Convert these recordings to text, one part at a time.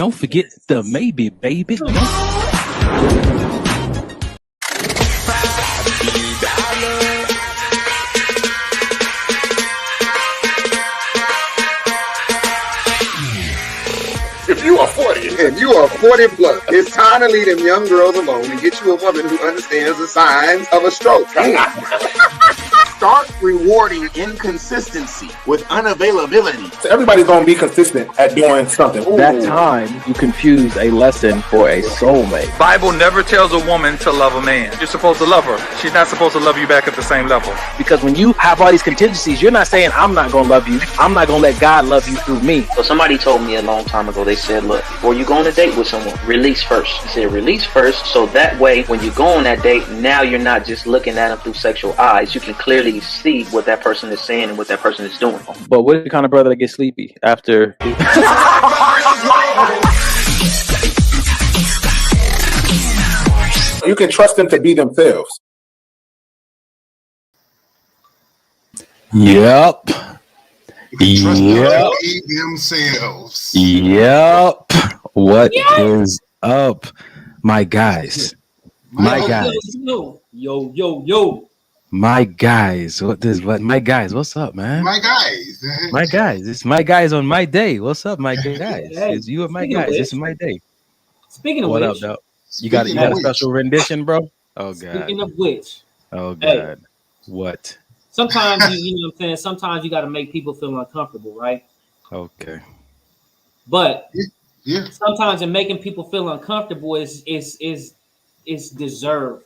Don't forget the maybe, baby. If you are 40 and you are 40 plus, it's time to leave them young girls alone and get you a woman who understands the signs of a stroke. Start rewarding inconsistency with unavailability. So everybody's going to be consistent at doing something. That time, you confuse a lesson for a soulmate. Bible never tells a woman to love a man. You're supposed to love her. She's not supposed to love you back at the same level. Because when you have all these contingencies, you're not saying, I'm not going to love you. I'm not going to let God love you through me. So somebody told me a long time ago, they said, look, before you go on a date with someone, release first. He said, release first, so that way, when you go on that date, now you're not just looking at them through sexual eyes. You can clearly see what that person is saying and what that person is doing. But what is the kind of brother that gets sleepy after? You can trust them to be themselves. Yep. Yep. Be themselves. Yep. What is up, my guys? My guys. Yo. My guys. My guys, what's up, man? My guys. My guys. It's my guys on my day. What's up, my guys? Hey, It's you and my guys. This is my day. Speaking of what which, up, though? You got a special rendition, bro? Oh god. Speaking of which, oh god. Hey, what? Sometimes you know what I'm saying. Sometimes you got to make people feel uncomfortable, right? Okay. But yeah, sometimes in making people feel uncomfortable is deserved,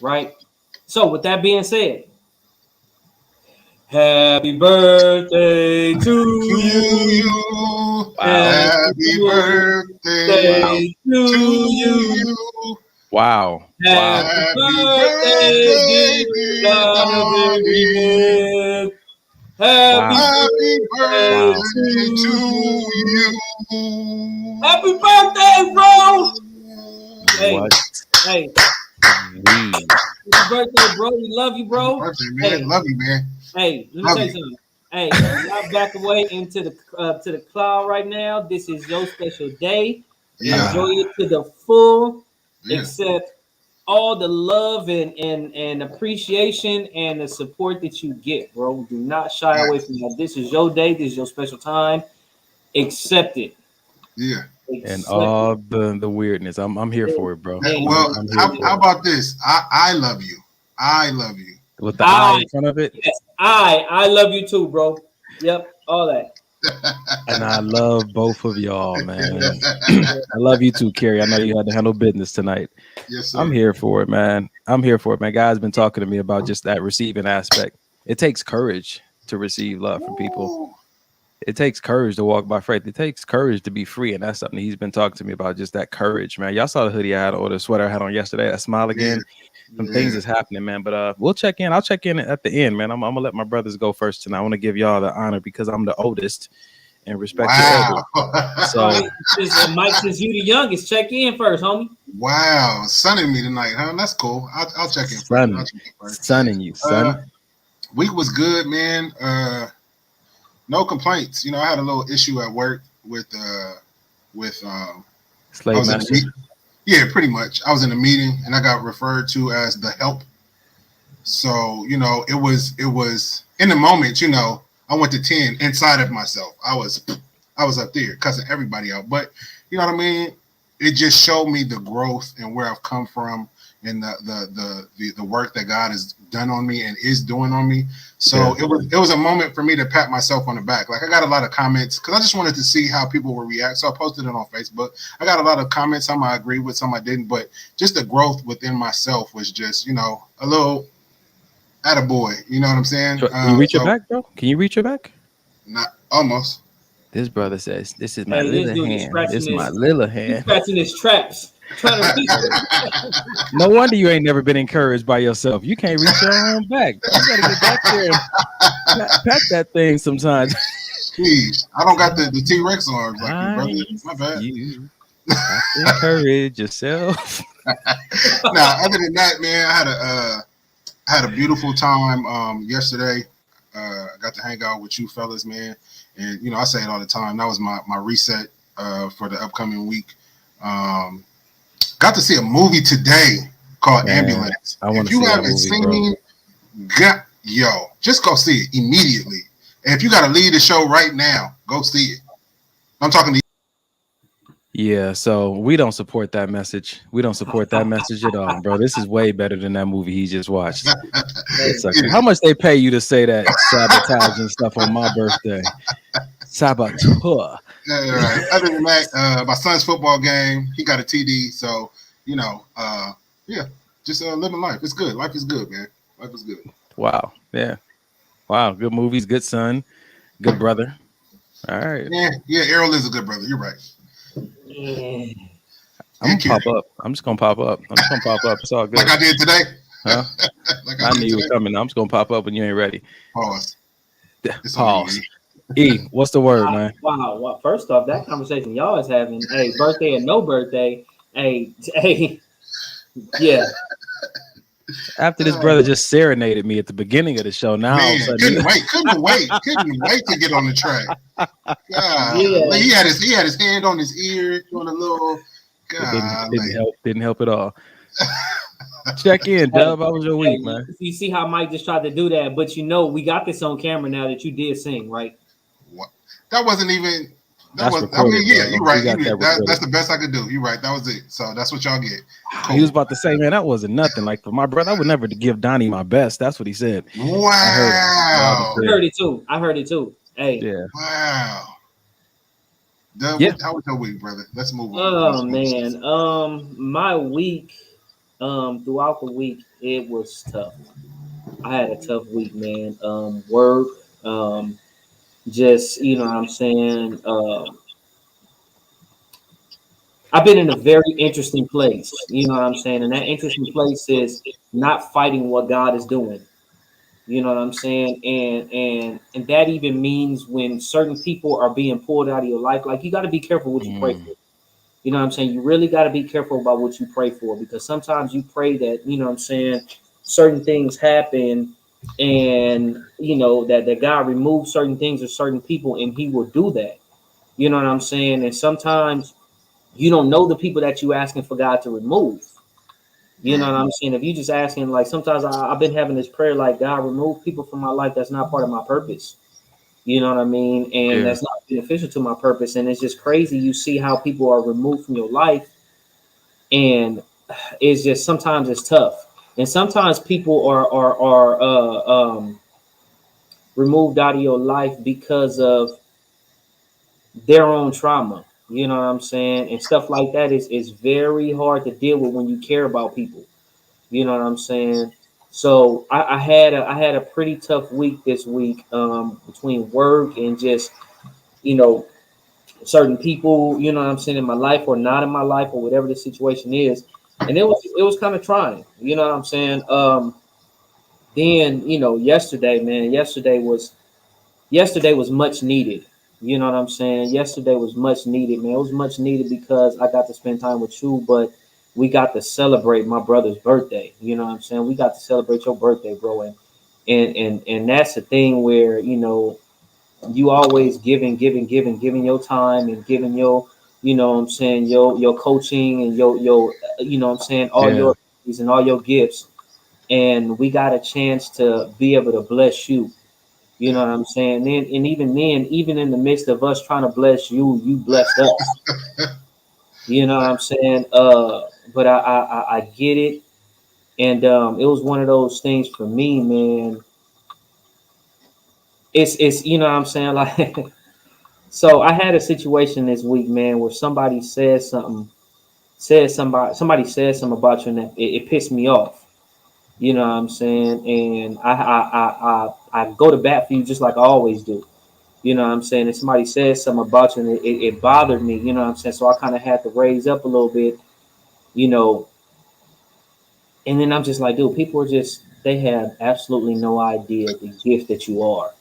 right? So with that being said, happy birthday to you. Happy birthday to you. Wow. Happy birthday, dear. Happy birthday to you. Happy birthday, bro. Hey, what? Hey. Happy birthday, bro. We love you, bro. Birthday, man. Hey. Love you, man. Hey, let me tell you something. Hey, y'all back away into the cloud right now. This is your special day. Yeah. Enjoy it to the full. Yeah. Accept all the love and appreciation and the support that you get, bro. Do not shy away from that. This is your day. This is your special time. Accept it. Yeah. And all the weirdness. I'm here for it, bro. Hey, well, how about this? I love you. I love you. With the I in front of it? Yes, I love you too, bro. Yep, all that. And I love both of y'all, man. I love you too, Kerry. I know you had to handle business tonight. Yes, sir. I'm here for it, man. I'm here for it, man. Guys been talking to me about just that receiving aspect. It takes courage to receive love from people. It takes courage to walk by faith. It takes courage to be free. And that's something he's been talking to me about, just that courage, man. Y'all saw the hoodie I had or the sweater I had on yesterday. That smile again. Some things is happening, man. But we'll check in. I'll check in at the end, man. I'm gonna let my brothers go first tonight. I want to give y'all the honor because I'm the oldest and respect the elder. So Mike, since you the youngest, check in first, homie. Wow, sunning me tonight, huh? That's cool. I'll check in first. Sunning you, son. Week was good, man. No complaints. You know, I had a little issue at work with slave master. Yeah, pretty much. I was in a meeting and I got referred to as the help. So, you know, it was in the moment, you know, I went to 10 inside of myself. I was up there cussing everybody out. But you know what I mean? It just showed me the growth and where I've come from and the work that God has done on me and is doing on me. So it was a moment for me to pat myself on the back. Like I got a lot of comments because I just wanted to see how people would react. So I posted it on Facebook. I got a lot of comments. Some I agreed with, some I didn't. But just the growth within myself was just, you know, a little attaboy. You know what I'm saying? Can you reach your back, bro? Can you reach your back? Not almost. This brother says, "This is my little hand. This is my little hand." He's scratching his traps. No wonder you ain't never been encouraged by yourself. You can't reach your own back. You gotta get back there and pat that thing sometimes. Jeez, I don't got the T-Rex arms like you, brother. My bad. You have to encourage yourself. Now, other than that, man, I had a beautiful time yesterday. I got to hang out with you fellas, man. And, you know, I say it all the time. That was my reset for the upcoming week. Got to see a movie today called Ambulance. If you haven't seen, just go see it immediately. And if you got to leave the show right now, go see it. I'm talking to you. Yeah, so we don't support that message. We don't support that message at all, bro. This is way better than that movie he just watched. How much they pay you to say that sabotaging stuff on my birthday? Saboteur. Right. Other than that, my son's football game, he got a TD. So, just living life. It's good. Life is good, man. Life is good. Wow. Yeah. Wow. Good movies. Good son. Good brother. All right. Yeah. Errol is a good brother. You're right. I'm gonna pop up. I'm just gonna pop up. It's all good. Like I did today. Huh? I knew you were coming. I'm just gonna pop up when you ain't ready. Pause. What's the word, man? Wow. Well, first off, that conversation y'all is having, hey, birthday and no birthday. Hey, yeah. After this brother just serenaded me at the beginning of the show, now all of a sudden, couldn't wait to get on the track. God, he had his hand on his ear, doing a little. Didn't help at all. Check in, Dub. How was your week, man? You see how Mike just tried to do that, but we got this on camera now that you did sing, right? What? That wasn't even. You're right. That's the best I could do. You're right. That was it. So that's what y'all get. Cool. He was about to say, man, that wasn't nothing. Like for my brother, I would never give Donnie my best. That's what he said. Wow. I heard it too. Hey. Yeah. Wow. How was your week, brother? Let's move on. Oh man. My week, throughout the week, it was tough. I had a tough week, man. Work, just, you know what I'm saying? I've been in a very interesting place, you know what I'm saying? And that interesting place is not fighting what God is doing. You know what I'm saying? And that even means when certain people are being pulled out of your life, like you got to be careful what you pray for. You know what I'm saying? You really got to be careful about what you pray for, because sometimes you pray that, you know what I'm saying, certain things happen and that God removes certain things or certain people, and he will do that. You know what I'm saying? And sometimes you don't know the people that you asking for God to remove. You know what I'm saying? If you just asking, like sometimes I've been having this prayer, like God, remove people from my life that's not part of my purpose. You know what I mean? And that's not beneficial to my purpose. And it's just crazy. You see how people are removed from your life, and it's just sometimes it's tough. And sometimes people are removed out of your life because of their own trauma. You know what I'm saying? And stuff like that is very hard to deal with when you care about people. You know what I'm saying? So I had a pretty tough week this week, between work and just, certain people, you know what I'm saying, in my life or not in my life or whatever the situation is. And it was kind of trying, you know what I'm saying? Then, yesterday was much needed. You know what I'm saying? Yesterday was much needed, man. It was much needed because I got to spend time with you, but we got to celebrate my brother's birthday. You know what I'm saying? We got to celebrate your birthday, bro. And that's the thing where, you always giving your time and giving your, you know what I'm saying, your coaching and your you know what I'm saying, all your and all your gifts. And we got a chance to be able to bless you. You know what I'm saying? And even in the midst of us trying to bless you, you blessed us. You know what I'm saying? But I get it. And it was one of those things for me, man. It's you know what I'm saying? Like, so I had a situation this week, man, where somebody said something about you, and it pissed me off. You know what I'm saying? And I go to bat for you just like I always do. You know what I'm saying? And somebody says something about you, and it bothered me. You know what I'm saying? So I kind of had to raise up a little bit, And then I'm just like, dude, people they have absolutely no idea the gift that you are.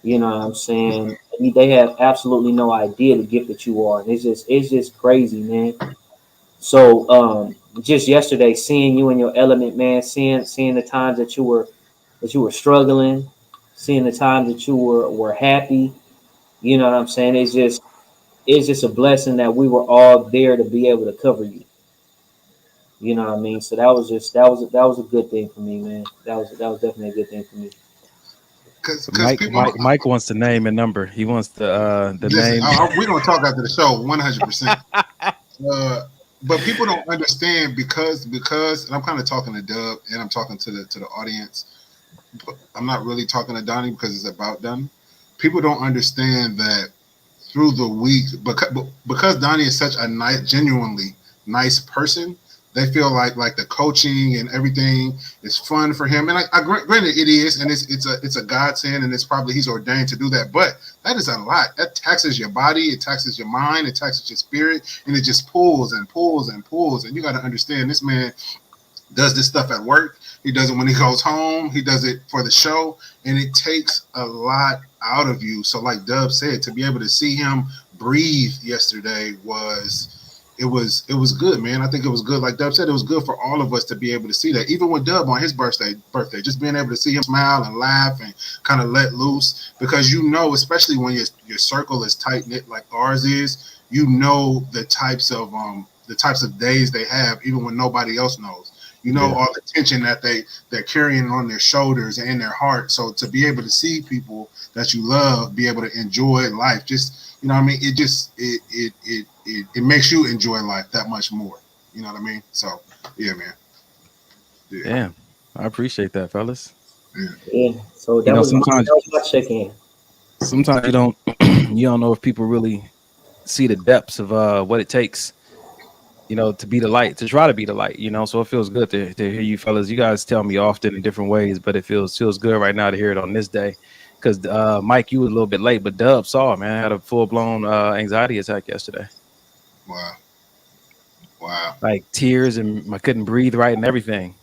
You know what I'm saying? They have absolutely no idea the gift that you are. And it's just crazy, man. So just yesterday, seeing you in your element, man, seeing the times that you were struggling, seeing the times that you were happy, you know what I'm saying? it's just a blessing that we were all there to be able to cover you. You know what I mean? So that was a good thing for me, man. That was definitely a good thing for me. Because Mike, people Mike, don't Mike wants the name and number. He wants the listen. name. We're gonna talk after the show, 100%. But people don't understand because, and I'm kind of talking to Dub and I'm talking to the audience. But I'm not really talking to Donnie because it's about Donnie. People don't understand that through the week, because Donnie is such a nice, genuinely nice person, they feel like the coaching and everything is fun for him. And I granted it is, and it's a godsend, and it's probably he's ordained to do that. But that is a lot. That taxes your body, it taxes your mind, it taxes your spirit, and it just pulls and pulls and pulls. And you got to understand, this man does this stuff at work. He does it when he goes home. He does it for the show, and it takes a lot out of you. So, like Dub said, to be able to see him breathe yesterday was good, man. I think it was good. Like Dub said, it was good for all of us to be able to see that. Even with Dub on his birthday, just being able to see him smile and laugh and kind of let loose, because especially when your circle is tight knit like ours is, the types of days they have, even when nobody else knows. All the tension that they're carrying on their shoulders and in their heart. So to be able to see people that you love be able to enjoy life, just what I mean, it makes you enjoy life that much more. You know what I mean? So yeah, man. Yeah. Damn, I appreciate that, fellas. Yeah. So that was my check-in. Sometimes you don't know if people really see the depths of what it takes, to be the light, to try to be the light, so it feels good to hear you fellas. You guys tell me often in different ways, but it feels good right now to hear it on this day. Because Mike, you was a little bit late, but Dub saw it, man. I had a full-blown anxiety attack yesterday. Wow. Like tears, and I couldn't breathe right and everything.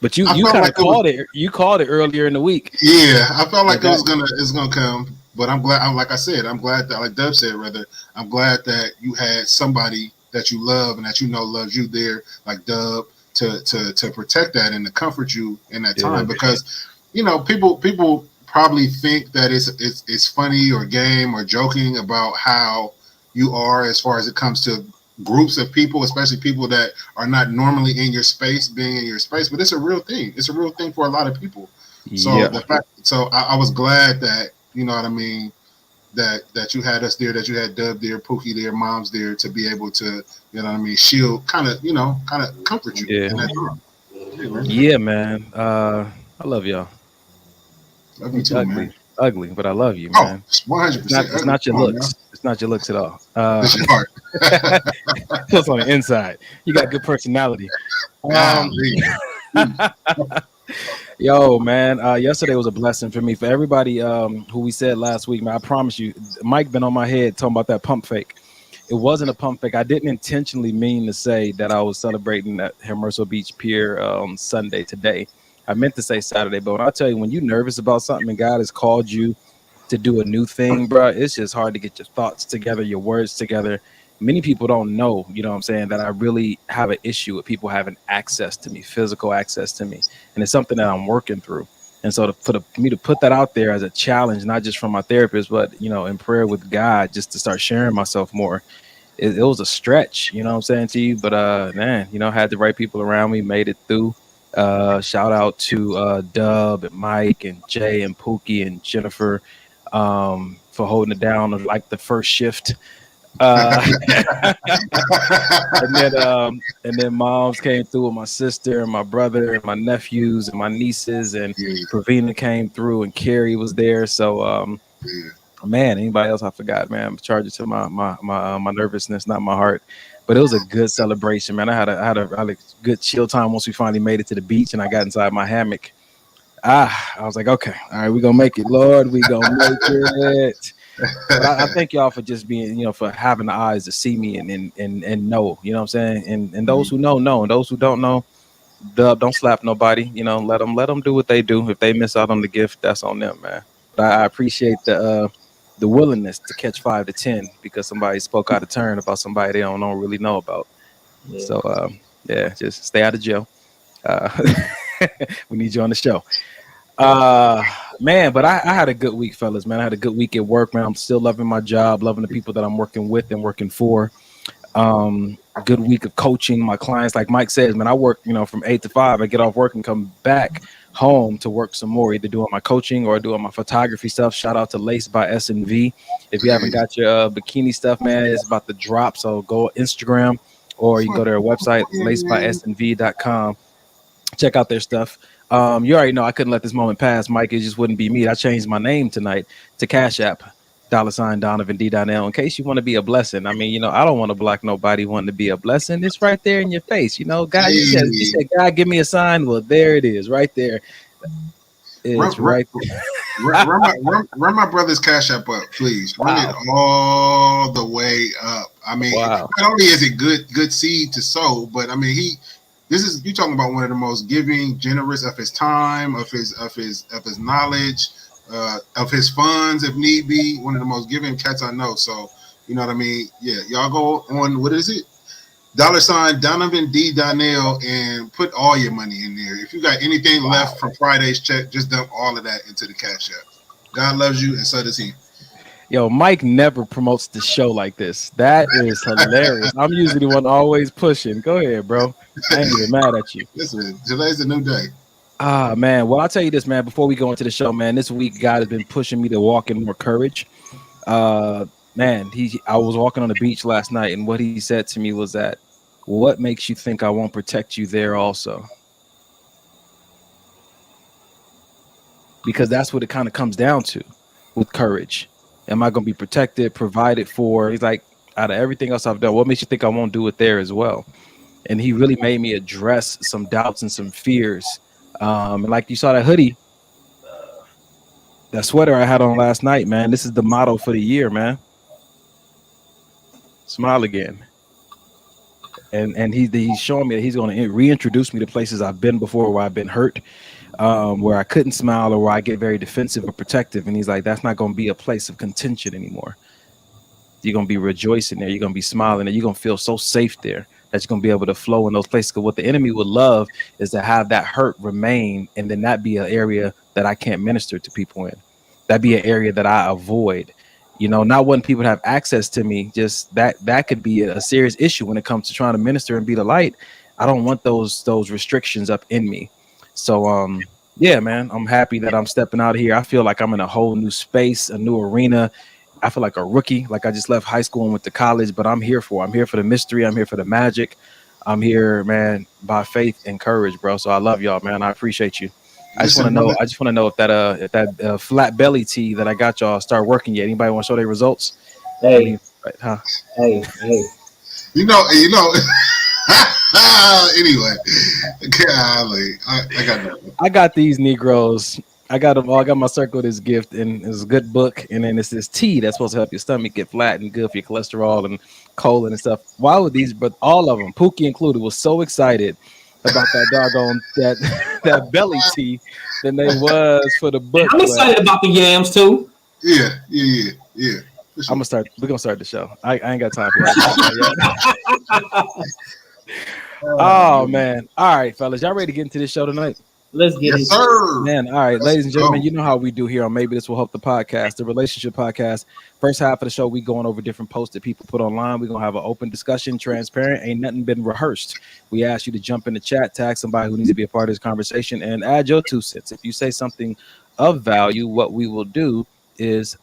But you kind of called it. You called it earlier in the week. Yeah, I felt like it's gonna come. But I'm glad. Like I said, I'm glad that, like Dub said, rather, I'm glad that you had somebody that you love and that loves you there, like Dub, to protect that and to comfort you in that time. Because people probably think that it's funny or game or joking about how you are as far as it comes to groups of people, especially people that are not normally in your space, being in your space. But it's a real thing. It's a real thing for a lot of people. So I was glad that, you know what I mean, that you had us there, that you had Dub there, Pookie there, Mom's there, to be able to, you know what I mean, shield, kind of comfort you. Yeah, man. I love y'all. Love you too, man. Ugly, but I love you, man. 100%. It's not your looks. It's not your looks at all. It's your heart. It's on the inside. You got good personality. Yo, man, yesterday was a blessing for me. For everybody who we said last week, man, I promise you, Mike been on my head talking about that pump fake. It wasn't a pump fake. I didn't intentionally mean to say that I was celebrating at Hermoso Beach Pier on Sunday today. I meant to say Saturday, but when I tell you, when you're nervous about something and God has called you to do a new thing, bro, it's just hard to get your thoughts together, your words together. Many people don't know, you know what I'm saying, that I really have an issue with people having access to me, physical access to me. And it's something that I'm working through. And so for me to put that out there as a challenge, not just from my therapist, but, in prayer with God, just to start sharing myself more, it was a stretch, you know what I'm saying to you. But, man, had the right people around me, made it through. Shout out to Dub and Mike and Jay and Pookie and Jennifer for holding it down like the first shift. And then Moms came through with my sister and my brother and my nephews and my nieces, and Pravina came through and Carrie was there. So man, anybody else I forgot, man. I'm charging to my nervousness, not my heart. But it was a good celebration, man. I had a good chill time once we finally made it to the beach and I got inside my hammock. I was like, okay, all right, we're gonna make it, Lord. We gonna make it. But I thank y'all for just being, for having the eyes to see me and know, you know what I'm saying? And those who know, and those who don't know, Dub, don't slap nobody, let them do what they do. If they miss out on the gift, that's on them, man. But I appreciate the willingness to catch 5 to 10 because somebody spoke out of turn about somebody they don't really know about. Yeah. So just stay out of jail. We need you on the show. Man, but I had a good week, fellas, man. I had a good week at work, man. I'm still loving my job, loving the people that I'm working with and working for. Good week of coaching my clients. Like Mike says, man, I work, from 8 to 5. I get off work and come back home to work some more, either doing my coaching or doing my photography stuff. Shout out to Lace by SNV. If you haven't got your bikini stuff, man, it's about to drop. So go Instagram or you can go to their website, lacebysnv.com. Check out their stuff. You already know I couldn't let this moment pass, Mike. It just wouldn't be me. I changed my name tonight to Cash App, $Donovan D. Donnell, in case you want to be a blessing. I mean, I don't want to block nobody wanting to be a blessing. It's right there in your face. God, you said, God, give me a sign. Well, there it is, right there. It's right there. Run my brother's Cash App up, please. Run it all the way up. I mean, not only is it good seed to sow, but I mean, you're talking about one of the most giving, generous of his time, of his knowledge, of his funds, if need be. One of the most giving cats I know. So, you know what I mean? Yeah, y'all go on, what is it? $Donovan D. Donnell, and put all your money in there. If you got anything left from Friday's check, just dump all of that into the Cash App. God loves you, and so does he. Yo, Mike never promotes the show like this. That is hilarious. I'm usually the one always pushing. Go ahead, bro. I ain't even mad at you. Listen, today's a new day. Man. Well, I'll tell you this, man. Before we go into the show, man, this week God has been pushing me to walk in more courage. Man, I was walking on the beach last night, and what he said to me was that, what makes you think I won't protect you there also? Because that's what it kind of comes down to with courage. Am I going to be protected, provided for? He's like, out of everything else I've done, what makes you think I won't do it there as well? And he really made me address some doubts and some fears. And like you saw that hoodie, that sweater I had on last night, man, this is the motto for the year, man. Smile again. And he's showing me that he's going to reintroduce me to places I've been before where I've been hurt, where I couldn't smile or where I get very defensive or protective. And he's like, that's not going to be a place of contention anymore. You're going to be rejoicing there. You're going to be smiling there. You're going to feel so safe there that you're going to be able to flow in those places. Because what the enemy would love is to have that hurt remain and then that be an area that I can't minister to people in. That'd be an area that I avoid. Not wanting people to have access to me, just that could be a serious issue when it comes to trying to minister and be the light. I don't want those restrictions up in me. So, yeah, man, I'm happy that I'm stepping out of here. I feel like I'm in a whole new space, a new arena. I feel like a rookie, like I just left high school and went to college, but I'm here for the mystery. I'm here for the magic. I'm here, man, by faith and courage, bro. So I love y'all, man. I appreciate you. I just want to know if that flat belly tee that I got y'all start working yet. Anybody want to show their results? Hey, huh? Hey. You know. Anyway, golly, I got these Negroes. I got them all. I got my Circle This gift, and it's a good book. And then it's this tea that's supposed to help your stomach get flat and good for your cholesterol and colon and stuff. Why would these? But all of them, Pookie included, was so excited about that doggone that belly tea than they was for the book. I'm excited about the yams too. Yeah. Sure. We're gonna start the show. I ain't got time for that. Oh man. All right, fellas. Y'all ready to get into this show tonight? Let's get into it. Man, all right, ladies and gentlemen, you know how we do here on Maybe This Will Help the Podcast, the relationship podcast. First half of the show, we going over different posts that people put online. We're going to have an open discussion, transparent, ain't nothing been rehearsed. We ask you to jump in the chat, tag somebody who needs to be a part of this conversation, and add your 2 cents. If you say something of value, what we will do is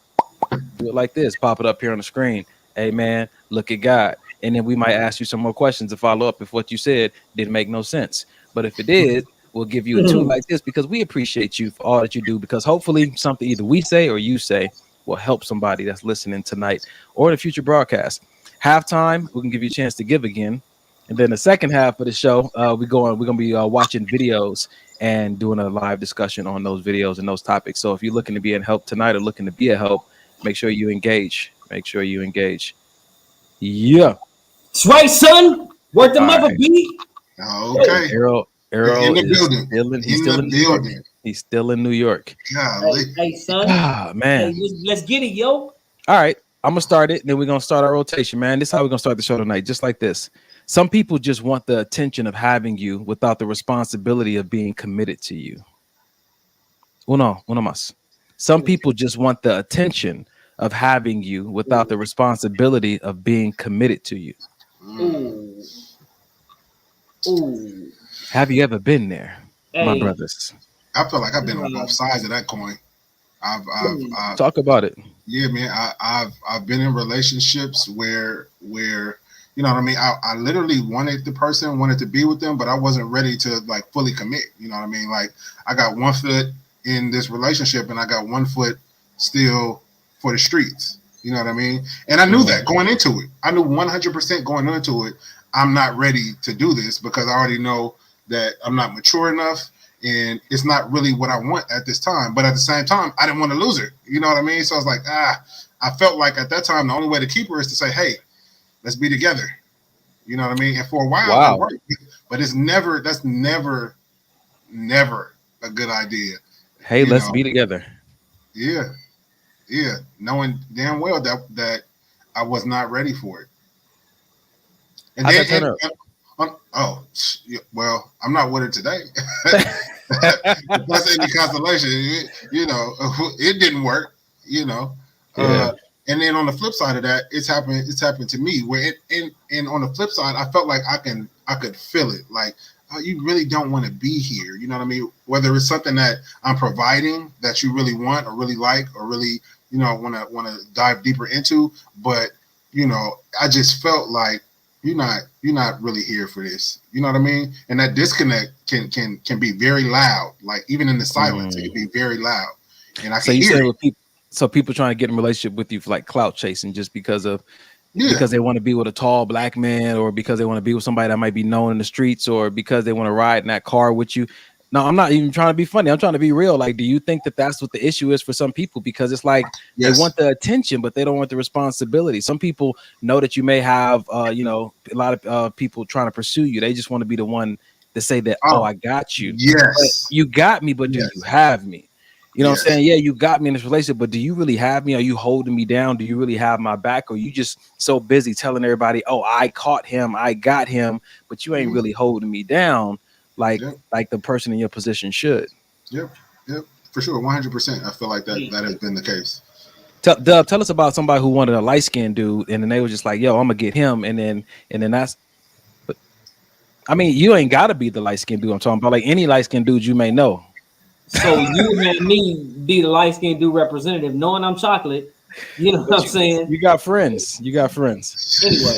do it like this, pop it up here on the screen. Hey, man, look at God. And then we might ask you some more questions to follow up if what you said didn't make no sense. But if it did, we'll give you a 2 like this because we appreciate you for all that you do, because hopefully something either we say or you say will help somebody that's listening tonight or in a future broadcast. Halftime, we can give you a chance to give again. And then the second half of the show, we're going to be watching videos and doing a live discussion on those videos and those topics. So if you're looking to be in help tonight or looking to be a help, make sure you engage. Yeah. That's right, son. Work the mother beat. Okay. Arrow in the building. He's still in New York. Hey, son. Man. Hey, let's get it, yo. All right. I'm going to start it. And then we're going to start our rotation, man. This is how we're going to start the show tonight. Just like this. Some people just want the attention of having you without the responsibility of being committed to you. Uno más. Some people just want the attention of having you without the responsibility of being committed to you. Ooh. Ooh. Have you ever been there, my Hey. brothers? I feel like I've been on both sides of that coin. I've Talk about it. Yeah, man. I've been in relationships where you know what I mean. I literally wanted to be with them, but I wasn't ready to like fully commit. You know what I mean? Like I got one foot in this relationship and I got one foot still for the streets. You know what I mean? And I knew that going into it. I knew 100% going into it. I'm not ready to do this because I already know that I'm not mature enough. And it's not really what I want at this time. But at the same time, I didn't want to lose her. You know what I mean? So I was like, I felt like at that time, the only way to keep her is to say, hey, let's be together. You know what I mean? And for a while, it worked. But that's never a good idea. Hey, let's be together. Yeah. Yeah. Knowing damn well that I was not ready for it. And well, I'm not with her today. That's any consolation. You know, it didn't work. You know, and then on the flip side of that, it's happened to me. Where and on the flip side, I felt like I could feel it. Like, oh, you really don't want to be here. You know what I mean? Whether it's something that I'm providing that you really want or really like or really want to dive deeper into, but I just felt like you're not really here for this. You know what I mean? And that disconnect can be very loud. Like even in the silence, it can be very loud. And I can hear it. So people trying to get in a relationship with you for like clout chasing just because they want to be with a tall black man, or because they want to be with somebody that might be known in the streets, or because they want to ride in that car with you. No, I'm not even trying to be funny. I'm trying to be real. Like, do you think that that's what the issue is for some people? Because it's like they want the attention, but they don't want the responsibility. Some people know that you may have, a lot of people trying to pursue you. They just want to be the one to say that, oh, I got you. Yes. But you got me, but do you have me? You know what I'm saying? Yeah, you got me in this relationship, but do you really have me? Are you holding me down? Do you really have my back? Or are you just so busy telling everybody, oh, I caught him, I got him, but you ain't really holding me down like the person in your position should. Yep, for sure, 100%. I feel like that has been the case. Dub, tell us about somebody who wanted a light-skinned dude, and then they were just like, yo, I'm gonna get him, and then that's. But I mean, you ain't gotta be the light-skinned dude I'm talking about. Like any light-skinned dude you may know. So you had me be the light-skinned dude representative, knowing I'm chocolate. You know what I'm saying? You got friends. Anyway,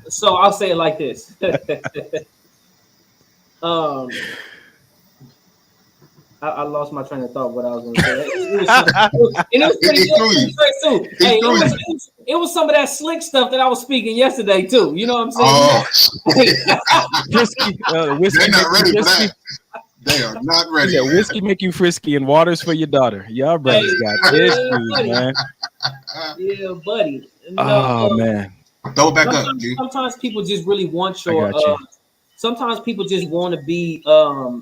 so I'll say it like this. I lost my train of thought. What I was going to say. It was pretty good. Hey, it was some of that slick stuff that I was speaking yesterday too. You know what I'm saying? They're not ready for that. They are not ready. Yeah, whiskey make you frisky and waters for your daughter. Y'all brothers got issues, man. Yeah, buddy. No, man. Throw it back up, dude. Sometimes people just really want your. Sometimes people just want to be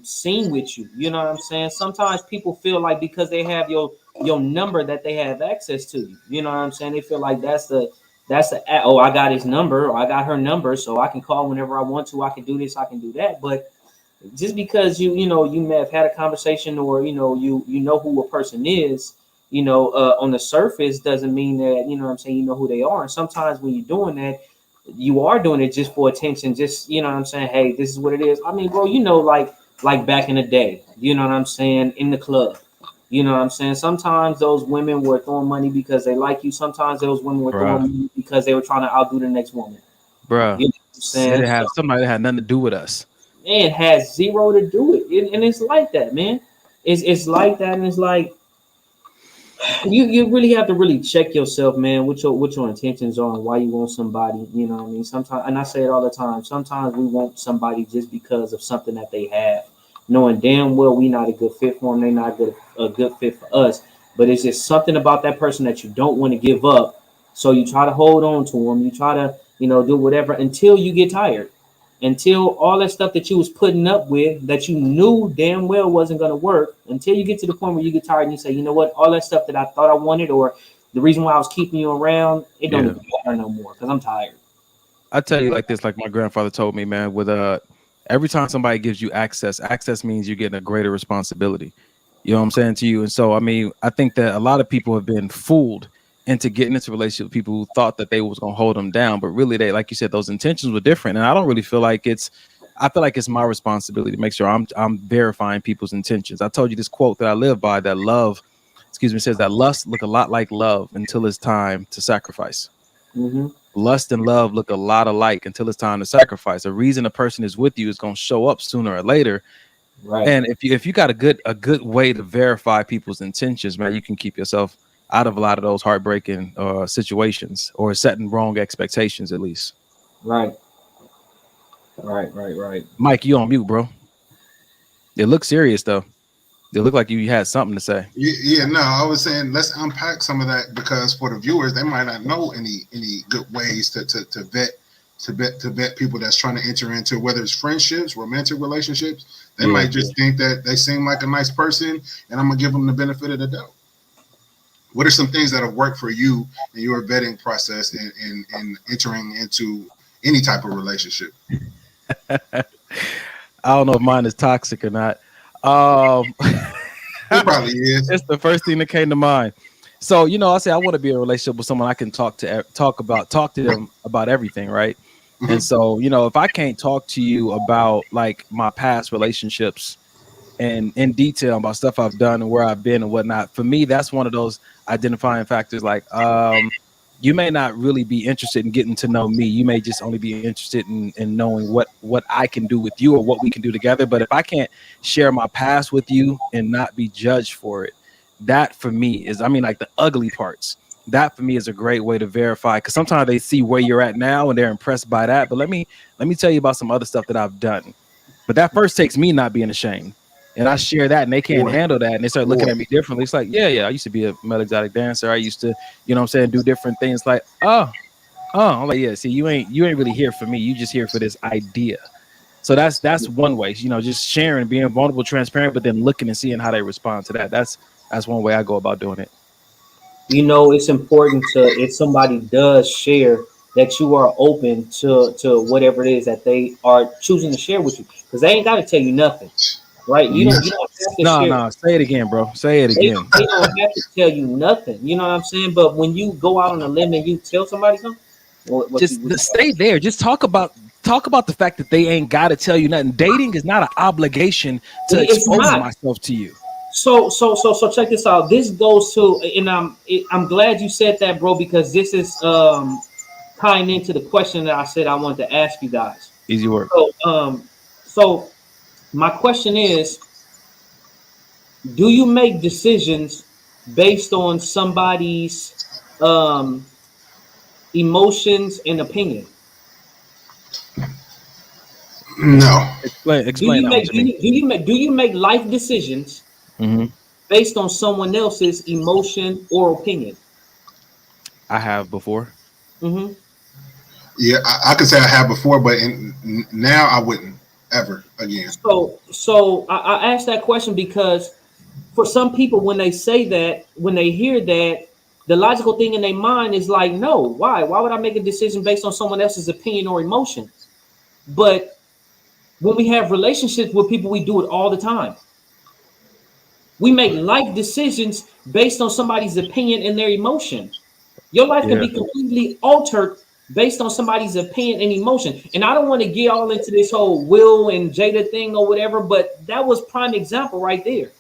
seen with you. You know what I'm saying? Sometimes people feel like because they have your number that they have access to you. You know what I'm saying? They feel like that's the I got his number, or I got her number, so I can call whenever I want to. I can do this, I can do that. But just because you may have had a conversation, or you know who a person is, on the surface, doesn't mean that you know what I'm saying, you know who they are. And sometimes when you're doing that, you are doing it just for attention, just you know what I'm saying, hey, this is what it is. I mean, bro, like back in the day, you know what I'm saying, in the club, you know what I'm saying, sometimes those women were throwing money because they like you. Sometimes those women were throwing money because they were trying to outdo the next woman. Bro, you know what I'm saying? It had somebody that had nothing to do with us. It has zero to do with it. And it's like that, man. It's like that, and it's like you really have to really check yourself, man, what your intentions are and why you want somebody. You know what I mean? Sometimes, and I say it all the time, sometimes we want somebody just because of something that they have, knowing damn well we not a good fit for them, they not a good fit for us. But it's just something about that person that you don't want to give up. So you try to hold on to them. You try to, do whatever until you get tired. Until all that stuff that you was putting up with that you knew damn well wasn't going to work, until you get to the point where you get tired and you say, you know what, all that stuff that I thought I wanted, or the reason why I was keeping you around, it don't even matter no more because I'm tired. I tell you like this, like my grandfather told me, man, with every time somebody gives you access means you're getting a greater responsibility. You know what I'm saying to you? And so, I mean, I think that a lot of people have been fooled into getting into a relationship with people who thought that they was going to hold them down. But really, they, like you said, those intentions were different. And I don't really feel like I feel like it's my responsibility to make sure I'm verifying people's intentions. I told you this quote that I live by, that says that lust look a lot like love until it's time to sacrifice. Mm-hmm. Lust and love look a lot alike until it's time to sacrifice. The reason a person is with you is going to show up sooner or later. Right. And if you got a good way to verify people's intentions, man, you can keep yourself out of a lot of those heartbreaking situations, or setting wrong expectations, at least. Right. Mike, you on mute, bro. It looks serious though. It looked like you had something to say. Yeah, no, I was saying let's unpack some of that, because for the viewers, they might not know any good ways to vet people that's trying to enter into, whether it's friendships, romantic relationships. They might just think that they seem like a nice person, and I'm gonna give them the benefit of the doubt. What are some things that have worked for you in your vetting process in entering into any type of relationship? I don't know if mine is toxic or not. It probably is. It's the first thing that came to mind. So, you know, I say I want to be in a relationship with someone I can talk to them about everything, right? Mm-hmm. And so, you know, if I can't talk to you about like my past relationships and in detail about stuff I've done and where I've been and whatnot, for me, that's one of those identifying factors. Like, you may not really be interested in getting to know me. You may just only be interested in knowing what I can do with you or what we can do together. But if I can't share my past with you and not be judged for it, that for me is, I mean, like the ugly parts, that for me is a great way to verify, because sometimes they see where you're at now and they're impressed by that. But let me tell you about some other stuff that I've done. But that first takes me not being ashamed. And I share that, and they can't handle that, and they start looking at me differently. It's like, yeah, I used to be a male exotic dancer. I used to, you know what I'm saying, do different things. Like, I'm like, yeah, see, you ain't really here for me. You just here for this idea. So that's one way, you know, just sharing, being vulnerable, transparent, but then looking and seeing how they respond to that. That's one way I go about doing it. You know, it's important to, if somebody does share, that you are open to whatever it is that they are choosing to share with you, because they ain't got to tell you nothing. Right, you don't have to share. No, say it again, bro. Say it again. They don't have to tell you nothing. You know what I'm saying? But when you go out on a limb and you tell somebody something, stay there. Just talk about the fact that they ain't got to tell you nothing. Dating is not an obligation to expose myself to you. So check this out. This goes to, and I'm glad you said that, bro, because this is tying into the question that I said I wanted to ask you guys. Easy work. So my question is, do you make decisions based on somebody's emotions and opinion? No. Explain. Do you make life decisions based on someone else's emotion or opinion? I have before. Mm-hmm. Yeah, I could say I have before, but now I wouldn't ever again. So I asked that question because for some people, when they say that, when they hear that, the logical thing in their mind is like, no, why would I make a decision based on someone else's opinion or emotion? But when we have relationships with people, we do it all the time. We make life decisions based on somebody's opinion and their emotion. Your life can be completely altered based on somebody's opinion and emotion. And I don't want to get all into this whole Will and Jada thing or whatever, but that was prime example right there.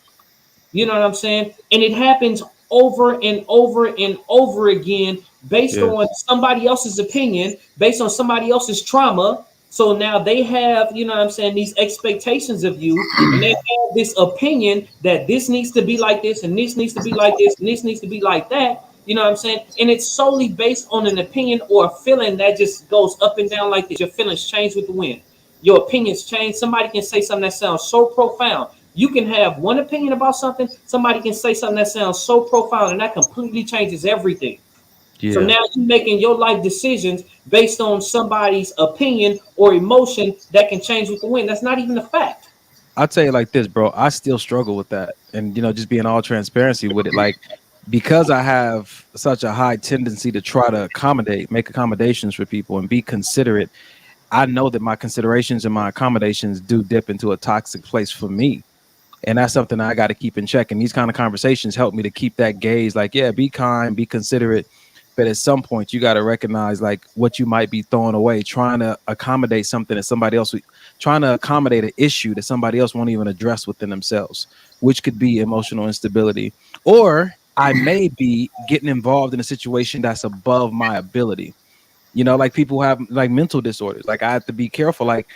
You know what I'm saying? And it happens over and over and over again based on somebody else's opinion, based on somebody else's trauma. So now they have, you know what I'm saying, these expectations of you, and they have this opinion that this needs to be like this, and this needs to be like this, and this needs to be like that. You know what I'm saying? And it's solely based on an opinion or a feeling that just goes up and down like this. Your feelings change with the wind. Your opinions change. Somebody can say something that sounds so profound. You can have one opinion about something. Somebody can say something that sounds so profound, and that completely changes everything. Yeah. So now you're making your life decisions based on somebody's opinion or emotion that can change with the wind. That's not even a fact. I'll tell you like this, bro. I still struggle with that. And, you know, just being all transparency with it, like, because I have such a high tendency to try to make accommodations for people and be considerate, I know that my considerations and my accommodations do dip into a toxic place for me. And that's something I got to keep in check. And these kind of conversations help me to keep that gaze. Like, yeah, be kind, be considerate. But at some point, you got to recognize like what you might be throwing away, trying to accommodate something that somebody else, trying to accommodate an issue that somebody else won't even address within themselves, which could be emotional instability. Or I may be getting involved in a situation that's above my ability. You know, like people have like mental disorders. Like I have to be careful. Like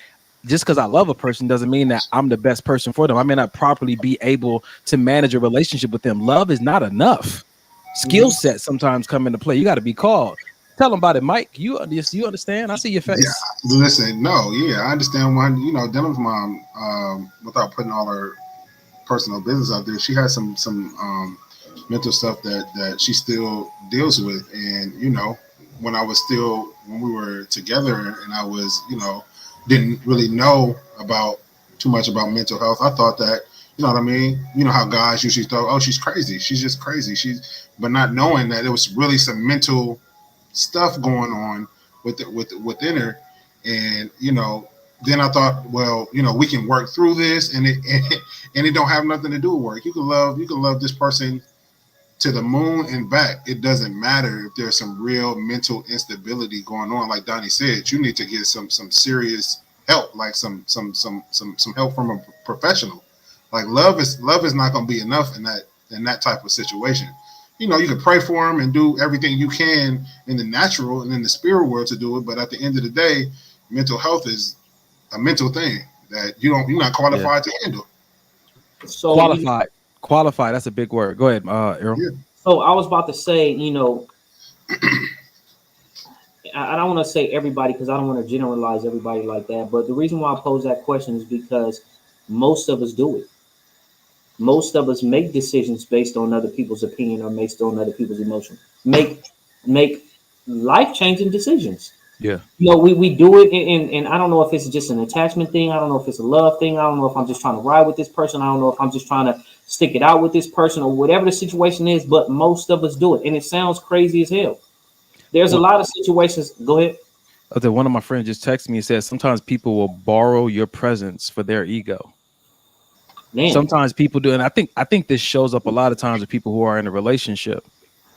just because I love a person doesn't mean that I'm the best person for them. I may not properly be able to manage a relationship with them. Love is not enough. Skill sets sometimes come into play. You got to be called. Tell them about it, Mike. You understand? I see your face. Yeah, listen, no, yeah, I understand why, you know, Dylan's mom, without putting all her personal business out there, she has some mental stuff that she still deals with. And, you know, when we were together and I was, you know, didn't really know too much about mental health. I thought that, you know what I mean? You know how guys usually thought, oh, she's crazy. She's just crazy. But not knowing that it was really some mental stuff going on within her. And, you know, then I thought, well, you know, we can work through this and it don't have nothing to do with work. You can love this person to the moon and back. It doesn't matter if there's some real mental instability going on. Like Donnie said, you need to get some serious help, like some help from a professional. Like love is not going to be enough in that type of situation. You know, you can pray for them and do everything you can in the natural and in the spirit world to do it, but at the end of the day, mental health is a mental thing that you're not qualified to handle. So Qualified. That's a big word. Go ahead, Errol. Yeah. So I was about to say, you know, I don't want to say everybody because I don't want to generalize everybody like that. But the reason why I pose that question is because most of us do it. Most of us make decisions based on other people's opinion or based on other people's emotion. Make life-changing decisions. Yeah. You know, we do it and I don't know if it's just an attachment thing. I don't know if it's a love thing. I don't know if I'm just trying to ride with this person. I don't know if I'm just trying to stick it out with this person or whatever the situation is, but most of us do it. And it sounds crazy as hell. There's a lot of situations. Go ahead. One of my friends just texted me and said sometimes people will borrow your presence for their ego. Man. Sometimes people do, and I think this shows up a lot of times with people who are in a relationship.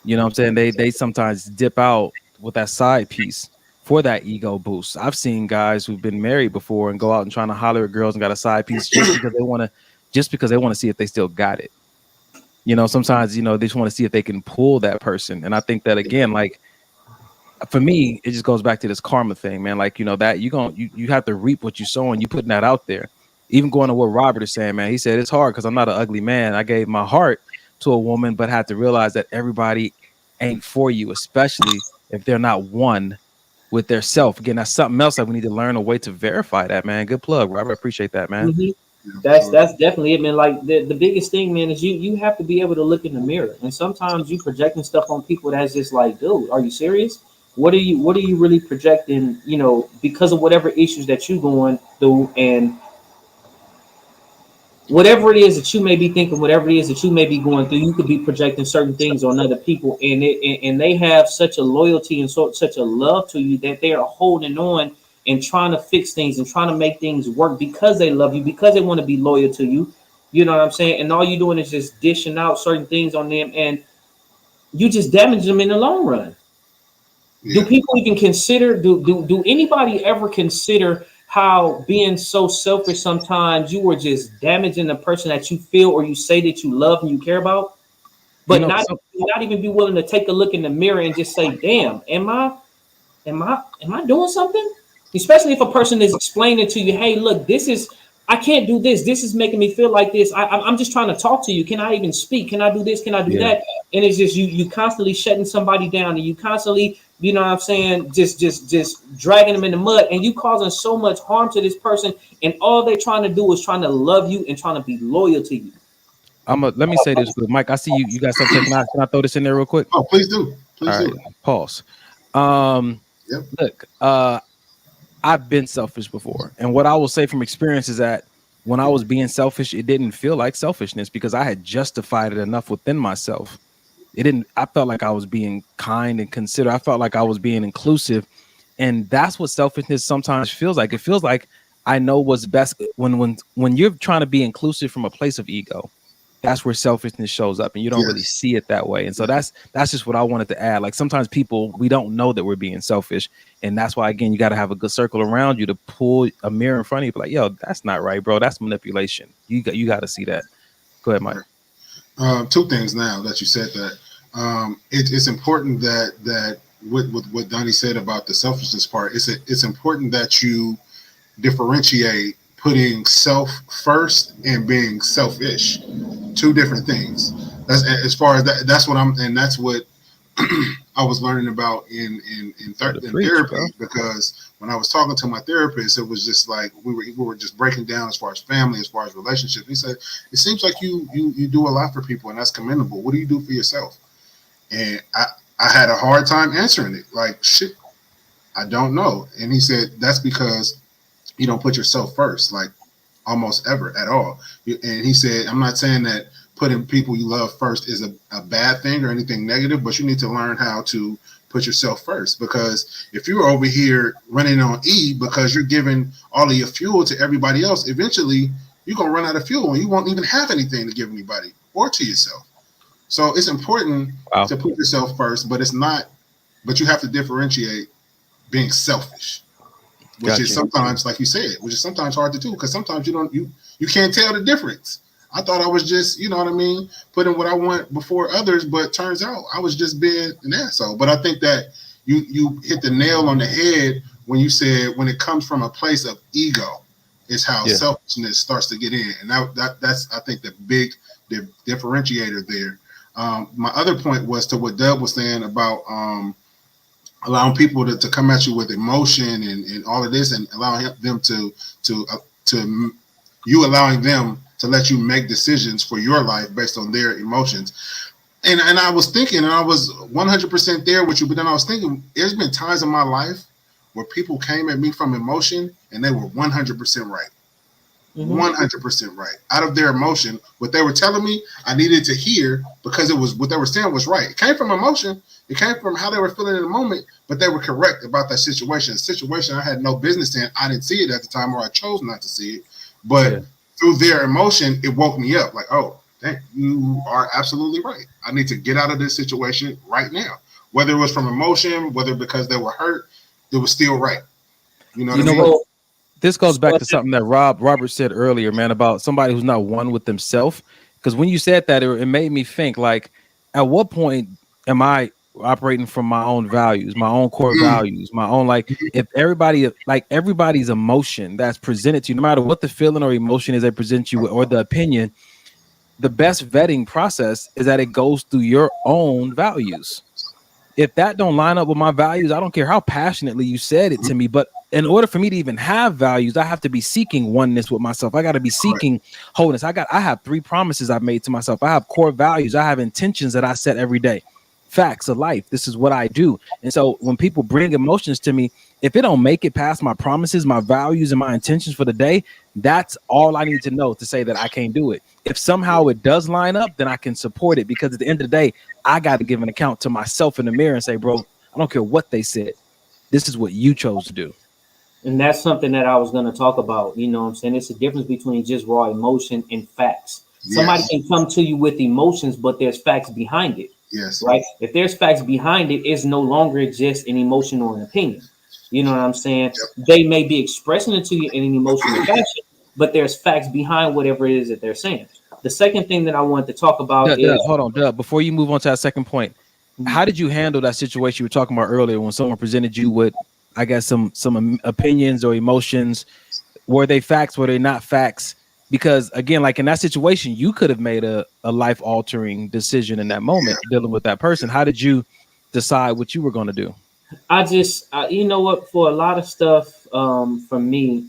You know what I'm saying? They sometimes dip out with that side piece for that ego boost. I've seen guys who've been married before and go out and trying to holler at girls and got a side piece just because they want to see if they still got it. You know, sometimes, you know, they just want to see if they can pull that person. And I think that again, like for me, it just goes back to this karma thing, man. Like, you know, that you have to reap what you sow and you putting that out there. Even going to what Robert is saying, man, he said it's hard because I'm not an ugly man. I gave my heart to a woman, but had to realize that everybody ain't for you, especially if they're not one with their self. Again, that's something else that we need to learn a way to verify that, man. Good plug, Robert. Appreciate that, man. Mm-hmm. That's definitely it, man. Like the biggest thing, man, is you have to be able to look in the mirror. And sometimes you projecting stuff on people that's just like, dude, are you serious? What are you really projecting, you know, because of whatever issues that you're going through and whatever it is that you may be thinking, whatever it is that you may be going through, you could be projecting certain things on other people, and they have such a loyalty and such a love to you that they are holding on and trying to fix things and trying to make things work because they love you, because they want to be loyal to you. You know what I'm saying? And all you're doing is just dishing out certain things on them, and you just damage them in the long run. Yeah. Do people even consider? Do anybody ever consider how being so selfish sometimes you were just damaging the person that you feel or you say that you love and you care about, but not even be willing to take a look in the mirror and just say, damn, am I doing something? Especially if a person is explaining to you, hey, look, I can't do this. This is making me feel like this. I'm just trying to talk to you. Can I even speak? Can I do this? Can I do that? And it's just you constantly shutting somebody down and you constantly, you know what I'm saying, just dragging them in the mud, and you causing so much harm to this person, and all they're trying to do is trying to love you and trying to be loyal to you. Let me say this, Mike. I see you got something. Can I throw this in there real quick? Oh, please do. Please do. Right, pause. Look, I've been selfish before, and what I will say from experience is that when I was being selfish, it didn't feel like selfishness because I had justified it enough within myself. I felt like I was being kind and considerate. I felt like I was being inclusive. And that's what selfishness sometimes feels like. It feels like I know what's best. When you're trying to be inclusive from a place of ego, that's where selfishness shows up, and you don't really Yes. see it that way. And so that's just what I wanted to add. Like sometimes people, we don't know that we're being selfish, and that's why again you got to have a good circle around you to pull a mirror in front of you, be like, yo, that's not right, bro. That's manipulation. You got to see that. Go ahead, Mike. Two things now that you said that. It's important that with what Donnie said about the selfishness part, it's important that you differentiate putting self first and being selfish. Two different things. That's as far as that. That's what that's what I was learning about in therapy, bro. Because when I was talking to my therapist, it was just like we were just breaking down as far as family, as far as relationships. He said, "It seems like you do a lot for people, and that's commendable. What do you do for yourself?" And I had a hard time answering it. Like, shit, I don't know. And he said, "That's because you don't put yourself first, like almost ever at all." And he said, "I'm not saying that putting people you love first is a bad thing or anything negative, but you need to learn how to put yourself first. Because if you're over here running on E because you're giving all of your fuel to everybody else, eventually you're going to run out of fuel and you won't even have anything to give anybody or to yourself. So it's important to put yourself first, but but you have to differentiate being selfish, which is sometimes, like you said, which is sometimes hard to do because sometimes you can't tell the difference. I thought I was just, you know what I mean, putting what I want before others, but turns out I was just being an asshole. But I think that you hit the nail on the head when you said when it comes from a place of ego is how selfishness starts to get in. And that's I think the big differentiator there. My other point was to what Dub was saying about allowing people to come at you with emotion and all of this and allowing them allowing them to let you make decisions for your life based on their emotions. And I was thinking, and I was 100% there with you, but then I was thinking, there's been times in my life where people came at me from emotion and they were 100% right. 100% right. Out of their emotion, what they were telling me, I needed to hear because it was what they were saying was right. It came from emotion. It came from how they were feeling in the moment, but they were correct about that situation. A situation I had no business in. I didn't see it at the time, or I chose not to see it. But through their emotion, it woke me up. Like, oh, dang, you are absolutely right. I need to get out of this situation right now. Whether it was from emotion, whether because they were hurt, it was still right. You know what I mean? What? This goes back to something that Robert said earlier, man, about somebody who's not one with themselves. Because when you said that, it made me think, like, at what point am I operating from my own values, my own core values, my own, like, if everybody's emotion that's presented to you, no matter what the feeling or emotion is they present you with, or the opinion, the best vetting process is that it goes through your own values. If that don't line up with my values, I don't care how passionately you said it to me, but in order for me to even have values, I have to be seeking oneness with myself. I got to be seeking wholeness. I have 3 promises I've made to myself. I have core values. I have intentions that I set every day. Facts of life. This is what I do. And so when people bring emotions to me, if it don't make it past my promises, my values, and my intentions for the day, that's all I need to know to say that I can't do it. If somehow it does line up, then I can support it, because at the end of the day, I got to give an account to myself in the mirror and say, bro, I don't care what they said. This is what you chose to do. And that's something that I was going to talk about. You know what I'm saying? It's a difference between just raw emotion and facts. Yes. Somebody can come to you with emotions, but there's facts behind it. Yes. Right. If there's facts behind it, it's no longer just an emotion or an opinion. You know what I'm saying? Yep. They may be expressing it to you in an emotional fashion, but there's facts behind whatever it is that they're saying. The second thing that I wanted to talk about is hold on, Doug, before you move on to that second point, how did you handle that situation you were talking about earlier when someone presented you with, I guess, some opinions or emotions? Were they facts? Were they not facts? Because again, like in that situation, you could have made a life-altering decision in that moment dealing with that person. How did you decide what you were going to do? I you know what, for a lot of stuff, for me,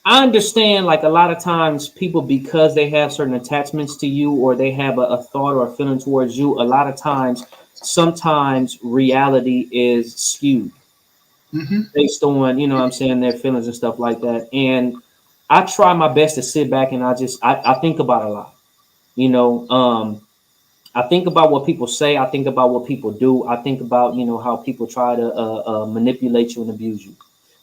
I understand, like, a lot of times people, because they have certain attachments to you, or they have a thought or a feeling towards you, a lot of times, sometimes reality is skewed based on, you know what I'm saying, their feelings and stuff like that. And I try my best to sit back and I think about a lot, you know. I think about what people say. I think about what people do. I think about, you know, how people try to manipulate you and abuse you.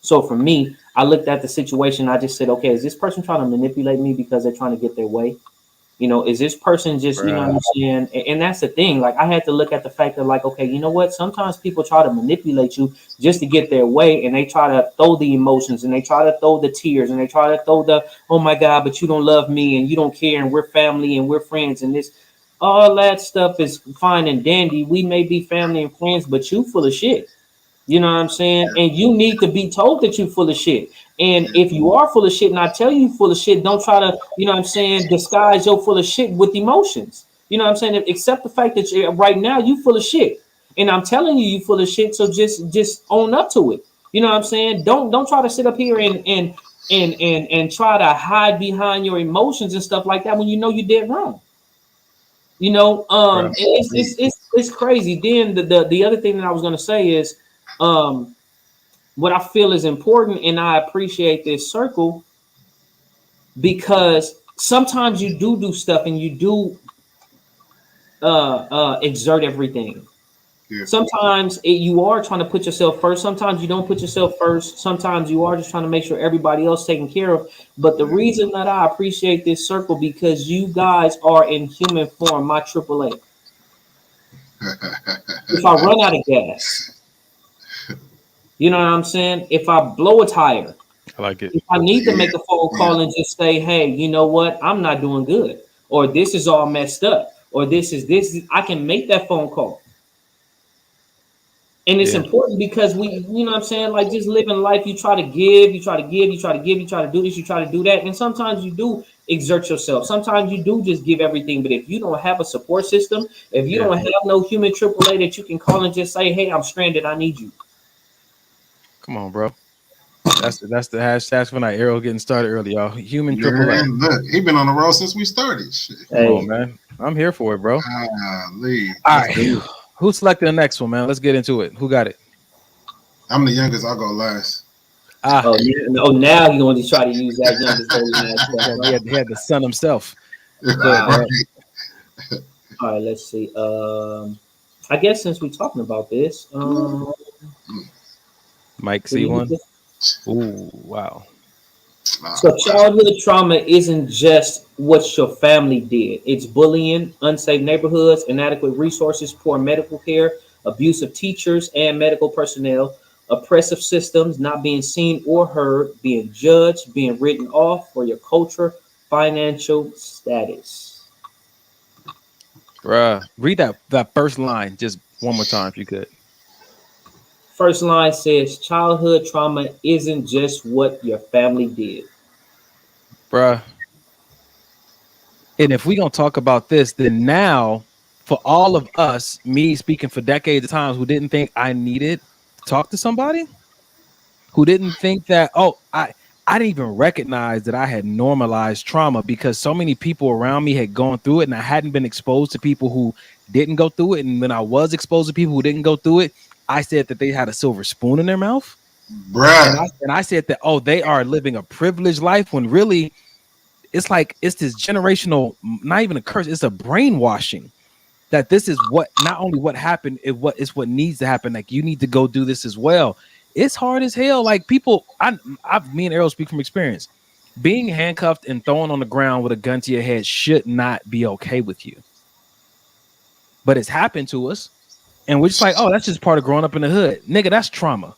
So for me, I looked at the situation. I just said, okay, is this person trying to manipulate me because they're trying to get their way? You know, is this person just, you know what I'm saying? And that's the thing. Like, I had to look at the fact that, like, okay, you know what? Sometimes people try to manipulate you just to get their way, and they try to throw the emotions, and they try to throw the tears, and they try to throw the, oh my God, but you don't love me, and you don't care, and we're family, and we're friends, and this, all that stuff is fine and dandy. We may be family and friends, but you full of shit. You know what I'm saying? And you need to be told that you're full of shit. And if you are full of shit and I tell you full of shit, don't try to, you know what I'm saying, disguise your full of shit with emotions. You know what I'm saying? Accept the fact that right now you full of shit. And I'm telling you full of shit, so just own up to it. You know what I'm saying? Don't try to sit up here and try to hide behind your emotions and stuff like that when you know you did wrong. You know, it's crazy. Then the other thing that I was gonna say is what I feel is important, and I appreciate this circle because sometimes you do stuff and you do exert everything. Yeah. Sometimes you are trying to put yourself first. Sometimes you don't put yourself first. Sometimes you are just trying to make sure everybody else taken care of. But the reason that I appreciate this circle because you guys are in human form, my AAA. If I run out of gas, you know what I'm saying? If I blow a tire, I like it. If I need to make a phone call and just say, hey, you know what? I'm not doing good. Or this is all messed up. Or this is I can make that phone call. And it's important because we, you know what I'm saying? Like just living life, you try to give, you try to give, you try to give, you try to do this, you try to do that. And sometimes you do exert yourself. Sometimes you do just give everything. But if you don't have a support system, if you don't have no human AAA that you can call and just say, hey, I'm stranded, I need you. Come on, bro. That's the hashtag for night. Arrow getting started early, y'all. Human AAA. Look, he been on the road since we started. Shit. Come on, man. I'm here for it, bro. All right. Who selected the next one, man? Let's get into it. Who got it? I'm the youngest. I'll go last. Now you're going to try to use that youngest. He had the son himself. All right, let's see. I guess since we're talking about this, Mike, see one? Ooh, wow. So childhood trauma isn't just what your family did. It's bullying, unsafe neighborhoods, inadequate resources, poor medical care, abusive teachers and medical personnel, oppressive systems, not being seen or heard, being judged, being written off for your culture, financial status. Bruh, read that first line just one more time if you could. First line says, childhood trauma isn't just what your family did. Bruh. And if we're going to talk about this, then now, for all of us, me speaking for decades of times, who didn't think I needed to talk to somebody, who didn't think that, I didn't even recognize that I had normalized trauma because so many people around me had gone through it and I hadn't been exposed to people who didn't go through it. And when I was exposed to people who didn't go through it, I said that they had a silver spoon in their mouth. Bruh. And I said that, they are living a privileged life when really it's like it's this generational, not even a curse, it's a brainwashing that this is what not only what happened, it's what needs to happen. Like you need to go do this as well. It's hard as hell. Like people, me and Errol speak from experience. Being handcuffed and thrown on the ground with a gun to your head should not be okay with you. But it's happened to us. And we're just like, that's just part of growing up in the hood. Nigga, that's trauma.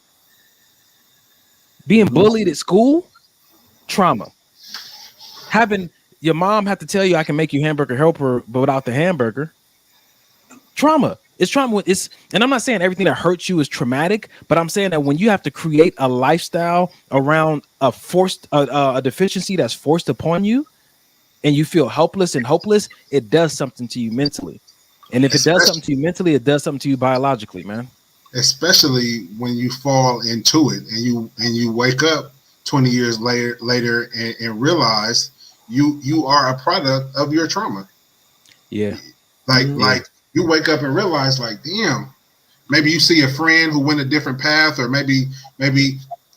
Being bullied at school, trauma. Having your mom have to tell you I can make you hamburger helper, but without the hamburger, trauma. It's trauma. And I'm not saying everything that hurts you is traumatic, but I'm saying that when you have to create a lifestyle around a deficiency that's forced upon you, and you feel helpless and hopeless, it does something to you mentally. And if it does something to you mentally, it does something to you biologically, man. Especially when you fall into it and you wake up 20 years later and realize you are a product of your trauma. Yeah. Like you wake up and realize, like, damn, maybe you see a friend who went a different path, or maybe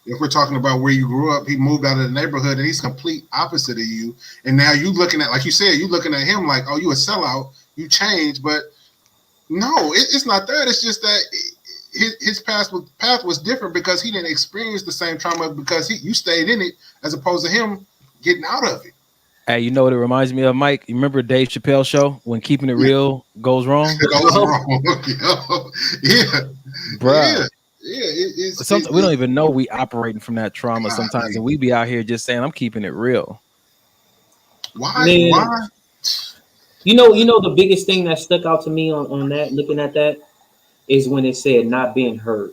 if we're talking about where you grew up, he moved out of the neighborhood and he's complete opposite of you. And now you looking at, like you said, you looking at him like, you a sellout. You change, but no, it's not that. It's just that his path was different because he didn't experience the same trauma because you stayed in it as opposed to him getting out of it. Hey, you know what it reminds me of, Mike? You remember Dave Chappelle show when keeping it real goes wrong? It goes wrong. Yeah, bruh. Yeah, we don't even know we operating from that trauma sometimes, and we be out here just saying, "I'm keeping it real." Why? Man, why? You know, the biggest thing that stuck out to me on that, looking at that, is when it said not being heard.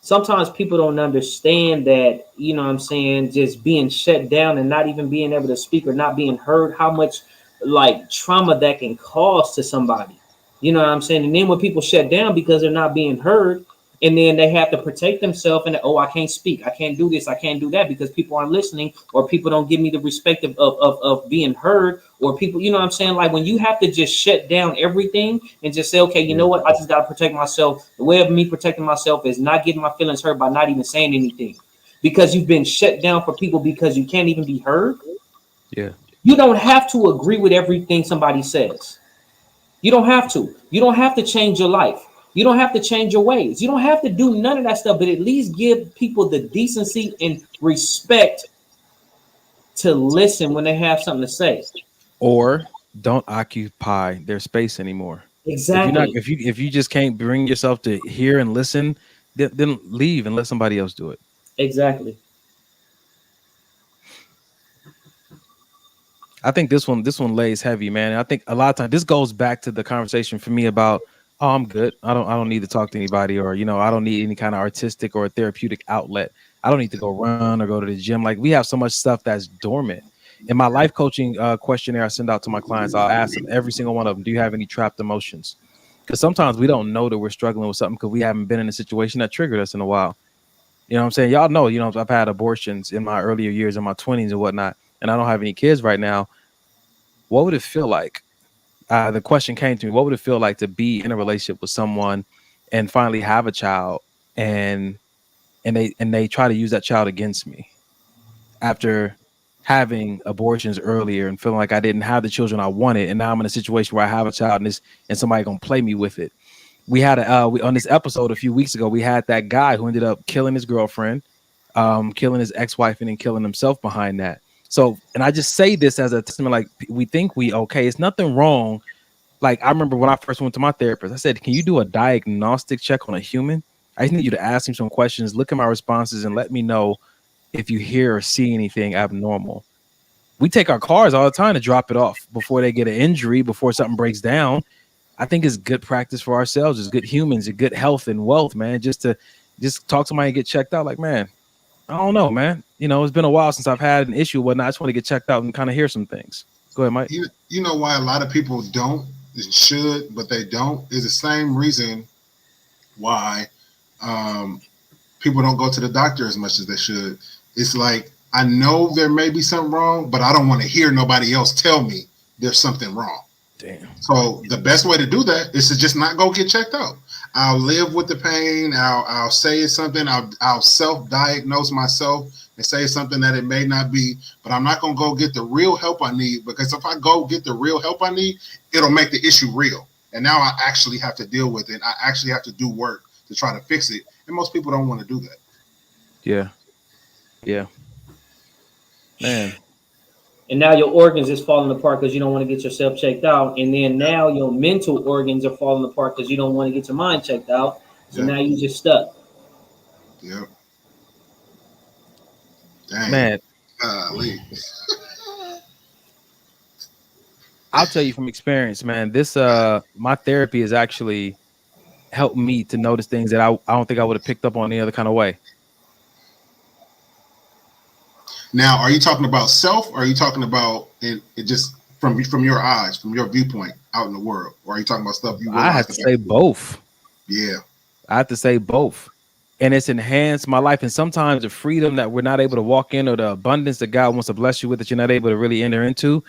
Sometimes people don't understand that, you know what I'm saying, just being shut down and not even being able to speak or not being heard, how much like trauma that can cause to somebody. You know what I'm saying? And then when people shut down because they're not being heard, and then they have to protect themselves and, oh, I can't speak, I can't do this, I can't do that because people aren't listening, or people don't give me the respect of being heard, or people, you know what I'm saying? Like when you have to just shut down everything and just say, okay, you know what, I just got to protect myself. The way of me protecting myself is not getting my feelings hurt by not even saying anything, because you've been shut down for people because you can't even be heard. Yeah. You don't have to agree with everything somebody says. You don't have to. You don't have to change your life. You don't have to change your ways. You don't have to do none of that stuff, but at least give people the decency and respect to listen when they have something to say. Or don't occupy their space anymore. Exactly. If you just can't bring yourself to hear and listen, then leave and let somebody else do it. Exactly. I think this one lays heavy, man. And I think a lot of times this goes back to the conversation for me about, oh, I'm good. I don't need to talk to anybody, or, you know, I don't need any kind of artistic or therapeutic outlet. I don't need to go run or go to the gym. Like, we have so much stuff that's dormant. In my life coaching questionnaire I send out to my clients, I'll ask them, every single one of them, do you have any trapped emotions? Because sometimes we don't know that we're struggling with something because we haven't been in a situation that triggered us in a while. You know what I'm saying? Y'all know, you know, I've had abortions in my earlier years, in my 20s and whatnot, and I don't have any kids right now. What would it feel like? The question came to me, what would it feel like to be in a relationship with someone and finally have a child, and they try to use that child against me after having abortions earlier and feeling like I didn't have the children I wanted, and now I'm in a situation where I have a child and somebody gonna play me with it. We had on this episode a few weeks ago, we had that guy who ended up killing his girlfriend, killing his ex-wife, and then killing himself behind that. So, and I just say this as a testament, like, we think we okay. It's nothing wrong. Like, I remember when I first went to my therapist, I said, can you do a diagnostic check on a human? I just need you to ask him some questions, look at my responses, and let me know if you hear or see anything abnormal. We take our cars all the time to drop it off before they get an injury, before something breaks down. I think it's good practice for ourselves as good humans, and good health and wealth, man, just to talk to somebody and get checked out. Like, man, I don't know, man. You know, it's been a while since I've had an issue. Whatnot. I just want to get checked out and kind of hear some things. Go ahead, Mike. You know why a lot of people don't and should, but they don't, is the same reason why people don't go to the doctor as much as they should. It's like, I know there may be something wrong, but I don't want to hear nobody else tell me there's something wrong. Damn. So the best way to do that is to just not go get checked out. I'll live with the pain. I'll say it's something. I'll self-diagnose myself and say it's something that it may not be, but I'm not going to go get the real help I need, because if I go get the real help I need, it'll make the issue real. And now I actually have to deal with it. I actually have to do work to try to fix it. And most people don't want to do that. Yeah. Yeah. Man. And now your organs is falling apart because you don't want to get yourself checked out. And then now your mental organs are falling apart because you don't want to get your mind checked out. So now you just stuck. Yep. Dang. Man. I'll tell you from experience, man, this my therapy has actually helped me to notice things that I don't think I would have picked up on any other kind of way. Now, are you talking about self, or are you talking about it just from your eyes, from your viewpoint out in the world? Or are you talking about stuff you I have to say both. Yeah. I have to say both. And it's enhanced my life. And sometimes the freedom that we're not able to walk in, or the abundance that God wants to bless you with that you're not able to really enter into,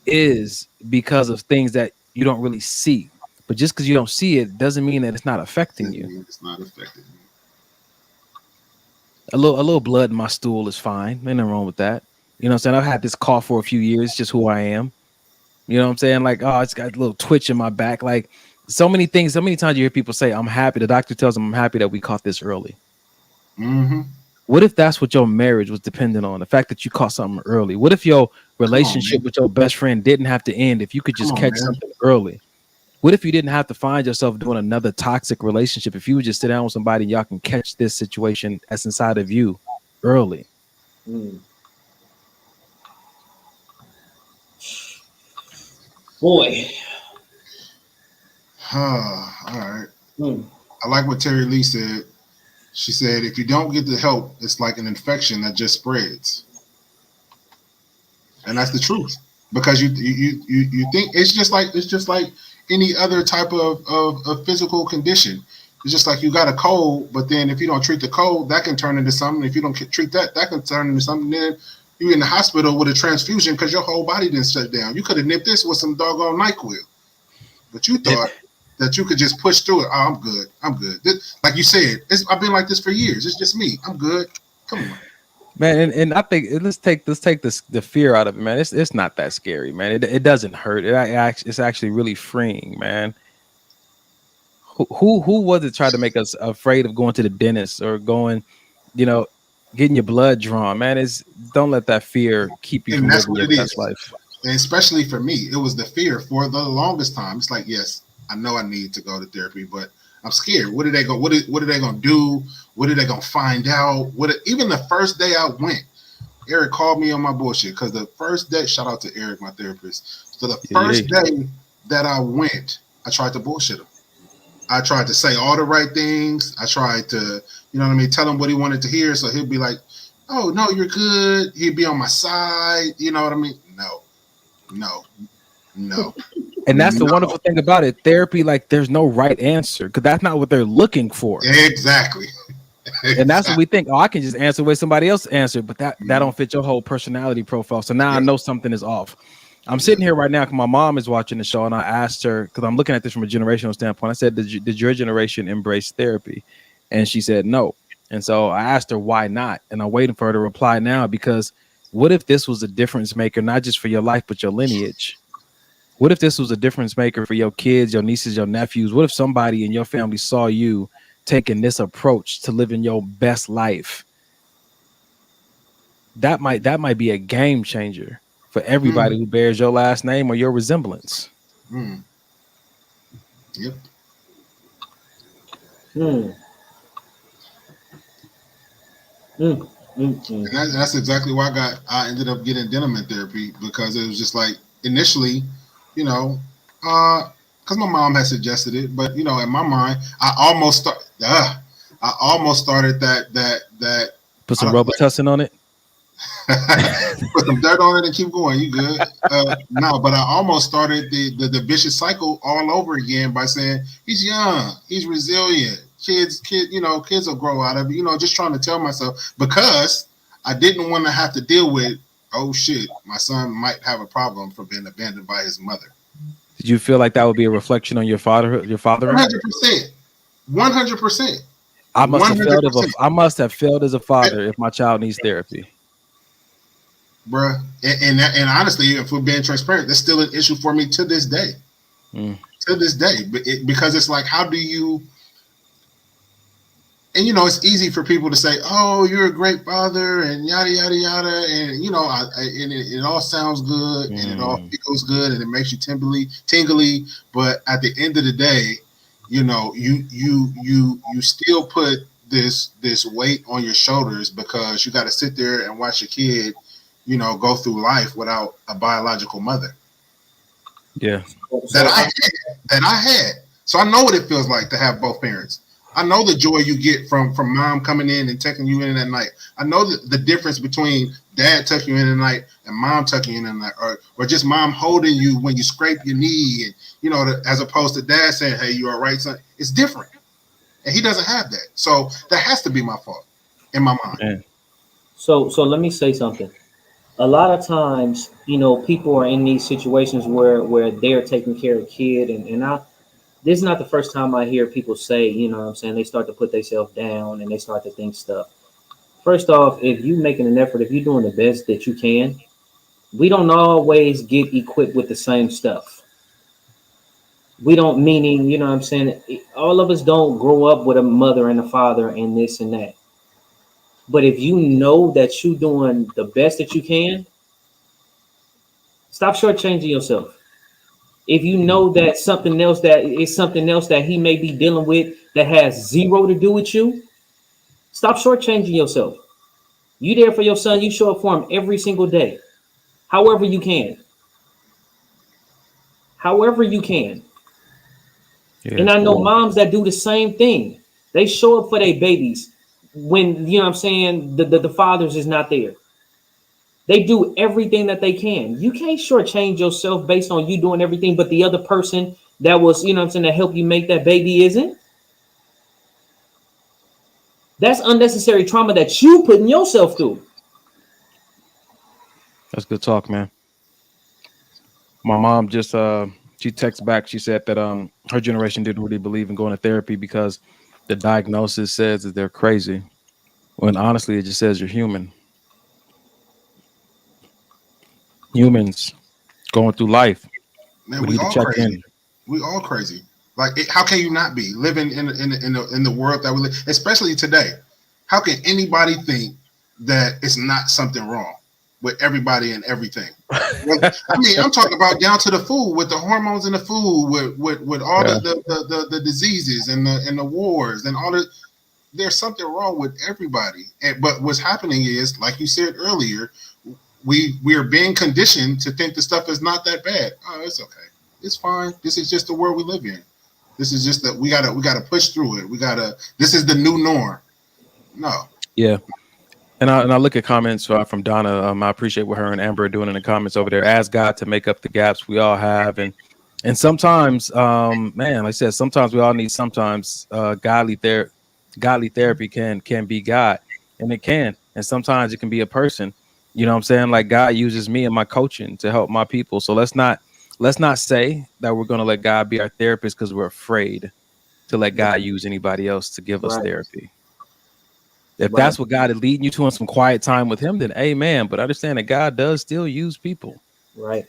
is because of things that you don't really see. But just because you don't see it doesn't mean that it's not affecting you. It's not affecting you. A little blood in my stool is fine. Ain't nothing wrong with that. You know what I'm saying? I've had this cough for a few years. It's just who I am. You know what I'm saying? Like, oh, it's got a little twitch in my back. Like, so many things. So many times you hear people say, "I'm happy." The doctor tells them, "I'm happy that we caught this early." Mm-hmm. What if that's what your marriage was dependent on? The fact that you caught something early. What if your relationship with your best friend didn't have to end if you could just catch something early? What if you didn't have to find yourself doing another toxic relationship? If you would just sit down with somebody and y'all can catch this situation that's inside of you early. Boy. All right. I like what Terry Lee said. She said, if you don't get the help, it's like an infection that just spreads. And that's the truth. Because you think it's just like any other type of physical condition. It's just like you got a cold, but then if you don't treat the cold, that can turn into something. If you don't treat that can turn into something. Then you're in the hospital with a transfusion because your whole body didn't shut down. You could have nipped this with some doggone NyQuil. But you thought that you could just push through it. Oh, I'm good. I'm good. Like you said, I've been like this for years. It's just me. I'm good. Come on, man. And I think let's take the fear out of it, man. It's not that scary, man. It doesn't hurt. It's actually really freeing, man. Who was it tried to make us afraid of going to the dentist or going, getting your blood drawn, man? Don't let that fear keep you from living your best life. And especially for me, it was the fear for the longest time. It's like, yes, I know I need to go to therapy, but I'm scared. What are they going to do? What are they going to find out? Even the first day I went, Eric called me on my bullshit because the first day, shout out to Eric, my therapist. So the first day that I went, I tried to bullshit him. I tried to say all the right things. I tried to, tell him what he wanted to hear. So he'll be like, oh, no, you're good. He'd be on my side. You know what I mean? No. And that's the wonderful thing about it. Therapy, like, there's no right answer because that's not what they're looking for. Exactly. And that's what we think. Oh, I can just answer the way somebody else answered, but that don't fit your whole personality profile. So now I know something is off. I'm sitting here right now because my mom is watching the show, and I asked her, because I'm looking at this from a generational standpoint. I said, did your generation embrace therapy? And she said no. And so I asked her why not, and I'm waiting for her to reply now, because what if this was a difference maker, not just for your life, but your lineage? What if this was a difference maker for your kids, your nieces, your nephews? What if somebody in your family saw you taking this approach to living your best life? That might be a game changer for everybody who bears your last name or your resemblance. Yep. And that's exactly why I ended up getting dental therapy, because it was just like initially, because my mom had suggested it, but in my mind, I almost started that. Put some Robitussin on it. Put some dirt on it and keep going. You good? No, but I almost started the vicious cycle all over again by saying he's young, he's resilient. Kids will grow out of it. Just trying to tell myself, because I didn't want to have to deal with, oh shit, my son might have a problem from being abandoned by his mother. Did you feel like that would be a reflection on your father? 100%. I must have failed as a father if my child needs therapy. Bruh, and honestly, if we're being transparent, that's still an issue for me to this day. To this day, because it's like, how do you? And it's easy for people to say, "Oh, you're a great father," and yada yada yada, and it all sounds good, and it all feels good, and it makes you tingly. But at the end of the day, you still put this weight on your shoulders, because you got to sit there and watch your kid, go through life without a biological mother. Yeah, that I had. So I know what it feels like to have both parents. I know the joy you get from mom coming in and tucking you in at night. I know the difference between dad tucking you in at night and mom tucking you in at night, or just mom holding you when you scrape your knee, and as opposed to dad saying, "Hey, you all right, son?" It's different, and he doesn't have that. So that has to be my fault in my mind. Man. So let me say something. A lot of times, people are in these situations where they're taking care of a kid, and this is not the first time I hear people say, they start to put themselves down and they start to think stuff. First off, if you're making an effort, if you're doing the best that you can, we don't always get equipped with the same stuff. We don't, meaning, you know what I'm saying? All of us don't grow up with a mother and a father and this and that. But if you know that you're doing the best that you can, stop shortchanging yourself. If you know that something else that is something else that he may be dealing with that has zero to do with you, stop shortchanging yourself. You there for your son, you show up for him every single day. However you can. However you can. Yeah. And I know moms that do the same thing. They show up for their babies when, you know what I'm saying, the fathers is not there. They do everything that they can. You can't shortchange yourself based on you doing everything, but the other person that was, you know what I'm saying, to help you make that baby isn't. That's unnecessary trauma that you putting yourself through. That's good talk, man. My mom just she texted back. She said that her generation didn't really believe in going to therapy because the diagnosis says that they're crazy. When honestly, it just says you're human. Humans going through life. Man, We we need to all check crazy. in. We all crazy. Like, how can you not be living in the world that we live, especially today? How can anybody think that it's not something wrong with everybody and everything? Like, I mean, I'm talking about down to the food, with the hormones in the food, with all the diseases and the wars and all the. There's something wrong with everybody. But what's happening is, like you said earlier, we are being conditioned to think the stuff is not that bad. Oh, it's okay. It's fine. This is just the world we live in. This is just that we gotta push through it. This is the new norm. No. Yeah. And I look at comments from Donna. I appreciate what her and Amber are doing in the comments over there. Ask God to make up the gaps we all have, and sometimes, man, like I said, sometimes we all need godly therapy can be God, and it can, and sometimes it can be a person. You know what I'm saying? Like God uses me in my coaching to help my people. So let's not say that we're going to let God be our therapist because we're afraid to let God use anybody else to give us therapy. If that's what God is leading you to in some quiet time with him, then amen. But understand that God does still use people. Right.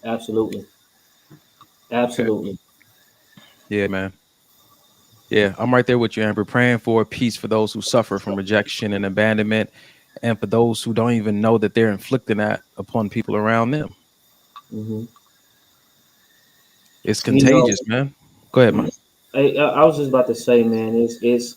Absolutely. Okay. Yeah, man. Yeah, I'm right there with you, Amber, praying for peace for those who suffer from rejection and abandonment, and for those who don't even know that they're inflicting that upon people around them. Mm-hmm. It's contagious, man. Go ahead, man. I was just about to say, man, it's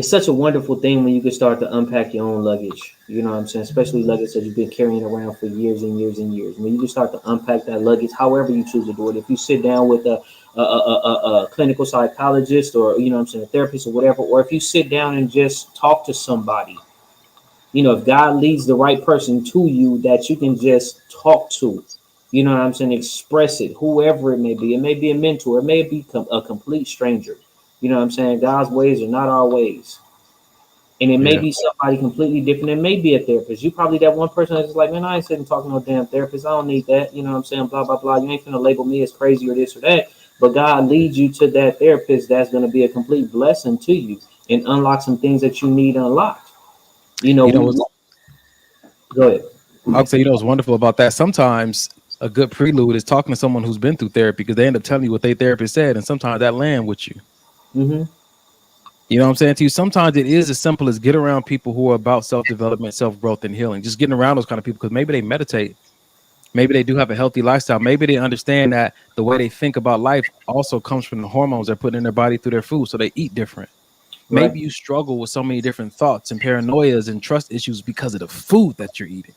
such a wonderful thing when you can start to unpack your own luggage. You know what I'm saying? Especially luggage that you've been carrying around for years and years and years. When you can start to unpack that luggage, however you choose to do it. If you sit down with a clinical psychologist, or, you know what I'm saying, a therapist or whatever, or if you sit down and just talk to somebody, you know, if God leads the right person to you that you can just talk to, you know what I'm saying, express it, whoever it may be. It may be a mentor. It may be a complete stranger. You know what I'm saying? God's ways are not our ways. And it may be somebody completely different. It may be a therapist. You probably that one person that's just like, man, I ain't sitting talking to no damn therapist. I don't need that. You know what I'm saying? Blah, blah, blah. You ain't gonna label me as crazy or this or that. But God leads you to that therapist that's going to be a complete blessing to you and unlock some things that you need unlocked. Go ahead. I'll say, what's wonderful about that? Sometimes a good prelude is talking to someone who's been through therapy, because they end up telling you what their therapist said, and sometimes that land with you. Mm-hmm. You know what I'm saying to you? Sometimes it is as simple as get around people who are about self-development, self-growth, and healing. Just getting around those kind of people, because maybe they meditate. Maybe they do have a healthy lifestyle. Maybe they understand that the way they think about life also comes from the hormones they're putting in their body through their food, so they eat different. Maybe you struggle with so many different thoughts and paranoias and trust issues because of the food that you're eating.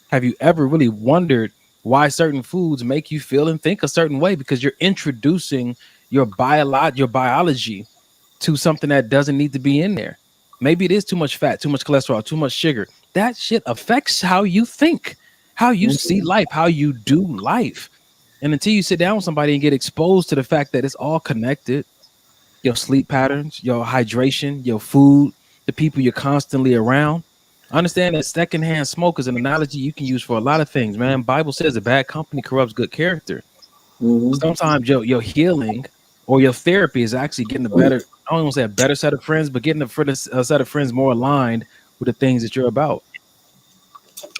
Have you ever really wondered why certain foods make you feel and think a certain way? Because you're introducing your biology to something that doesn't need to be in there. Maybe it is too much fat, too much cholesterol, too much sugar. That shit affects how you think, how you see life, how you do life. And until you sit down with somebody and get exposed to the fact that it's all connected, your sleep patterns, your hydration, your food, the people you're constantly around. Understand that secondhand smoke is an analogy you can use for a lot of things, man. Bible says that bad company corrupts good character. Mm-hmm. Sometimes your healing or your therapy is actually getting a better, I don't want to say a better set of friends, but getting a set of friends more aligned with the things that you're about.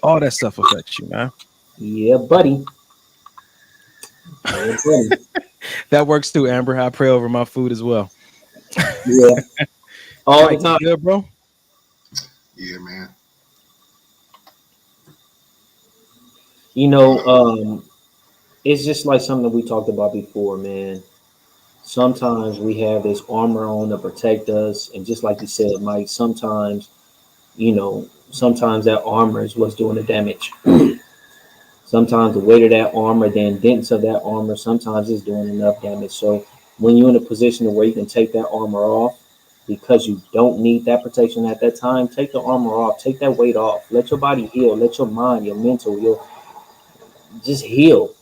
All that stuff affects you, man. Yeah, buddy. That works too, Amber. I pray over my food as well. Yeah, all the Mike, you time. good, bro? Yeah, man. You know, it's just like something that we talked about before, man. Sometimes we have this armor on to protect us, and just like you said, Mike, sometimes, sometimes that armor is what's doing the damage. Sometimes the weight of that armor, the indents of that armor, sometimes is doing enough damage. So when you're in a position where you can take that armor off because you don't need that protection at that time, take the armor off, take that weight off, let your body heal, let your mind, your mental, your just heal.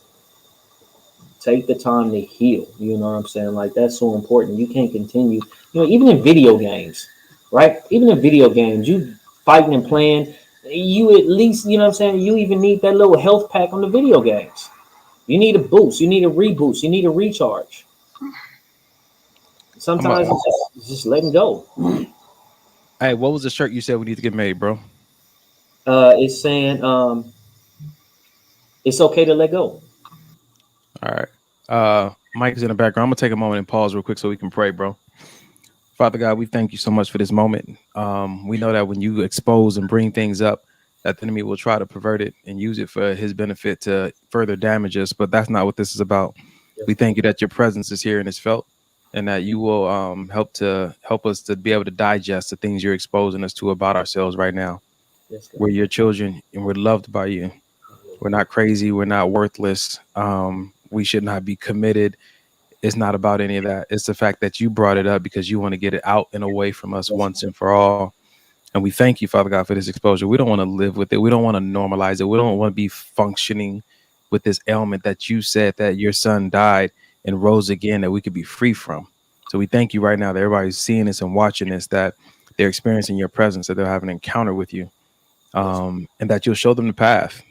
Take the time to heal. You know what I'm saying? Like, that's so important. You can't continue, even in video games, right? Even in video games, you fighting and playing, you at least, you know what I'm saying? You even need that little health pack on the video games. You need a boost, you need a reboost, you need a recharge. Sometimes it's just letting go. Hey, what was the shirt you said we need to get made, bro? It's saying it's okay to let go. All right. Mike is in the background. I'm gonna take a moment and pause real quick so we can pray, bro. Father God, we thank you so much for this moment. We know that when you expose and bring things up, that the enemy will try to pervert it and use it for his benefit to further damage us. But that's not what this is about. We thank you that your presence is here and is felt, and that you will help us to be able to digest the things you're exposing us to about ourselves right now. Yes, God. We're your children and we're loved by you. We're not crazy. We're not worthless. We should not be committed. It's not about any of that. It's the fact that you brought it up because you want to get it out and away from us once and for all. And we thank you, Father God, for this exposure. We don't want to live with it. We don't want to normalize it. We don't want to be functioning with this ailment that you said that your son died and rose again, that we could be free from. So we thank you right now that everybody's seeing this and watching this, that they're experiencing your presence, that they'll have an encounter with you, and that you'll show them the path.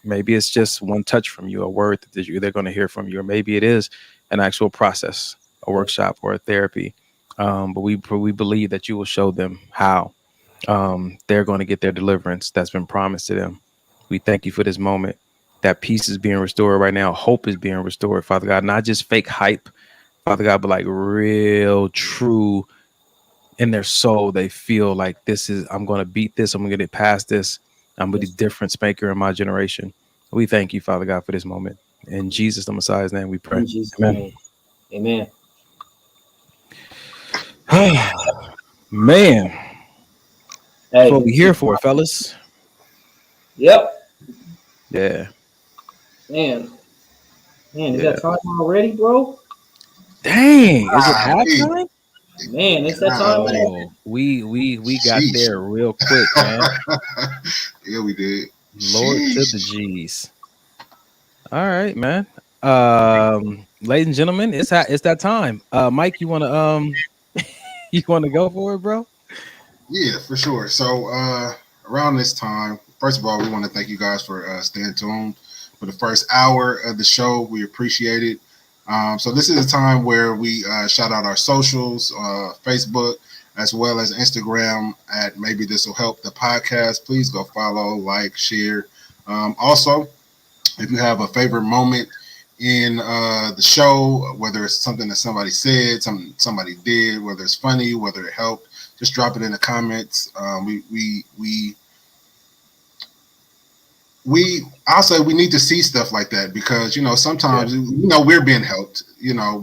Maybe it's just one touch from you, a word that they're going to hear from you, or maybe it is an actual process, a workshop or a therapy. But we believe that you will show them how they're going to get their deliverance that's been promised to them. We thank you for this moment. That peace is being restored right now. Hope is being restored, Father God. Not just fake hype, Father God, but like real, true in their soul. They feel like I'm going to beat this. I'm going to get it past this. I'm the difference maker in my generation. We thank you, Father God, for this moment. In Jesus, the Messiah's name, we pray. In Jesus' Amen. name. Amen. Man. Hey. That's what we here for, fellas. Yep. Yeah. Man, is that time already, bro? Dang, is it halftime? Man, it's that time. Oh, we got there real quick, man. Yeah, we did. Lord to the G's. All right, man. Ladies and gentlemen, it's that time. Mike, you wanna you wanna go for it, bro? Yeah, for sure. So around this time, first of all, we want to thank you guys for staying tuned for the first hour of the show. We appreciate it. So this is a time where we shout out our socials, Facebook, as well as Instagram at Maybe This Will Help the Podcast. Please go follow, like, share. Also, if you have a favorite moment in the show, whether it's something that somebody said, somebody did, whether it's funny, whether it helped, just drop it in the comments. I'll say we need to see stuff like that because, sometimes, we're being helped,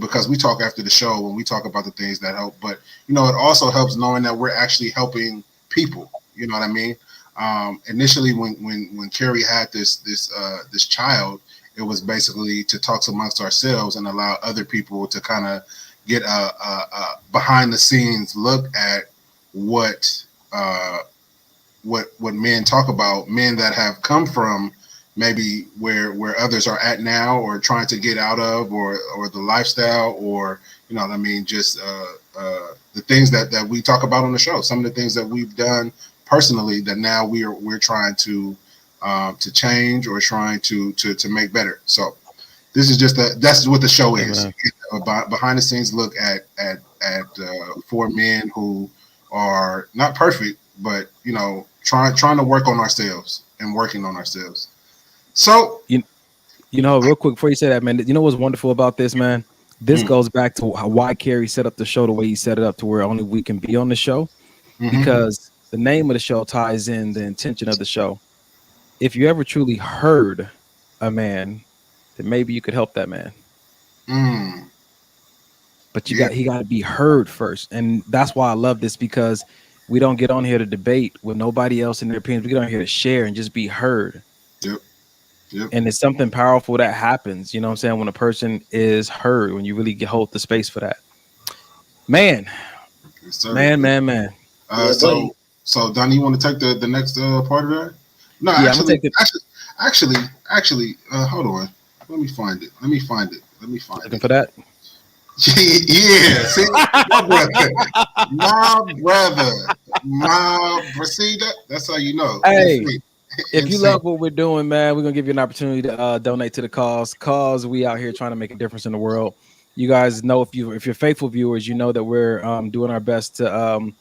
because we talk after the show when we talk about the things that help. But, it also helps knowing that we're actually helping people. You know what I mean? Initially, when Carrie had this child, it was basically to talk amongst ourselves and allow other people to kind of get a behind the scenes look at what men talk about, men that have come from maybe where others are at now or trying to get out of or the lifestyle or, just the things that we talk about on the show, some of the things that we've done personally that now we're trying to change or trying to make better. So this is that's what the show is. A behind the scenes look at four men who are not perfect, but trying to work on ourselves and working on ourselves. So You know, real quick before you say that, man, you know what's wonderful about this, man? This goes back to why Kerry set up the show the way he set it up to where only we can be on the show, because the name of the show ties in the intention of the show. If you ever truly heard a man, then maybe you could help that man. But he got to be heard first. And that's why I love this, because we don't get on here to debate with nobody else in their opinions. We get on here to share and just be heard. Yep. And it's something powerful that happens, you know what I'm saying, when a person is heard, when you really hold the space for that. Man. Yes, sir. Man. So Donnie, you want to take the next part of that? No, yeah, actually, hold on. Let me find it. Looking for that? Yeah, see, my brother. See that's how you know. Hey, if you love what we're doing, man, we're gonna give you an opportunity to donate to the cause we out here trying to make a difference in the world. You guys know, if you're faithful viewers, you know that we're doing our best to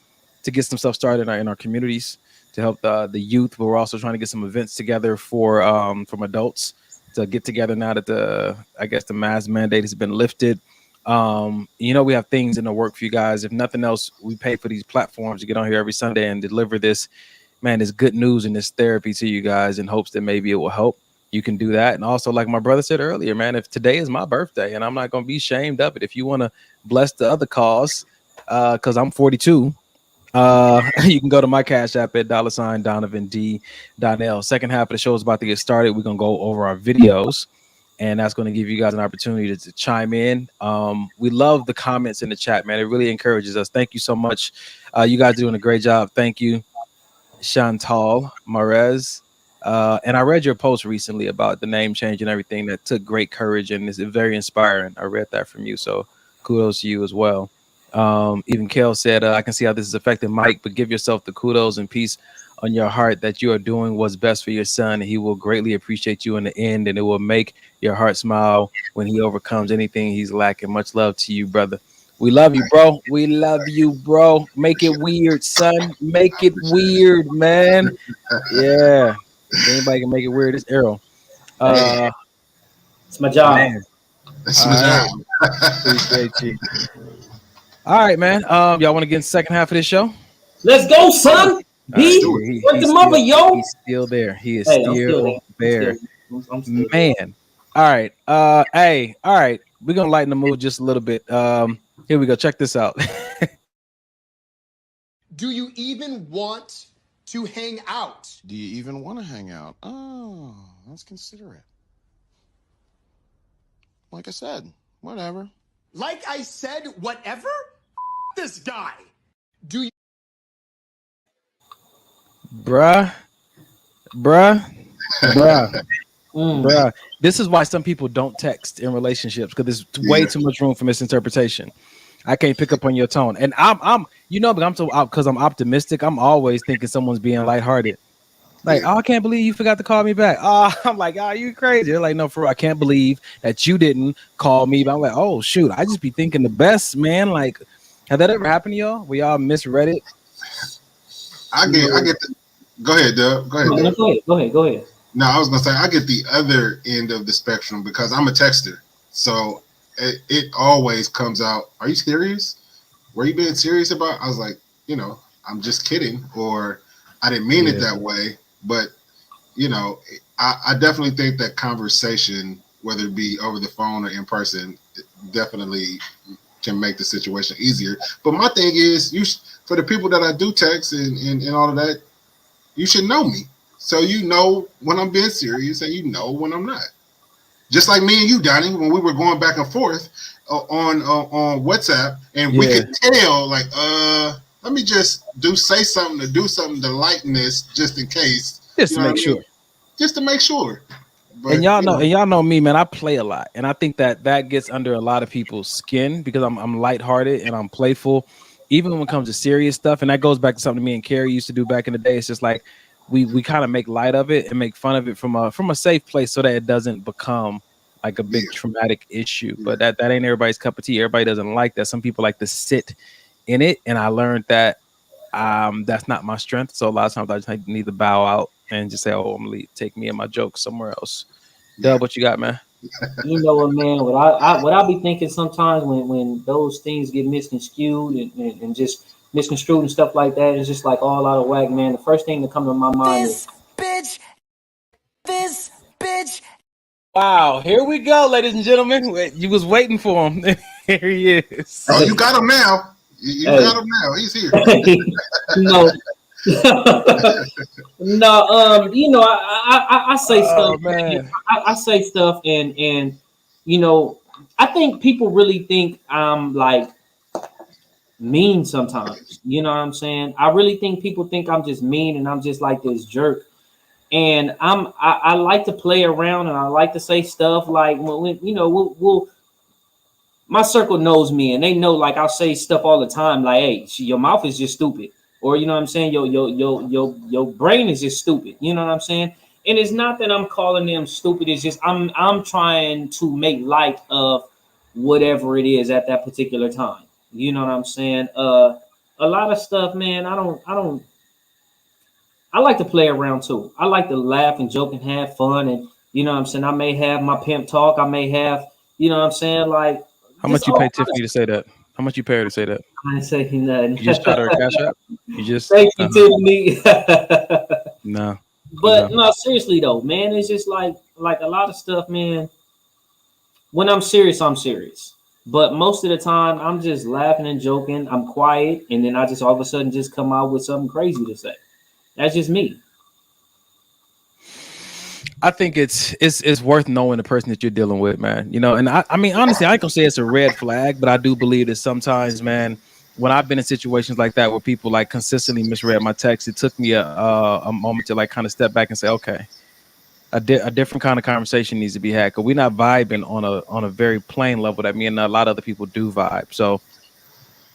get some stuff started in our communities to help the youth, but we're also trying to get some events together for from adults to get together now that the mask mandate has been lifted. You know, we have things in the work for you guys. If nothing else, we pay for these platforms to get on here every Sunday and deliver this, man, this good news and this therapy to you guys in hopes that maybe it will help. You can do that. And also, like my brother said earlier, man, if today is my birthday, and I'm not going to be ashamed of it, if you want to bless the other cause, because I'm 42, you can go to my Cash App at $DonovanD.L. Second half of the show is about to get started. We're going to go over our videos, and that's going to give you guys an opportunity to chime in. We love the comments in the chat, man. It really encourages us. Thank you so much. You guys are doing a great job. Thank you, Chantal Marez. And I read your post recently about the name change and everything. That took great courage, and it's very inspiring. I read that from you, so kudos to you as well. Even Kale said, I can see how this is affecting Mike, but give yourself the kudos and peace on your heart that you are doing what's best for your son, and he will greatly appreciate you in the end, and it will make your heart smile when he overcomes anything he's lacking. Much love to you, brother. We love you, bro. We love you, bro. Make it weird, son. Make it weird, man. Yeah. If anybody can make it weird, it's Errol. It's my job. Man. That's my job. Appreciate you. All right, man. Y'all want to get in the second half of this show? Let's go, son. B, what the mother, yo? He's still there. He is still there. I'm still Man. All right. All right. We're gonna lighten the mood just a little bit. Here we go. Check this out. Do you even want to hang out? Do you even want to hang out? Oh, that's considerate. Like I said, whatever. Like I said, whatever? This guy. Do you? Bruh. This is why some people don't text in relationships, because there's way too much room for misinterpretation. I can't pick up on your tone, and I'm because I'm optimistic. I'm always thinking someone's being lighthearted. Like, oh, I can't believe you forgot to call me back. Oh, I'm like, oh, you crazy. They're like, no, for real, I can't believe that you didn't call me. But I'm like, oh shoot, I just be thinking the best, man. Like, have that ever happened to y'all? We all misread it. I get the, go ahead, Doug. Go ahead. No, I was gonna say I get the other end of the spectrum because I'm a texter. So it always comes out, are you serious? Were you being serious about? I was like, I'm just kidding, or I didn't mean it that way. But I definitely think that conversation, whether it be over the phone or in person, definitely can make the situation easier. But my thing is, for the people that I do text and all of that, you should know me. So you know when I'm being serious and you know when I'm not. Just like me and you, Donnie, when we were going back and forth on WhatsApp, and we could tell, like, let me just say something to lighten this, just in case. Just to make sure. Just to make sure. But, and y'all know me, man. I play a lot, and I think that gets under a lot of people's skin because I'm lighthearted and I'm playful, even when it comes to serious stuff. And that goes back to something me and Carrie used to do back in the day. It's just like we kind of make light of it and make fun of it from a safe place so that it doesn't become like a big traumatic issue. But that ain't everybody's cup of tea. Everybody doesn't like that. Some people like to sit in it, and I learned that that's not my strength. So a lot of times I just need to bow out and just say, "Oh, I'm gonna take me and my jokes somewhere else." Dub, what you got, man? You know what, man? What I be thinking sometimes when those things get misconstrued and just misconstrued and stuff like that, it's just like all out of whack, man. The first thing that comes to my mind is This bitch. Wow, here we go, ladies and gentlemen. You was waiting for him. Here he is. Oh, you got him now. You got him now. He's here. no. No, you know, I say stuff, man. I say stuff, and you know, I think people really think I'm like mean sometimes. You know what I'm saying? I really think people think I'm just mean and I'm just like this jerk. And I like to play around and I like to say stuff like when you know we'll my circle knows me and they know like I'll say stuff all the time like, hey, your mouth is just stupid, or you know what I'm saying, your brain is just stupid. You know what I'm saying? And it's not that I'm calling them stupid. It's just I'm trying to make light of whatever it is at that particular time. You know what I'm saying? A lot of stuff, man. I like to play around too. I like to laugh and joke and have fun. And you know what I'm saying? I may have my pimp talk. I may have, you know what I'm saying? Like, how much you pay Tiffany to say that? How much you pay her to say that? I ain't saying nothing. You just shot her a cash out? You just thank you, Tiffany. No. But no, seriously though, man, it's just like a lot of stuff, man. When I'm serious, I'm serious. But most of the time, I'm just laughing and joking. I'm quiet, and then I just all of a sudden just come out with something crazy to say. That's just me. I think it's worth knowing the person that you're dealing with, man. You know, and I mean, honestly, I can say it's a red flag, but I do believe that sometimes, man, when I've been in situations like that where people like consistently misread my text, it took me a moment to like kind of step back and say, okay, a different kind of conversation needs to be had, because we're not vibing on a very plain level that me and a lot of other people do vibe. So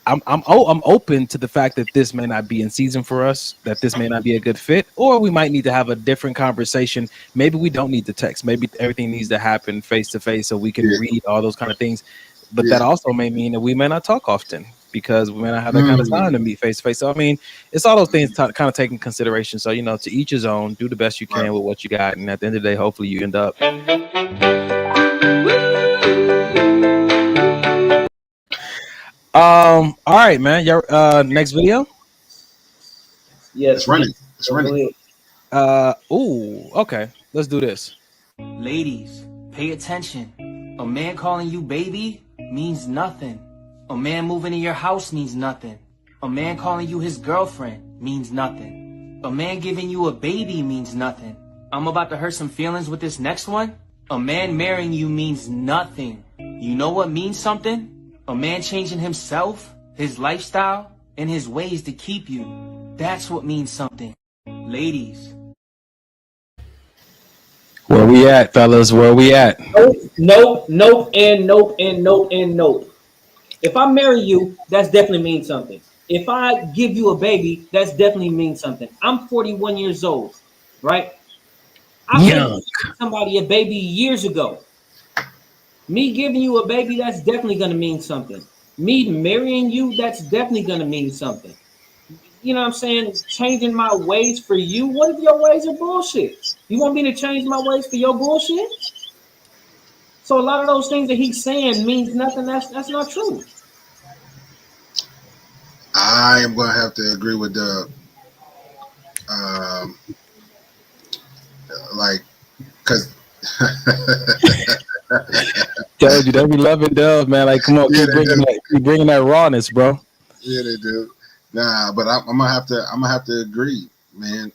I'm open to the fact that this may not be in season for us, that this may not be a good fit, or we might need to have a different conversation. Maybe we don't need to text. Maybe everything needs to happen face to face so we can read all those kind of things. But that also may mean that we may not talk often because we may not have that kind of time to meet face to face. So I mean, it's all those things kind of taking consideration. So you know, to each his own. Do the best you can with what you got, and at the end of the day, hopefully you end up. All right, man. Your next video? Yes, it's running. It's running. Ooh, okay. Let's do this. Ladies, pay attention. A man calling you baby means nothing. A man moving in your house means nothing. A man calling you his girlfriend means nothing. A man giving you a baby means nothing. I'm about to hurt some feelings with this next one. A man marrying you means nothing. You know what means something? A man changing himself, his lifestyle, and his ways to keep you. That's what means something. Ladies. Where we at, fellas? Where we at? Nope, and nope. If I marry you, that's definitely means something. If I give you a baby, that's definitely means something. I'm 41 years old, right? I gave somebody a baby years ago. Me giving you a baby, that's definitely going to mean something. Me marrying you, that's definitely going to mean something. You know what I'm saying? Changing my ways for you. What if your ways are bullshit? You want me to change my ways for your bullshit? So a lot of those things that he's saying means nothing. That's not true. I am going to have to agree with the like, because Told you, they be loving Dove, man. Like, come on, keep bringing that rawness, bro. Yeah, they do. Nah, but I'm gonna have to agree, man.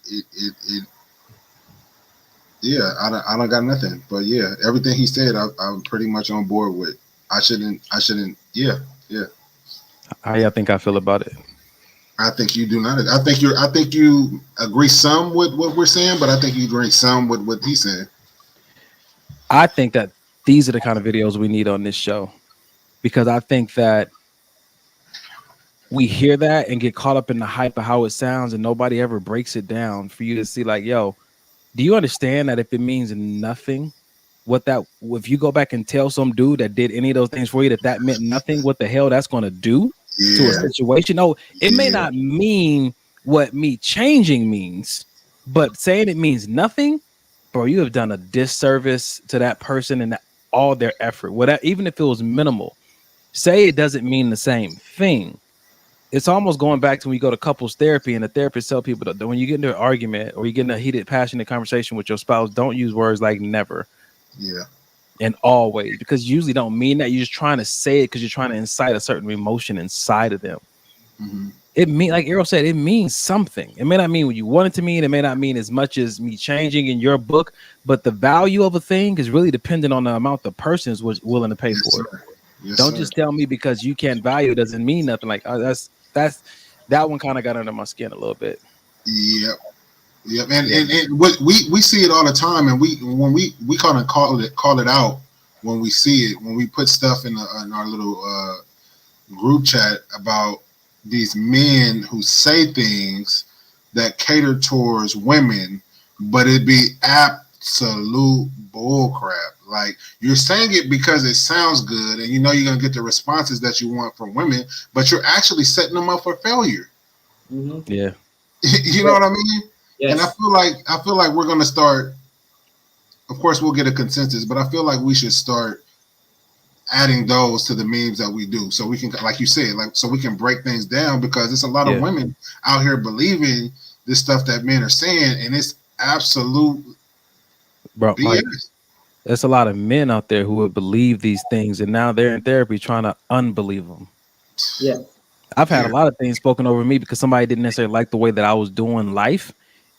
Yeah, I don't got nothing. But yeah, everything he said, I'm pretty much on board with. I shouldn't. Yeah. How y'all think I feel about it? I think you do not. I think you agree some with what we're saying, but I think you agree some with what he's saying. I think that these are the kind of videos we need on this show, because I think that we hear that and get caught up in the hype of how it sounds, and nobody ever breaks it down for you to see, like, yo, do you understand that if it means nothing, if you go back and tell some dude that did any of those things for you that meant nothing, what the hell that's going to do to a situation? No, it may not mean what me changing means, but saying it means nothing, bro, you have done a disservice to that person and all their effort. Whatever, even if it was minimal. Say it doesn't mean the same thing. It's almost going back to when you go to couples therapy and the therapist tell people that when you get into an argument or you get in a heated, passionate conversation with your spouse, don't use words like never. Yeah. And always, because you usually don't mean that. You're just trying to say it because you're trying to incite a certain emotion inside of them. Mm-hmm. It mean, like Errol said, it means something. It may not mean what you want it to mean. It may not mean as much as me changing in your book, but the value of a thing is really dependent on the amount the person is willing to pay for it. Yes, don't sir. just tell me because you can't value it doesn't mean nothing. Like that one kind of got under my skin a little bit. Yep. And what we see it all the time, and when we kind of call it out when we see it, when we put stuff in our little group chat about these men who say things that cater towards women, but it be absolute bull crap. Like, you're saying it because it sounds good and you know you're gonna get the responses that you want from women, but you're actually setting them up for failure. Mm-hmm. Yeah. You know what I mean? Yes. And I feel like we're gonna start, of course we'll get a consensus, but I feel like we should start adding those to the memes that we do, so we can, like you said, so we can break things down, because it's a lot of women out here believing this stuff that men are saying, and it's absolute BS. Like, there's a lot of men out there who would believe these things, and now they're in therapy trying to unbelieve them. Yeah. I've had a lot of things spoken over me because somebody didn't necessarily like the way that I was doing life,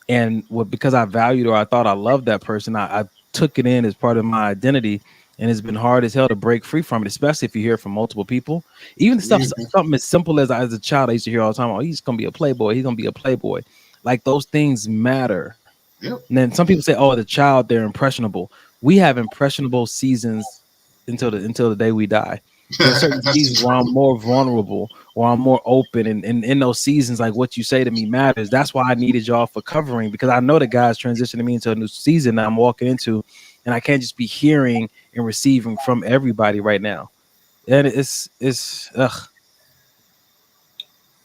and because I valued or I thought I loved that person, I took it in as part of my identity. And it's been hard as hell to break free from it, especially if you hear it from multiple people. Even something as simple as a child, I used to hear all the time, oh, he's going to be a playboy. He's going to be a playboy. Like, those things matter. Yep. And then some people say, oh, the child, they're impressionable. We have impressionable seasons until the day we die. There's certain seasons where I'm more vulnerable or I'm more open. And in those seasons, like, what you say to me matters. That's why I needed y'all for covering, because I know the guy's transitioning me into a new season that I'm walking into. And I can't just be hearing and receiving from everybody right now. And it's ugh.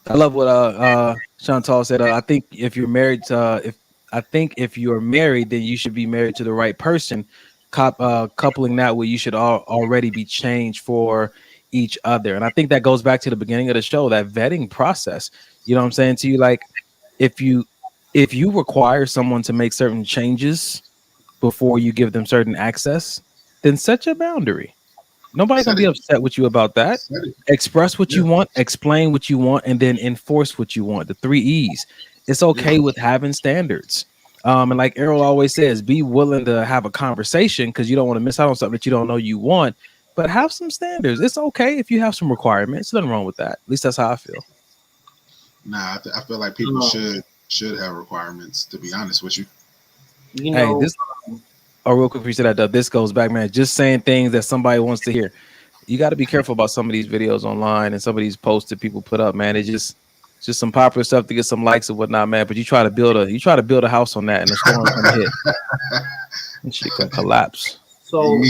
I love what Chantal said. I think if you're married to if you're married, then you should be married to the right person. Coupling that with, you should already be changed for each other. And I think that goes back to the beginning of the show, that vetting process. You know what I'm saying to you? Like, if you require someone to make certain changes before you give them certain access, then set your boundary. Nobody's gonna be upset with you about that. Express what you want, explain what you want, and then enforce what you want. The 3 E's. It's okay with having standards. And like Errol always says, be willing to have a conversation, because you don't want to miss out on something that you don't know you want. But have some standards. It's okay if you have some requirements. Nothing wrong with that. At least that's how I feel. Nah, I feel like people should have requirements, to be honest with you. You know, real quick, before you say that, this goes back, man. Just saying things that somebody wants to hear. You got to be careful about some of these videos online and some of these posts that people put up, man. It's just some popular stuff to get some likes and whatnot, man. But you try to build a house on that, and the storm gonna hit, and shit can collapse. So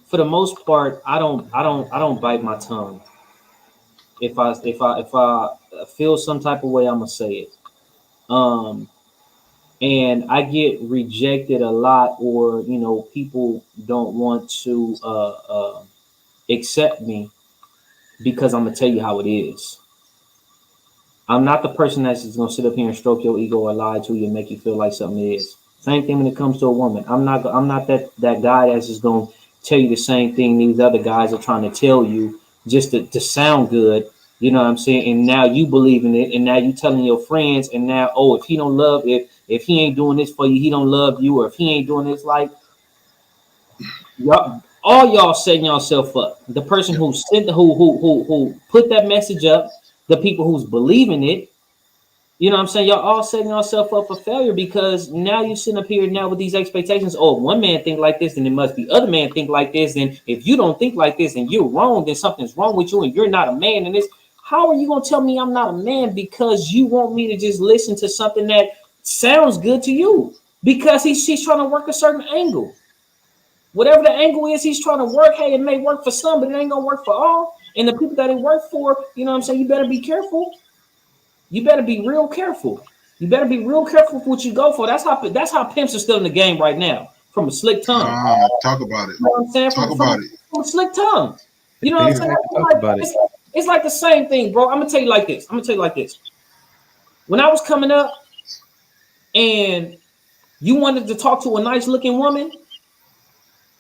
for the most part, I don't bite my tongue. If I feel some type of way, I'm gonna say it. And I get rejected a lot, or people don't want to accept me because I'm gonna tell you how it is. I'm not the person that's just gonna sit up here and stroke your ego or lie to you and make you feel like something is. Same thing when it comes to a woman. I'm not that guy that's just gonna tell you the same thing these other guys are trying to tell you just to sound good. You know what I'm saying? And now you believe in it, and now you telling your friends, and now, oh, if he don't love, if he ain't doing this for you, he don't love you, or if he ain't doing this, like, y'all setting yourself up. The person who sent who put that message up, the people who's believing it, you know what I'm saying? Y'all all setting yourself up for failure, because now you're sitting up here now with these expectations. Oh, one man think like this, then it must be other man think like this. And if you don't think like this and you're wrong, then something's wrong with you and you're not a man. And this, how are you gonna tell me I'm not a man because you want me to just listen to something that sounds good to you? Because he's trying to work a certain angle. Whatever the angle is he's trying to work, hey, it may work for some, but it ain't gonna work for all. And the people that it worked for, you know what I'm saying, you better be careful. You better be real careful. You better be real careful with what you go for. That's how pimps are still in the game right now. From a slick tongue. Talk about it. You know what I'm saying? Talk about it. From a slick tongue. You know what I'm saying? Talk about it. It's like the same thing, bro. I'm gonna tell you like this. When I was coming up and you wanted to talk to a nice looking woman,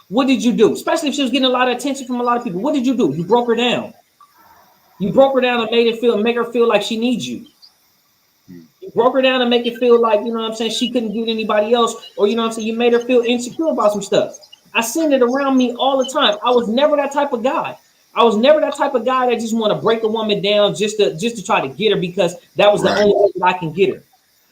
what did you do? Especially if she was getting a lot of attention from a lot of people. What did you do? You broke her down. You broke her down and make her feel like she needs you. You broke her down and make it feel like, you know what I'm saying, she couldn't get anybody else, or you know what I'm saying, you made her feel insecure about some stuff. I seen it around me all the time. I was never that type of guy. I was never that type of guy that just want to break a woman down just to try to get her because that was the only way that I can get her.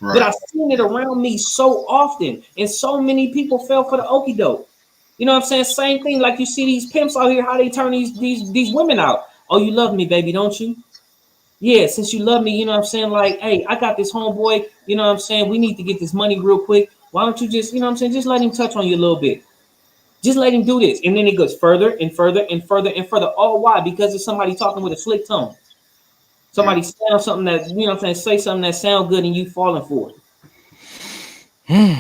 Right. But I've seen it around me so often, and so many people fell for the okie doke. You know what I'm saying? Same thing, like you see these pimps out here, how they turn these women out. Oh, you love me, baby, don't you? Yeah, since you love me, you know what I'm saying? Like, hey, I got this homeboy, you know what I'm saying? We need to get this money real quick. Why don't you just, you know what I'm saying? Just let him touch on you a little bit. Just let him do this. And then it goes further and further and further and further. All why? Because it's somebody talking with a slick tone. Somebody sound something that, you know what I'm saying, say something that sound good and you falling for it.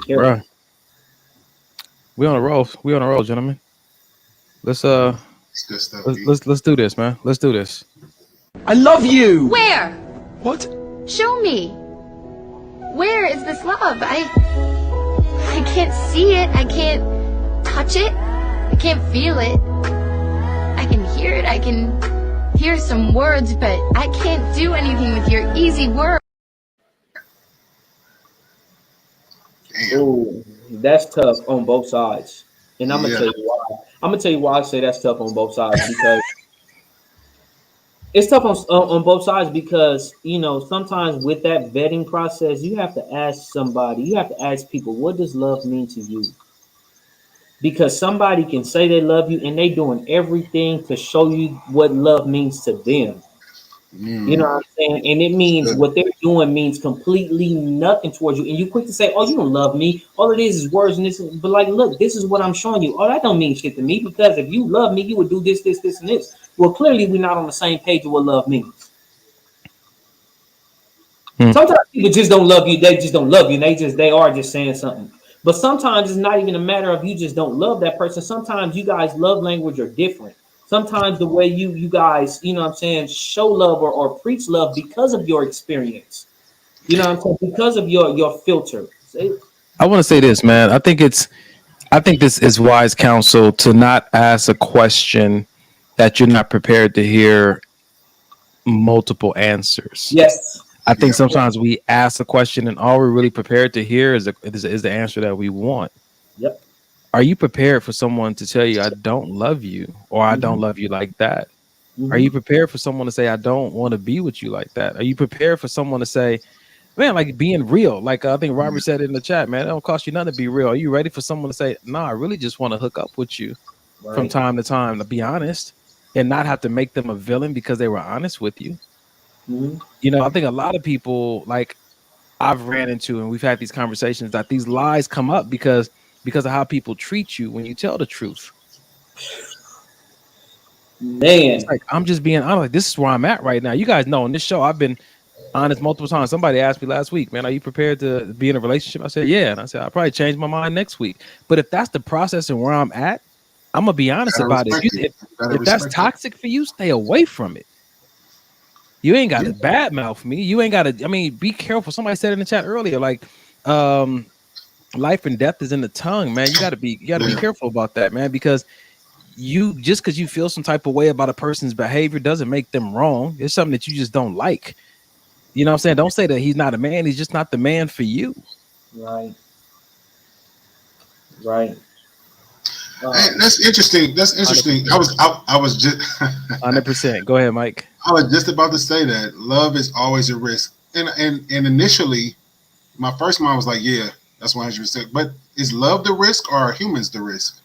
Bro. We on a roll, gentlemen. Let's do this, man. Let's do this. I love you. Where? What? Show me. Where is this love? I can't see it. I can't touch it. I can't feel it. I can hear it. I can hear some words, but I can't do anything with your easy words. Oh, that's tough on both sides. And I'm gonna tell you why. I'm gonna tell you why I say that's tough on both sides, because it's tough on both sides because, you know, sometimes with that vetting process, you have to ask somebody, you have to ask people, what does love mean to you? Because somebody can say they love you and they doing everything to show you what love means to them. You know what I'm saying? And it means what they're doing means completely nothing towards you. And you quick to say, oh, you don't love me. All it is words and this. But like, look, this is what I'm showing you. Oh, that don't mean shit to me, because if you love me, you would do this, this, this, and this. Well, clearly we're not on the same page of what love means. Sometimes people just don't love you. They just don't love you. They are just saying something. But sometimes it's not even a matter of you just don't love that person. Sometimes you guys' love language are different. Sometimes the way you guys, you know what I'm saying, show love or preach love because of your experience. You know what I'm saying? Because of your filter. I want to say this, man. I think this is wise counsel to not ask a question that you're not prepared to hear multiple answers. Yes. I think sometimes we ask a question and all we're really prepared to hear is the answer that we want. Yep. Are you prepared for someone to tell you, I don't love you, or I don't love you like that? Are you prepared for someone to say, I don't want to be with you like that? Are you prepared for someone to say, man, like being real? Like I think Robert said in the chat, man, it don't cost you nothing to be real. Are you ready for someone to say, no, I really just want to hook up with you from time to time, to be honest, and not have to make them a villain because they were honest with you? You know, I think a lot of people, like I've ran into, and we've had these conversations, that these lies come up because of how people treat you when you tell the truth. Man, it's like, I'm just being honest. Like, this is where I'm at right now. You guys know on this show, I've been honest multiple times. Somebody asked me last week, man, are you prepared to be in a relationship? I said, yeah. And I said, I'll probably change my mind next week. But if that's the process and where I'm at, I'm going to be honest about it. If that's toxic for you, stay away from it. You ain't got to badmouth me. You ain't got to, I mean, be careful. Somebody said in the chat earlier, like, life and death is in the tongue, man. You gotta be careful about that, man, because just because you feel some type of way about a person's behavior doesn't make them wrong. It's something that you just don't like. You know what I'm saying? Don't say that he's not a man. He's just not the man for you. Right. Hey, that's interesting. That's interesting. 100%. I was just 100%. Go ahead, Mike. I was just about to say that love is always a risk. And initially, my first mind was like, yeah, that's 100%. But is love the risk or are humans the risk?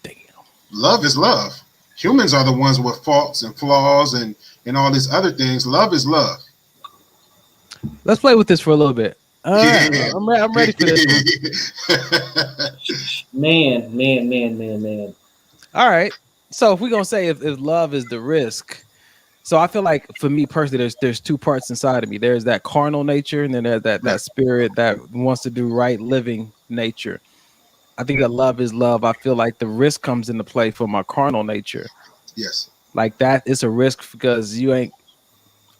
Damn. Love is love. Humans are the ones with faults and flaws and all these other things. Love is love. Let's play with this for a little bit. I'm ready for this one. Man. All right. So if we're going to say if love is the risk, So I feel like for me personally, there's two parts inside of me. There's that carnal nature, and then there's that spirit that wants to do right living nature. I think that love is love. I feel like the risk comes into play for my carnal nature. Yes. Like that is a risk because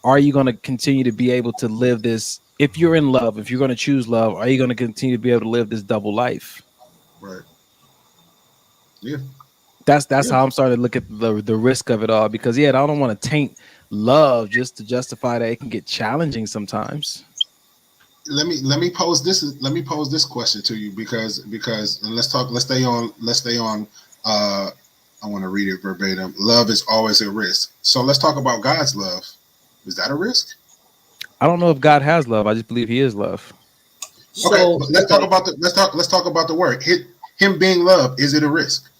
are you going to continue to be able to live this? If you're in love, if you're going to choose love, are you going to continue to be able to live this double life? Right. Yeah. That's how I'm starting to look at the risk of it all, because I don't want to taint love just to justify that it can get challenging sometimes. Let me pose this question to you because let's stay on I want to read it verbatim. Love is always a risk. So let's talk about God's love. Is that a risk? I don't know if God has love. I just believe he is love. Okay, let's talk about the word. Him being love, is it a risk?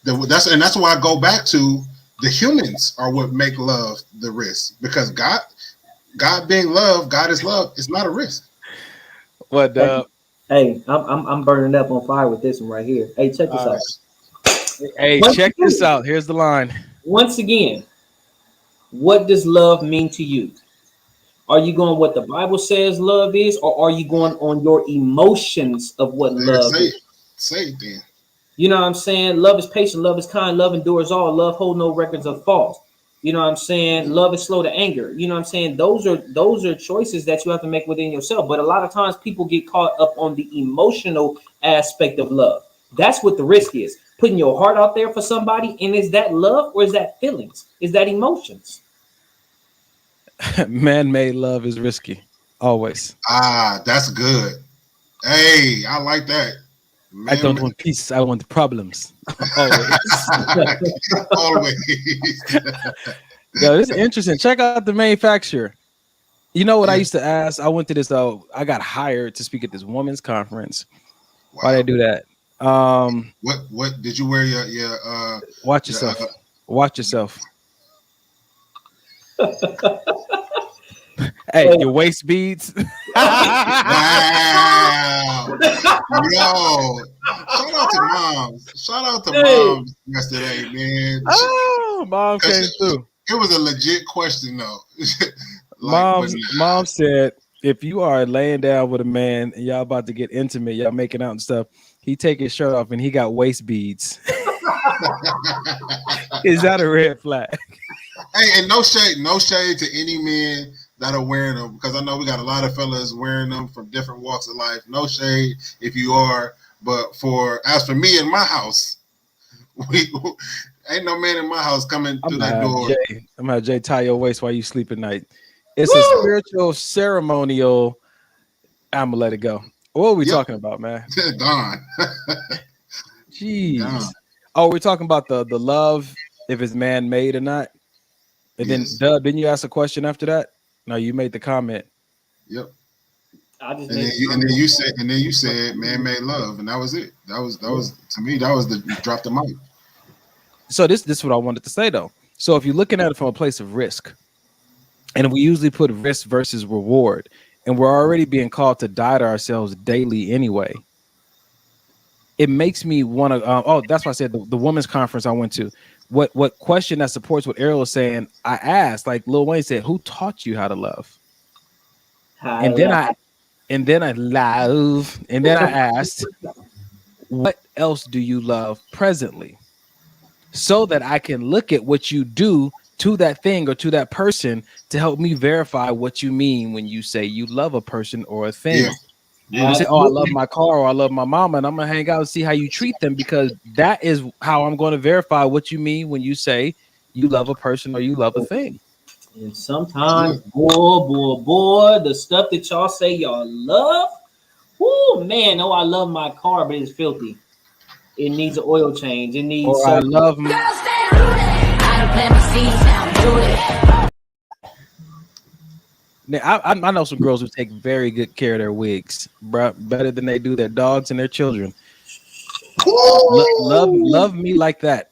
That's why I go back to the humans are what make love the risk, because God being love, God is love, it's not a risk. What? Hey, I'm burning up on fire with this one right here. Hey, check this out. Hey, check this out. Here's the line. Once again, what does love mean to you? Are you going what the Bible says love is, or are you going on your emotions of what love is? Say it then. You know what I'm saying? Love is patient, love is kind, love endures all, love hold no records of fault. You know what I'm saying? Love is slow to anger. You know what I'm saying? Those are choices that you have to make within yourself. But a lot of times people get caught up on the emotional aspect of love. That's what the risk is. Putting your heart out there for somebody. And is that love or is that feelings? Is that emotions? Man-made love is risky. Always. That's good. Hey, I like that. I don't want peace. I want problems. Always. Always. Yo, this is interesting. Check out the manufacturer. You know what I used to ask? I went to this. I got hired to speak at this women's conference. Wow. Why did I do that? What did you wear your watch yourself. Watch yourself. Hey, your waist beads. Wow. Yo, shout out to moms yesterday, man. Oh, mom came through. It was a legit question though. Mom said, if you are laying down with a man and y'all about to get intimate, y'all making out and stuff, he take his shirt off and he got waist beads. Is that a red flag? Hey, and no shade to any men that are wearing them, because I know we got a lot of fellas wearing them from different walks of life. No shade if you are, but as for me in my house, ain't no man in my house coming through that door. I'm gonna have Jay tie your waist while you sleep at night. It's a spiritual, ceremonial. I'm gonna let it go. What are we talking about, man? Gone. Jeez. Gone. Oh, we're talking about the love, if it's man-made or not. And then, didn't you ask a question after that? No, you made the comment. Yep. And then you said man-made love, and that was it. That was to me, that was the drop the mic. So this is what I wanted to say though. So if you're looking at it from a place of risk, and we usually put risk versus reward, and we're already being called to die to ourselves daily anyway, it makes me want to. That's why I said the women's conference I went to. What question that supports what Ariel was saying? I asked, like Lil Wayne said, who taught you how to love? And then I asked, what else do you love presently? So that I can look at what you do to that thing or to that person to help me verify what you mean when you say you love a person or a thing. You say, I love my car or I love my mama, and I'm gonna hang out and see how you treat them, because that is how I'm going to verify what you mean when you say you love a person or you love a thing. And sometimes, boy, the stuff that y'all say y'all love, oh man, I love my car, but it's filthy. It needs an oil change. It needs. Or I love. Now, I know some girls who take very good care of their wigs, bro, better than they do their dogs and their children. Love me like that.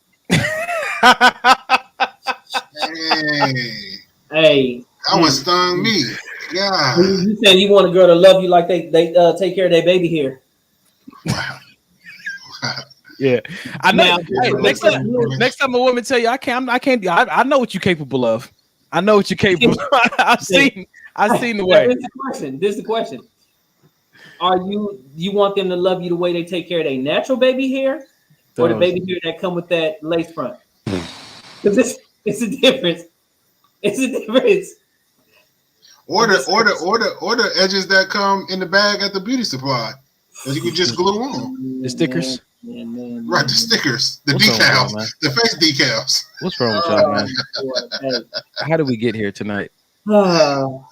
Hey, that one stung me. Yeah, you saying you want a girl to love you like they take care of their baby hair? Wow. Yeah, I know. Now, Hey, next time a woman tell you I can't, I know what you're capable of. I know what you're capable of. I've seen the way. This is the question. This is the question. Are you want them to love you the way they take care of their natural baby hair, or the baby hair that come with that lace front? Because it's a difference. It's a difference. Or the edges that come in the bag at the beauty supply that you can just glue on. The stickers. Right, the stickers, the decals, the face decals. What's wrong with y'all, man? How did we get here tonight? All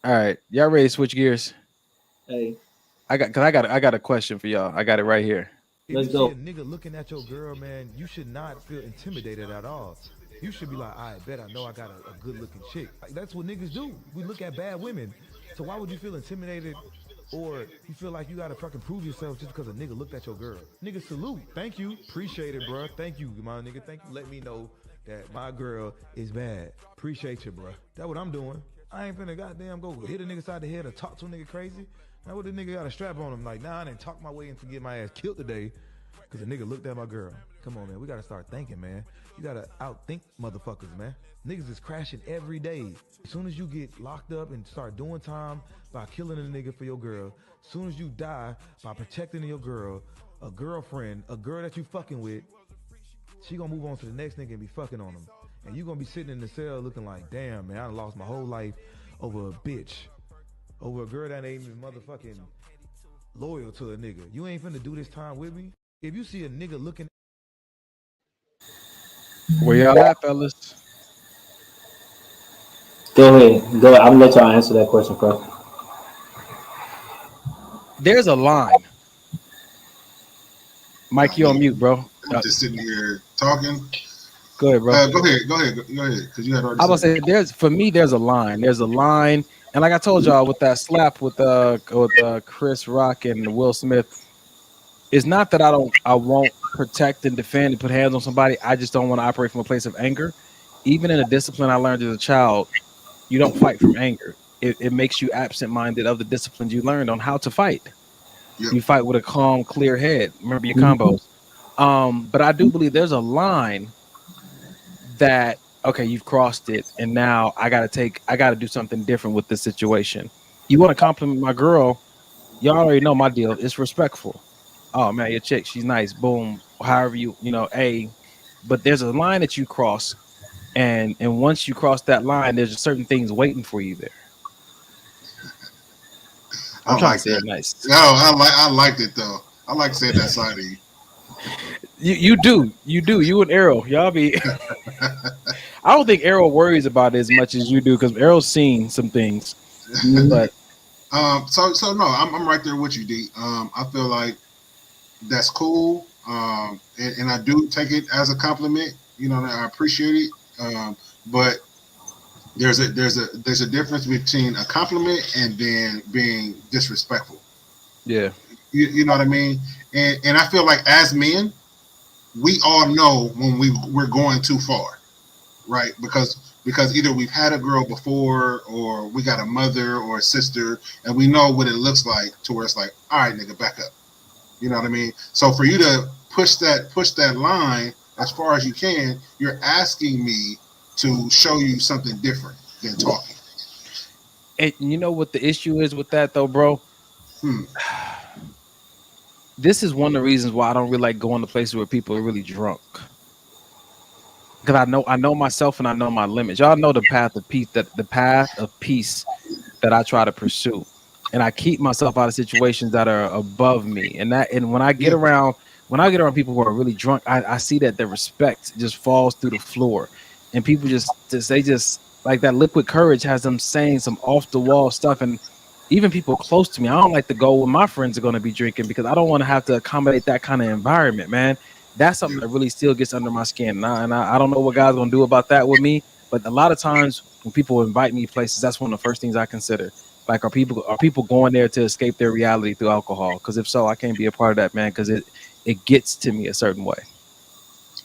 right. Y'all ready to switch gears? Hey, I got a question for y'all. I got it right here. Let's go. A nigga looking at your girl, man, you should not feel intimidated at all. You should be like, I bet I know I got a good looking chick. Like, that's what niggas do. We look at bad women. So why would you feel intimidated, or you feel like you gotta fucking prove yourself just because a nigga looked at your girl? Nigga, salute. Thank you. Appreciate it, bro. Thank you, my nigga. Thank you. Let me know that my girl is bad. Appreciate you, bro. That's what I'm doing. I ain't finna goddamn go hit a nigga side the head or talk to a nigga crazy. Now what the nigga got a strap on him? Like, nah, I didn't talk my way into get my ass killed today because a nigga looked at my girl. Come on, man. We gotta start thinking, man. You gotta outthink motherfuckers, man. Niggas is crashing every day. As soon as you get locked up and start doing time by killing a nigga for your girl, as soon as you die by protecting your girl, a girlfriend, a girl that you fucking with, she gonna move on to the next nigga and be fucking on him. And you gonna be sitting in the cell looking like, damn, man, I done lost my whole life over a bitch. Over a girl that ain't even motherfucking loyal to a nigga. You ain't finna do this time with me. If you see a nigga looking. Where y'all at, fellas? Go ahead. I'm gonna let y'all answer that question first. There's a line. Mike, you on mute, bro. I'm just sitting here talking. Go ahead, bro. Go ahead. Because you had already. I was gonna say there's a line. There's a line, and like I told y'all with that slap with Chris Rock and Will Smith, it's not that I won't protect and defend and put hands on somebody. I just don't want to operate from a place of anger. Even in a discipline I learned as a child, you don't fight from anger. It makes you absent-minded of the disciplines you learned on how to fight. Yep. You fight with a calm, clear head. Remember your combos. But I do believe there's a line that, okay, you've crossed it, and now I gotta do something different with this situation. You want to compliment my girl, y'all already know my deal. It's respectful. Oh man, your chick, she's nice. Boom. However but there's a line that you cross, and once you cross that line, there's certain things waiting for you there. I'm trying to say it nice. No, I liked it though. I like saying that side of you. You do. You and Errol, y'all be. I don't think Errol worries about it as much as you do because Errol's seen some things. But so no, I'm right there with you, D. I feel like that's cool, and I do take it as a compliment. I appreciate it. But there's a difference between a compliment and then being disrespectful. Yeah. You know what I mean? And I feel like as men, we all know when we're going too far, right? Because either we've had a girl before or we got a mother or a sister and we know what it looks like to where it's like, all right, nigga, back up. You know what I mean? So for you to push that line as far as you can, you're asking me to show you something different than talking. And you know what the issue is with that though, bro? This is one of the reasons why I don't really like going to places where people are really drunk. Because I know myself and I know my limits. Y'all know the path of peace that I try to pursue. And I keep myself out of situations that are above me. And when I get around people who are really drunk, I see that their respect just falls through the floor. And people just like that liquid courage has them saying some off the wall stuff. And even people close to me, I don't like to go when my friends are going to be drinking because I don't want to have to accommodate that kind of environment, man. That's something that really still gets under my skin. And I don't know what God's going to do about that with me. But a lot of times when people invite me places, that's one of the first things I consider. Like, are people going there to escape their reality through alcohol? Because if so, I can't be a part of that, man, because it gets to me a certain way.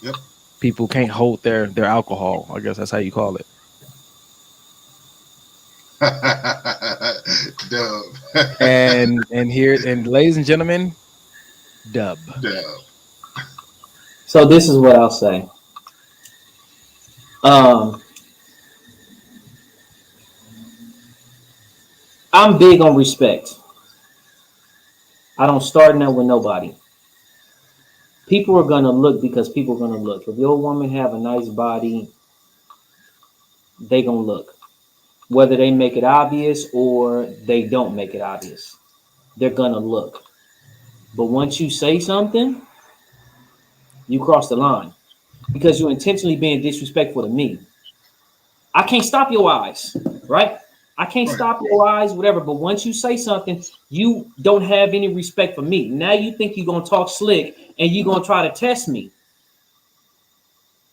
Yep. People can't hold their alcohol. I guess that's how you call it. and ladies and gentlemen, Dub. So this is what I'll say. I'm big on respect. I don't start now with nobody. People are gonna look because people are gonna look. If your woman have a nice body, they gonna look. Whether they make it obvious or they don't make it obvious, they're gonna look. But once you say something, you cross the line because you're intentionally being disrespectful to me. I can't stop your eyes, right? I can't stop your eyes, whatever. But once you say something, you don't have any respect for me. Now you think you're gonna talk slick and you're gonna try to test me.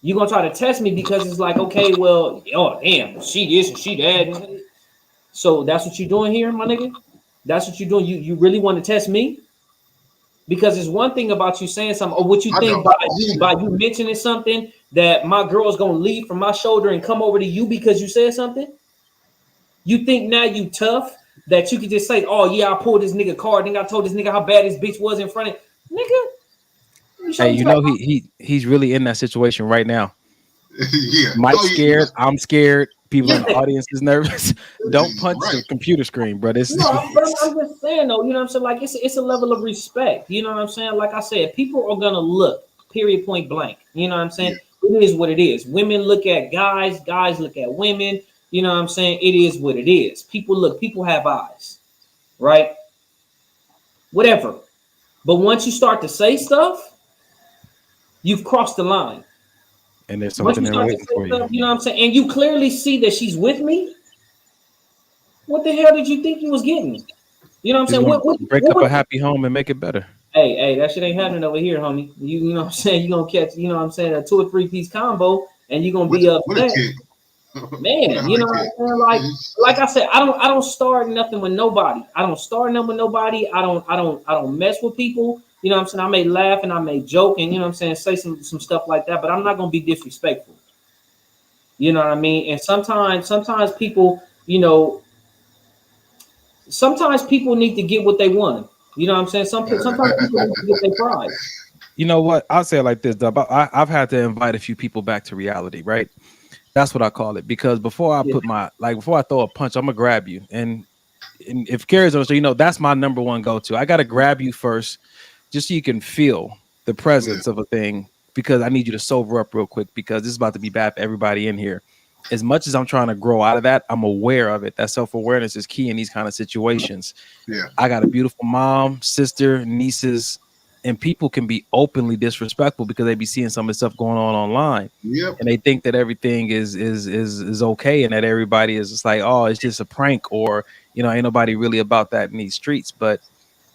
You're gonna try to test me because it's like, okay, well, oh damn, she this and she that. So that's what you're doing here, my nigga. That's what you're doing. You really want to test me? Because it's one thing about you saying something, or what you think by you mentioning something that my girl's gonna leave from my shoulder and come over to you because you said something. You think now you tough that you could just say, "Oh yeah, I pulled this nigga card. Then I told this nigga how bad this bitch was in front of nigga." Hey, you know he's really in that situation right now. Yeah, Mike's scared. I'm scared. People in the audience is nervous. Don't punch the computer screen, bro. But I'm just saying though, you know what I'm saying? Like it's a level of respect. You know what I'm saying? Like I said, people are gonna look, period, point blank. You know what I'm saying? It is what it is. Women look at guys, guys look at women. You know what I'm saying? It is what it is. People look, people have eyes, right? Whatever. But once you start to say stuff, you've crossed the line. And there's something there waiting for you. You know what I'm saying? And you clearly see that she's with me. What the hell did you think you was getting? You know what I'm saying? Break up a happy home and make it better. Hey, that shit ain't happening over here, homie. You know what I'm saying? You're gonna catch, you know what I'm saying, a 2 or 3 piece combo, and you're gonna be upset. Man, you know what I'm saying? Like I said, I don't start nothing with nobody. I don't start nothing with nobody. I don't mess with people. You know what I'm saying? I may laugh and I may joke and, you know what I'm saying, say some stuff like that, but I'm not going to be disrespectful. You know what I mean? And sometimes people, you know, sometimes people need to get what they want. You know what I'm saying? Sometimes people need to get their prize. You know what? I'll say it like this, Dub. I've had to invite a few people back to reality, right? That's what I call it. Because before I before I throw a punch, I'm going to grab you. And if Carrie's on, so you know, that's my number one go-to. I got to grab you first, just so you can feel the presence of a thing, because I need you to sober up real quick, because this is about to be bad for everybody in here. As much as I'm trying to grow out of that, I'm aware of it. That self-awareness is key in these kind of situations. Yeah. I got a beautiful mom, sister, nieces, and people can be openly disrespectful because they be seeing some of the stuff going on online. Yep. And they think that everything is okay, and that everybody is just like, oh, it's just a prank, or, you know, ain't nobody really about that in these streets. But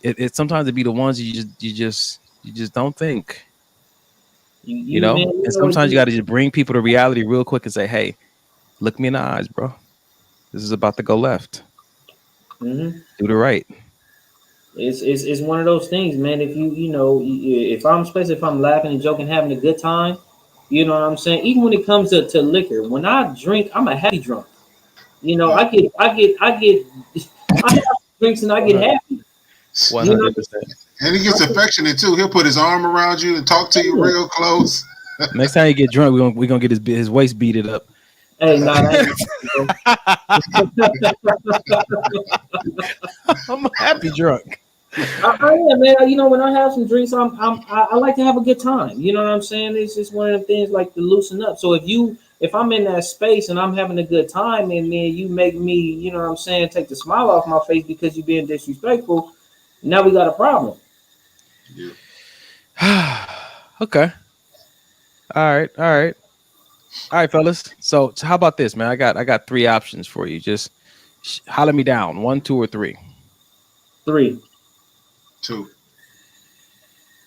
it sometimes it be the ones you just don't think, you know. And sometimes you got to just bring people to reality real quick and say, hey, look me in the eyes, bro. This is about to go left. Mm-hmm. Do the right. It's one of those things, man. If you know, if I'm laughing and joking, having a good time, you know what I'm saying? Even when it comes to liquor, when I drink, I'm a happy drunk. You know, I have drinks and I get happy. 100%. And he gets affectionate too. He'll put his arm around you and talk to you real close. Next time you get drunk, we're gonna get his waist beaded up. Hey, I'm a happy drunk. I am, man. You know, when I have some drinks, I like to have a good time. You know what I'm saying? It's just one of the things, like, to loosen up. So if I'm in that space and I'm having a good time, and then you make me, you know what I'm saying, take the smile off my face because you're being disrespectful, now we got a problem. Yeah. Okay. All right, fellas. So how about this, man? I got 3 options for you. Just holler me down. 1, 2, or 3. 3. 2.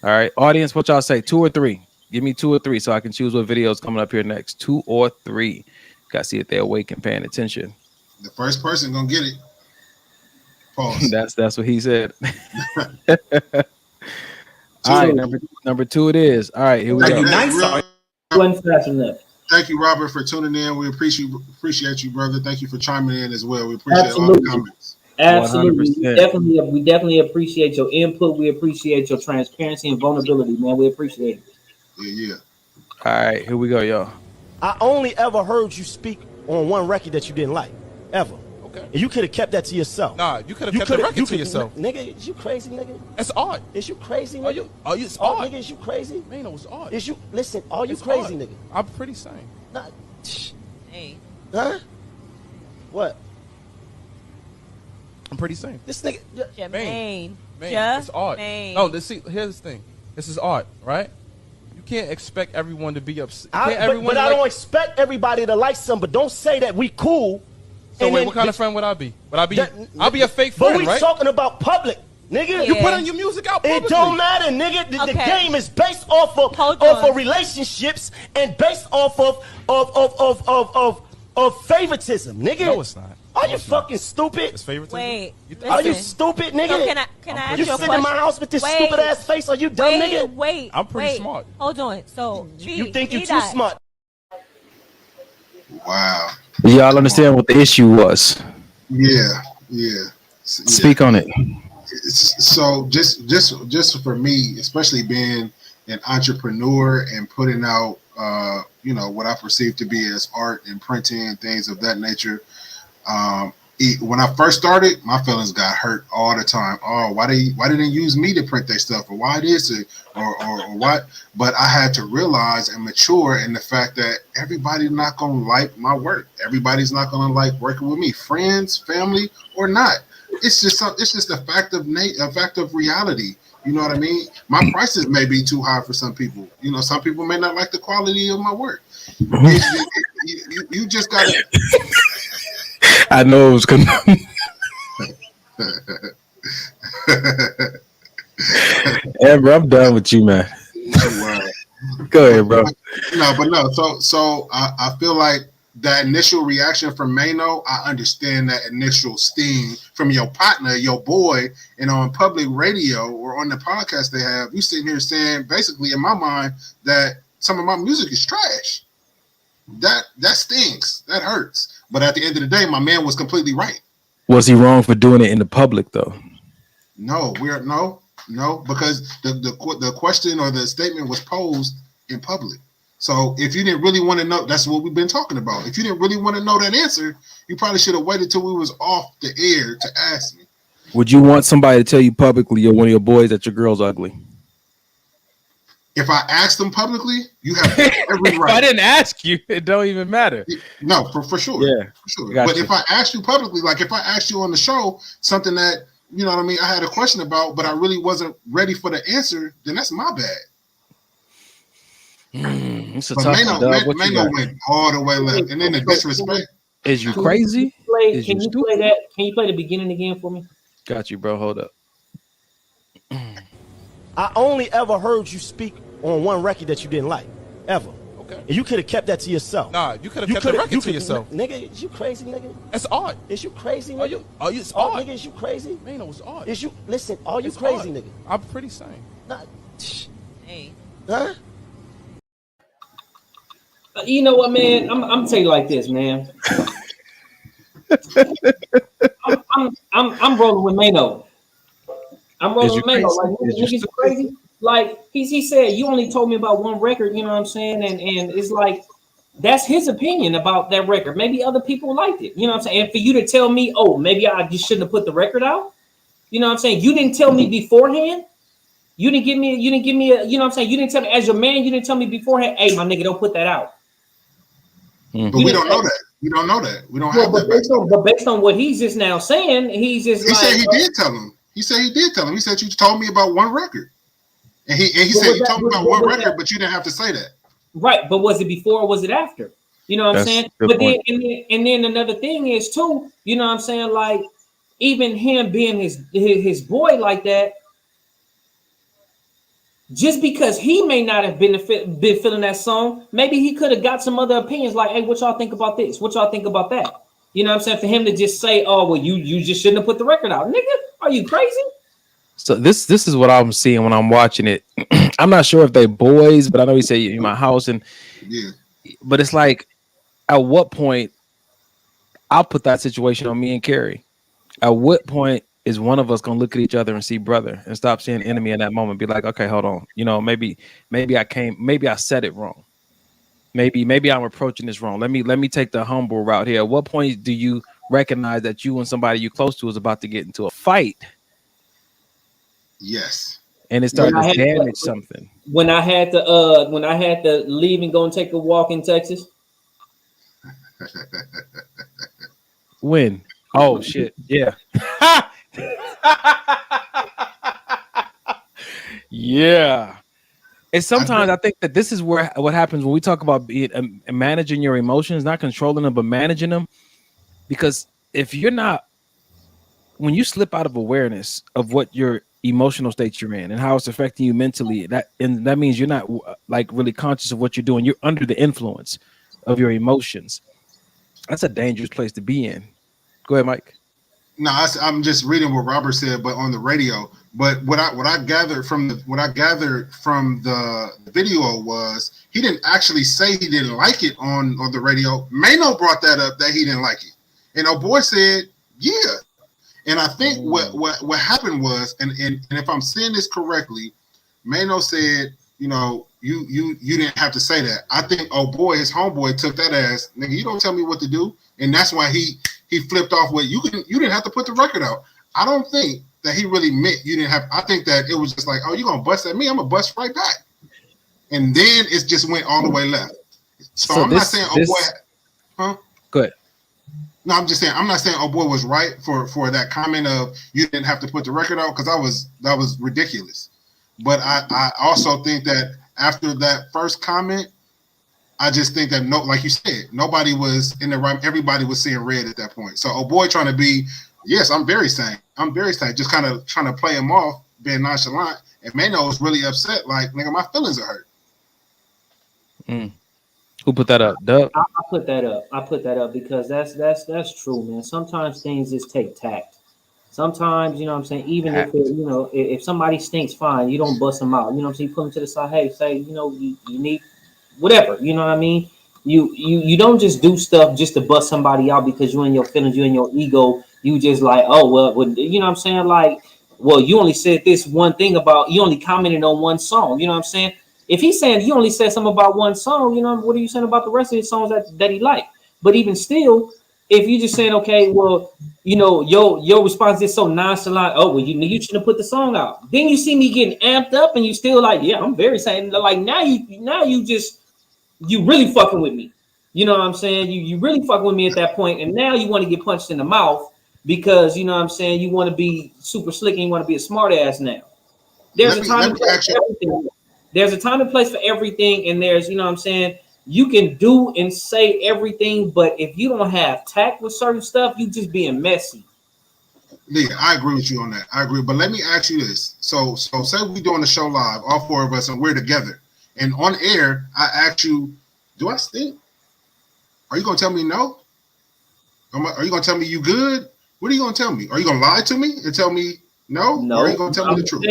All right, audience, what y'all say? 2 or 3? Give me 2 or 3 so I can choose what video is coming up here next. 2 or 3. Got to see if they're awake and paying attention. The first person gonna get it. Pause. That's what he said. All right, number 2 it is. All right, here we go. Thank you, Robert, for tuning in. We appreciate you, brother. Thank you for chiming in as well. We appreciate all the comments. Absolutely. 100%. We definitely appreciate your input. We appreciate your transparency and vulnerability, man. We appreciate it. Yeah. All right, here we go, y'all. I only ever heard you speak on one record that you didn't like, ever. Okay. And you could have kept that to yourself. Nah, you could have kept the record to yourself. Nigga, is you crazy, nigga? It's art. Is you crazy, nigga? It's art. Nigga, is you crazy? Man, it was art. Is you, listen, are you It's crazy, art. nigga? I'm pretty sane. Nah, Hey. huh? What? I'm pretty sane. This nigga, Jermaine. Man, it's art. Jermaine. No, see, here's the thing. This is art, right? You can't expect everyone to be upset. but I don't expect everybody to like something, but don't say that we cool. So wait, what kind of friend would I be? I'll be a fake friend, but we right? talking about public, nigga. You put on your music out publicly. It don't matter, nigga. The game is based off of relationships and based off of favoritism, nigga. No, it's not. Are you fucking stupid? It's favoritism. Wait. Are you stupid, nigga? So can I ask you you a sit question? in my house with this stupid ass face? Are you dumb, nigga? Wait. I'm pretty smart. Hold on. So you think you too smart? Wow. Y'all understand what the issue was? Yeah. Speak on it. So just for me, especially being an entrepreneur and putting out, what I perceive to be as art and printing and things of that nature. When I first started, my feelings got hurt all the time. Oh, why didn't they use me to print their stuff, or why this, or what? But I had to realize and mature in the fact that everybody's not gonna like my work. Everybody's not gonna like working with me, friends, family, or not. It's just a fact of reality. You know what I mean? My prices may be too high for some people. Some people may not like the quality of my work. You just gotta. I know it was coming. Yeah, bro, I'm done with you, man. Go ahead, bro. So I feel like that initial reaction from Mano, I understand that initial sting from your partner, your boy, and on public radio or on the podcast they have, you sitting here saying, basically, in my mind, that some of my music is trash. That stings. That hurts. But at the end of the day, my man was completely right. Was he wrong for doing it in the public, though? No, because the question or the statement was posed in public. So if you didn't really want to know, that's what we've been talking about. If you didn't really want to know that answer, you probably should have waited till we was off the air to ask me. Would you want somebody to tell you publicly or one of your boys that your girl's ugly? If I asked them publicly, you have every right. If I didn't ask you, it don't even matter. No, for sure. Yeah, for sure. Gotcha. But if I asked you publicly, like if I asked you on the show something that, you know what I mean, I had a question about, but I really wasn't ready for the answer, then that's my bad. It's a But tough Mano went all the way left. And then the disrespect. Is you crazy? Can you play that? Can you play the beginning again for me? Got you, bro. Hold up. I only ever heard you speak on one record that you didn't like, ever. Okay. And you could have kept that to yourself. Nah, you could have kept the record to yourself. Nigga, is you crazy, nigga? It's art. Is you crazy, nigga? It's art. Nigga, is you crazy? Man, it was art. Listen, are you It's crazy, art. nigga? I'm pretty sane. Nah. Hey. Huh? You know what, man? I'm gonna tell you like this, man. I'm rolling with Mano. I'm rolling with Mano. Like niggas crazy. Like he said, you only told me about one record. You know what I'm saying? And it's like that's his opinion about that record. Maybe other people liked it. You know what I'm saying? And for you to tell me, oh, maybe I just shouldn't have put the record out. You know what I'm saying? You didn't tell me beforehand. You didn't give me a, you know what I'm saying? You didn't tell me as your man, you didn't tell me beforehand, hey, my nigga, don't put that out. But we don't know that. We don't know that. We don't have that. But based on what he's just now saying, he's just he said he did tell him. He said he did tell him. He said you told me about one record. And he said you told me about one record, but you didn't have to say that. Right, but was it before or was it after? You know what I'm saying? But then and then another thing is too, you know what I'm saying? Like even him being his boy like that, just because he may not have been feeling that song, maybe he could have got some other opinions like, hey, what y'all think about this? What y'all think about that? You know what I'm saying? For him to just say, oh, well, you just shouldn't have put the record out. Nigga, are you crazy? So this is what I'm seeing when I'm watching it. I'm not sure if they boys, but I know he said in my house, and yeah. But it's like, at what point I'll put that situation on me and Carrie. At what point is one of us gonna look at each other and see brother and stop seeing enemy in that moment? Be like, okay, hold on. You know, maybe I said it wrong. Maybe I'm approaching this wrong. Let me take the humble route here. At what point do you recognize that you and somebody you close to is about to get into a fight? Yes. And it's starting to damage something. When I had to leave and go and take a walk in Texas. When? Oh shit. Yeah. Yeah. And sometimes I think that this is where what happens when we talk about managing your emotions, not controlling them, but managing them. Because if you're not, when you slip out of awareness of what your emotional state you're in and how it's affecting you mentally, that means you're not like really conscious of what you're doing. You're under the influence of your emotions. That's a dangerous place to be in. Go ahead, Mike. No, I'm just reading what Robert said, but on the radio. But what I gathered from the video was he didn't actually say he didn't like it on the radio. Mano brought that up that he didn't like it, and old boy said, yeah. And I think what happened was, and if I'm saying this correctly, Mano said, you know, you didn't have to say that. I think old boy, his homeboy, took that as, nigga, you don't tell me what to do, and that's why he flipped off with you didn't have to put the record out. I don't think that he really meant you didn't have. I think that it was just like, oh, you're gonna bust at me, I'm gonna bust right back, and then it just went all the way left. So I'm not saying oh boy, huh? Go ahead. No, I'm just saying I'm not saying oh boy was right for that comment of you didn't have to put the record out, because that was ridiculous. But I also think that after that first comment, I just think that like you said, nobody was in the right. Everybody was seeing red at that point. So, oh boy, trying to be, yes, I'm very sane, just kind of trying to play him off, being nonchalant. And Mano was really upset, like, nigga, my feelings are hurt. Who put that up? Dub? I put that up because that's true, man. Sometimes things just take tact. Sometimes, you know what I'm saying, even if if somebody stinks, fine, you don't bust them out. You know what I'm saying? You put them to the side, hey, say, you know, you need whatever, you know what I mean? You don't just do stuff just to bust somebody out because you in your feelings, you in your ego. You just like, oh well, you know what I'm saying? Like, well, you only said this one thing about, you only commented on one song. You know what I'm saying? If he's saying he only said something about one song, you know, what are you saying about the rest of his songs that he liked? But even still, if you just saying, okay, well, you know, your response is so nonchalant. Oh, well, you shouldn't have put the song out. Then you see me getting amped up, and you still like, yeah, I'm very saying, like now you really fucking with me. You know what I'm saying? You really fucking with me at that point, and now you want to get punched in the mouth because, you know what I'm saying, you want to be super slick and you want to be a smart ass now. There's a time and place for everything. There's a time and place for everything, and there's, you know what I'm saying, you can do and say everything, but if you don't have tact with certain stuff, you just being messy. Yeah, I agree with you on that. I agree, but let me ask you this. So say we doing the show live, all four of us, and we're together. And on air, I ask you, do I stink? Are you going to tell me no? Are you going to tell me you good? What are you going to tell me? Are you going to lie to me and tell me no? Or are you going to tell me the truth?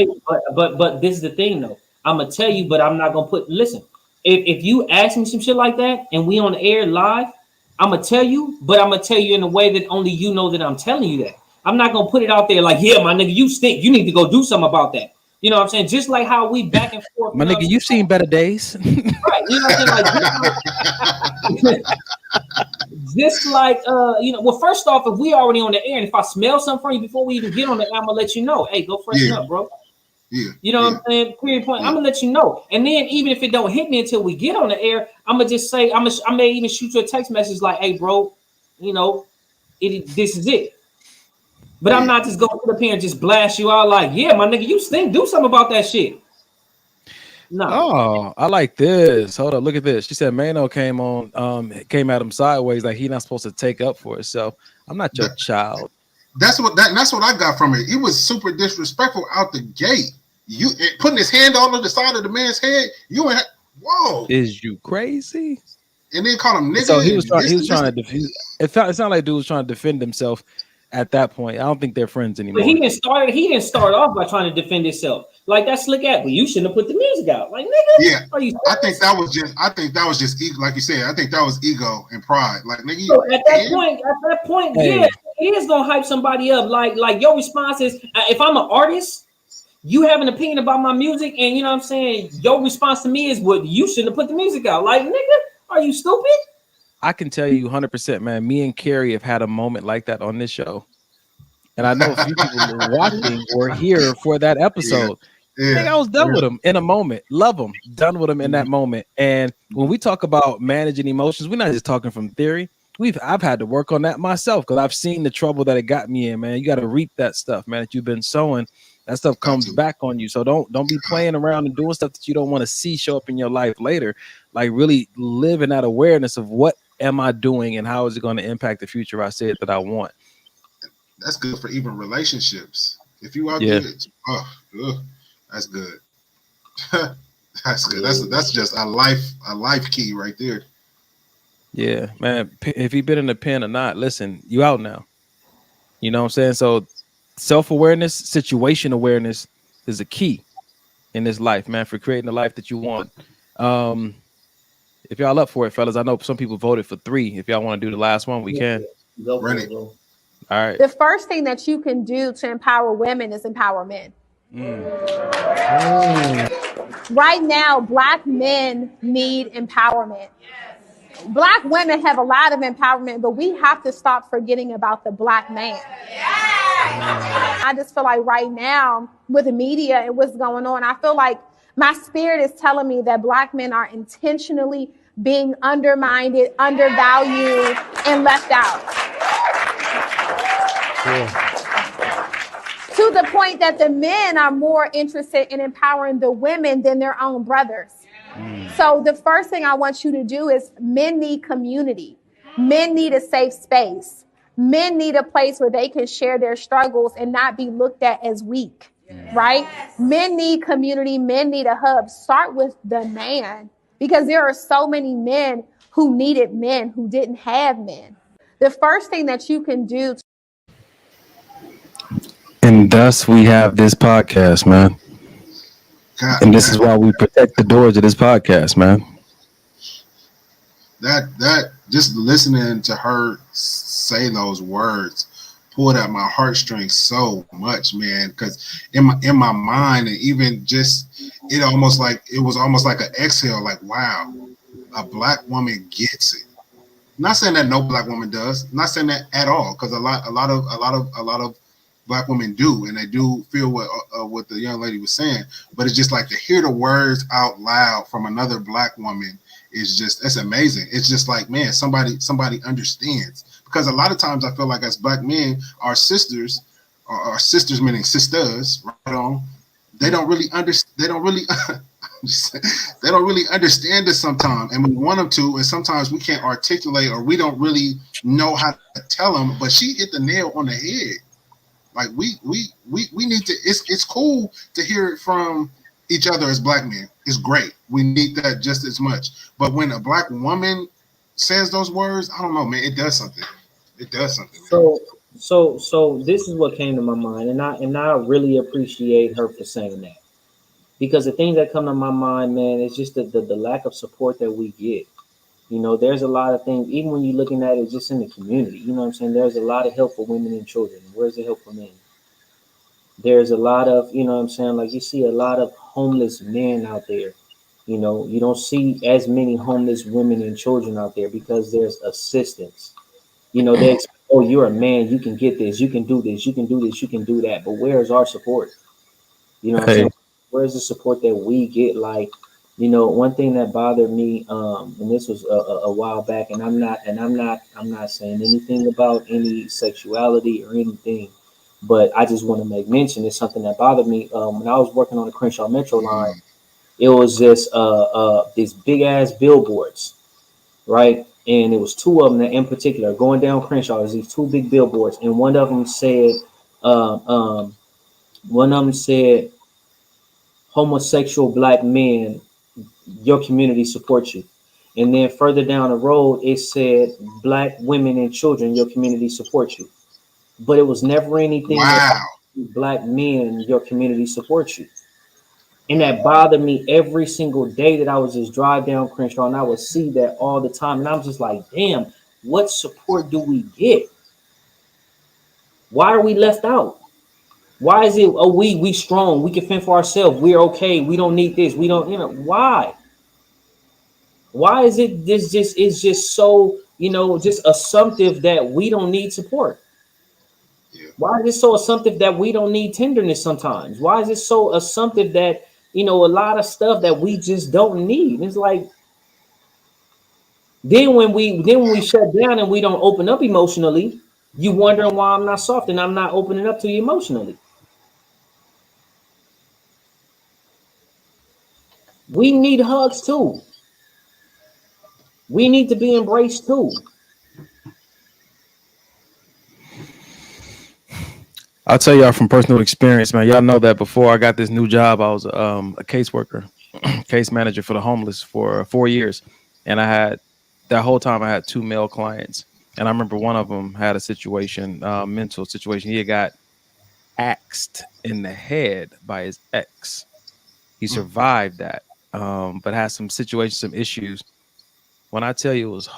But this is the thing, though. I'm going to tell you, but I'm not going to listen. If you ask me some shit like that and we on the air live, I'm going to tell you, but I'm going to tell you in a way that only you know that I'm telling you that. I'm not going to put it out there like, yeah, my nigga, you stink. You need to go do something about that. You know what I'm saying? Just like how we back and forth. My nigga, you've seen better days. Right. You know what I'm saying? Just like, you know, well, first off, if we already on the air and if I smell something from you before we even get on the air, I'm going to let you know. Hey, go freshen up, bro. Yeah. You know what I'm saying? Period point. I'm going to let you know. And then even if it don't hit me until we get on the air, I'm going to just say, I may even shoot you a text message like, hey, bro, you know, this is it. But I'm not just going to up here and just blast you out like, yeah, my nigga, you stink. Do something about that shit. No. Oh, I like this. Hold up, look at this. She said Mano came at him sideways, like he not supposed to take up for himself. I'm not your child. That's what I got from it. It was super disrespectful out the gate. You putting his hand on the side of the man's head. Whoa. Is you crazy? And then call him nigga. So he was trying to defend. It sounded like dude was trying to defend himself at that point. I don't think they're friends anymore. But he didn't start off by trying to defend himself. Like that slick at, but you shouldn't have put the music out. Like, nigga, yeah. I think that was just ego, like you said. I think that was ego and pride. Like, nigga, so at that point, hey, yeah. it is gonna hype somebody up. Like your response is, if I'm an artist, you have an opinion about my music, and you know what I'm saying, your response to me is, well, you shouldn't have put the music out. Like, nigga, are you stupid? I can tell you 100%, man. Me and Carrie have had a moment like that on this show. And I know a few people watching were here for that episode. I think I was done with him in a moment. Love him. Done with him in that moment. And when we talk about managing emotions, we're not just talking from theory. I've had to work on that myself because I've seen the trouble that it got me in, man. You got to reap that stuff, man, that you've been sowing. That stuff comes back on you. So don't be playing around and doing stuff that you don't want to see show up in your life later. Like, really live in that awareness of what am I doing and how is it going to impact the future I said that I want. That's good for even relationships. If you out there, that's good. That's good. That's just a life key right there. Yeah, man. If you've been in the pen or not, listen, you out now. You know what I'm saying? So self-awareness, situation awareness is a key in this life, man, for creating the life that you want. If y'all up for it, fellas, I know some people voted for 3. If y'all want to do the last one, we can. Go Run it. All right. The first thing that you can do to empower women is empower men. Right now, Black men need empowerment. Black women have a lot of empowerment, but we have to stop forgetting about the Black man. I just feel like right now, with the media and what's going on, I feel like my spirit is telling me that Black men are intentionally being undermined, undervalued, and left out. To the point that the men are more interested in empowering the women than their own brothers. So the first thing I want you to do is, men need community. Men need a safe space. Men need a place where they can share their struggles and not be looked at as weak, right? Men need community. Men need a hub. Start with the man, because there are so many men who needed men who didn't have men. The first thing that you can do. And thus we have this podcast, man. And this is why we protect the doors of this podcast, man. That just listening to her say those words pulled at my heartstrings so much, man. Because in my mind, and even just it was almost like an exhale, like, wow, a Black woman gets it. I'm not saying that no Black woman does. I'm not saying that at all, because a lot of Black women do, and they do feel what the young lady was saying. But it's just like to hear the words out loud from another Black woman it's amazing. It's just like, man, somebody understands. Because a lot of times I feel like as Black men, our sisters meaning sisters, right on, they don't really they don't really understand us sometimes, and we want them to, and sometimes we can't articulate, or we don't really know how to tell them. But she hit the nail on the head. Like we need to. It's cool to hear it from each other as Black men. It's great. We need that just as much. But when a Black woman says those words, I don't know, man. It does something. It does something. So this is what came to my mind, and I really appreciate her for saying that, because the things that come to my mind, man, is just the lack of support that we get. You know, there's a lot of things, even when you're looking at it just in the community, you know what I'm saying? There's a lot of help for women and children. Where's the help for men? There's a lot of, you know what I'm saying? Like, you see a lot of homeless men out there. You know, you don't see as many homeless women and children out there because there's assistance. You know, they expect, oh, you're a man, you can get this, you can do this, you can do this, you can do that. But where's our support? You know what I'm saying? Where's the support that we get? Like, you know, one thing that bothered me, and this was a while back, and I'm not saying anything about any sexuality or anything, but I just want to make mention. It's something that bothered me when I was working on the Crenshaw Metro line. It was just these big ass billboards, right? And it was 2 of them that in particular going down Crenshaw. There's these 2 big billboards, and one of them said, homosexual Black men, your community supports you. And then further down the road, it said Black women and children, your community supports you. But it was never anything about Black men, your community supports you. And that bothered me every single day that I was just drive down Crenshaw, and I would see that all the time. And I'm just like, damn, what support do we get? Why are we left out? Why is it, oh, we strong, we can fend for ourselves, we're okay, we don't need this, we don't, why? Why is it this just is just so, just assumptive that we don't need support? Why is it so assumptive that we don't need tenderness sometimes? Why is it so assumptive that, a lot of stuff that we just don't need? It's like, then when we shut down and we don't open up emotionally, you wondering why I'm not soft and I'm not opening up to you emotionally. We need hugs too. We need to be embraced too. I'll tell y'all from personal experience, man. Y'all know that before I got this new job, I was a caseworker, case manager for the homeless for 4 years. And I had, that whole time I had 2 male clients. And I remember one of them had a situation, mental situation. He had got axed in the head by his ex. He survived that, but had some situations, some issues. When I tell you, it was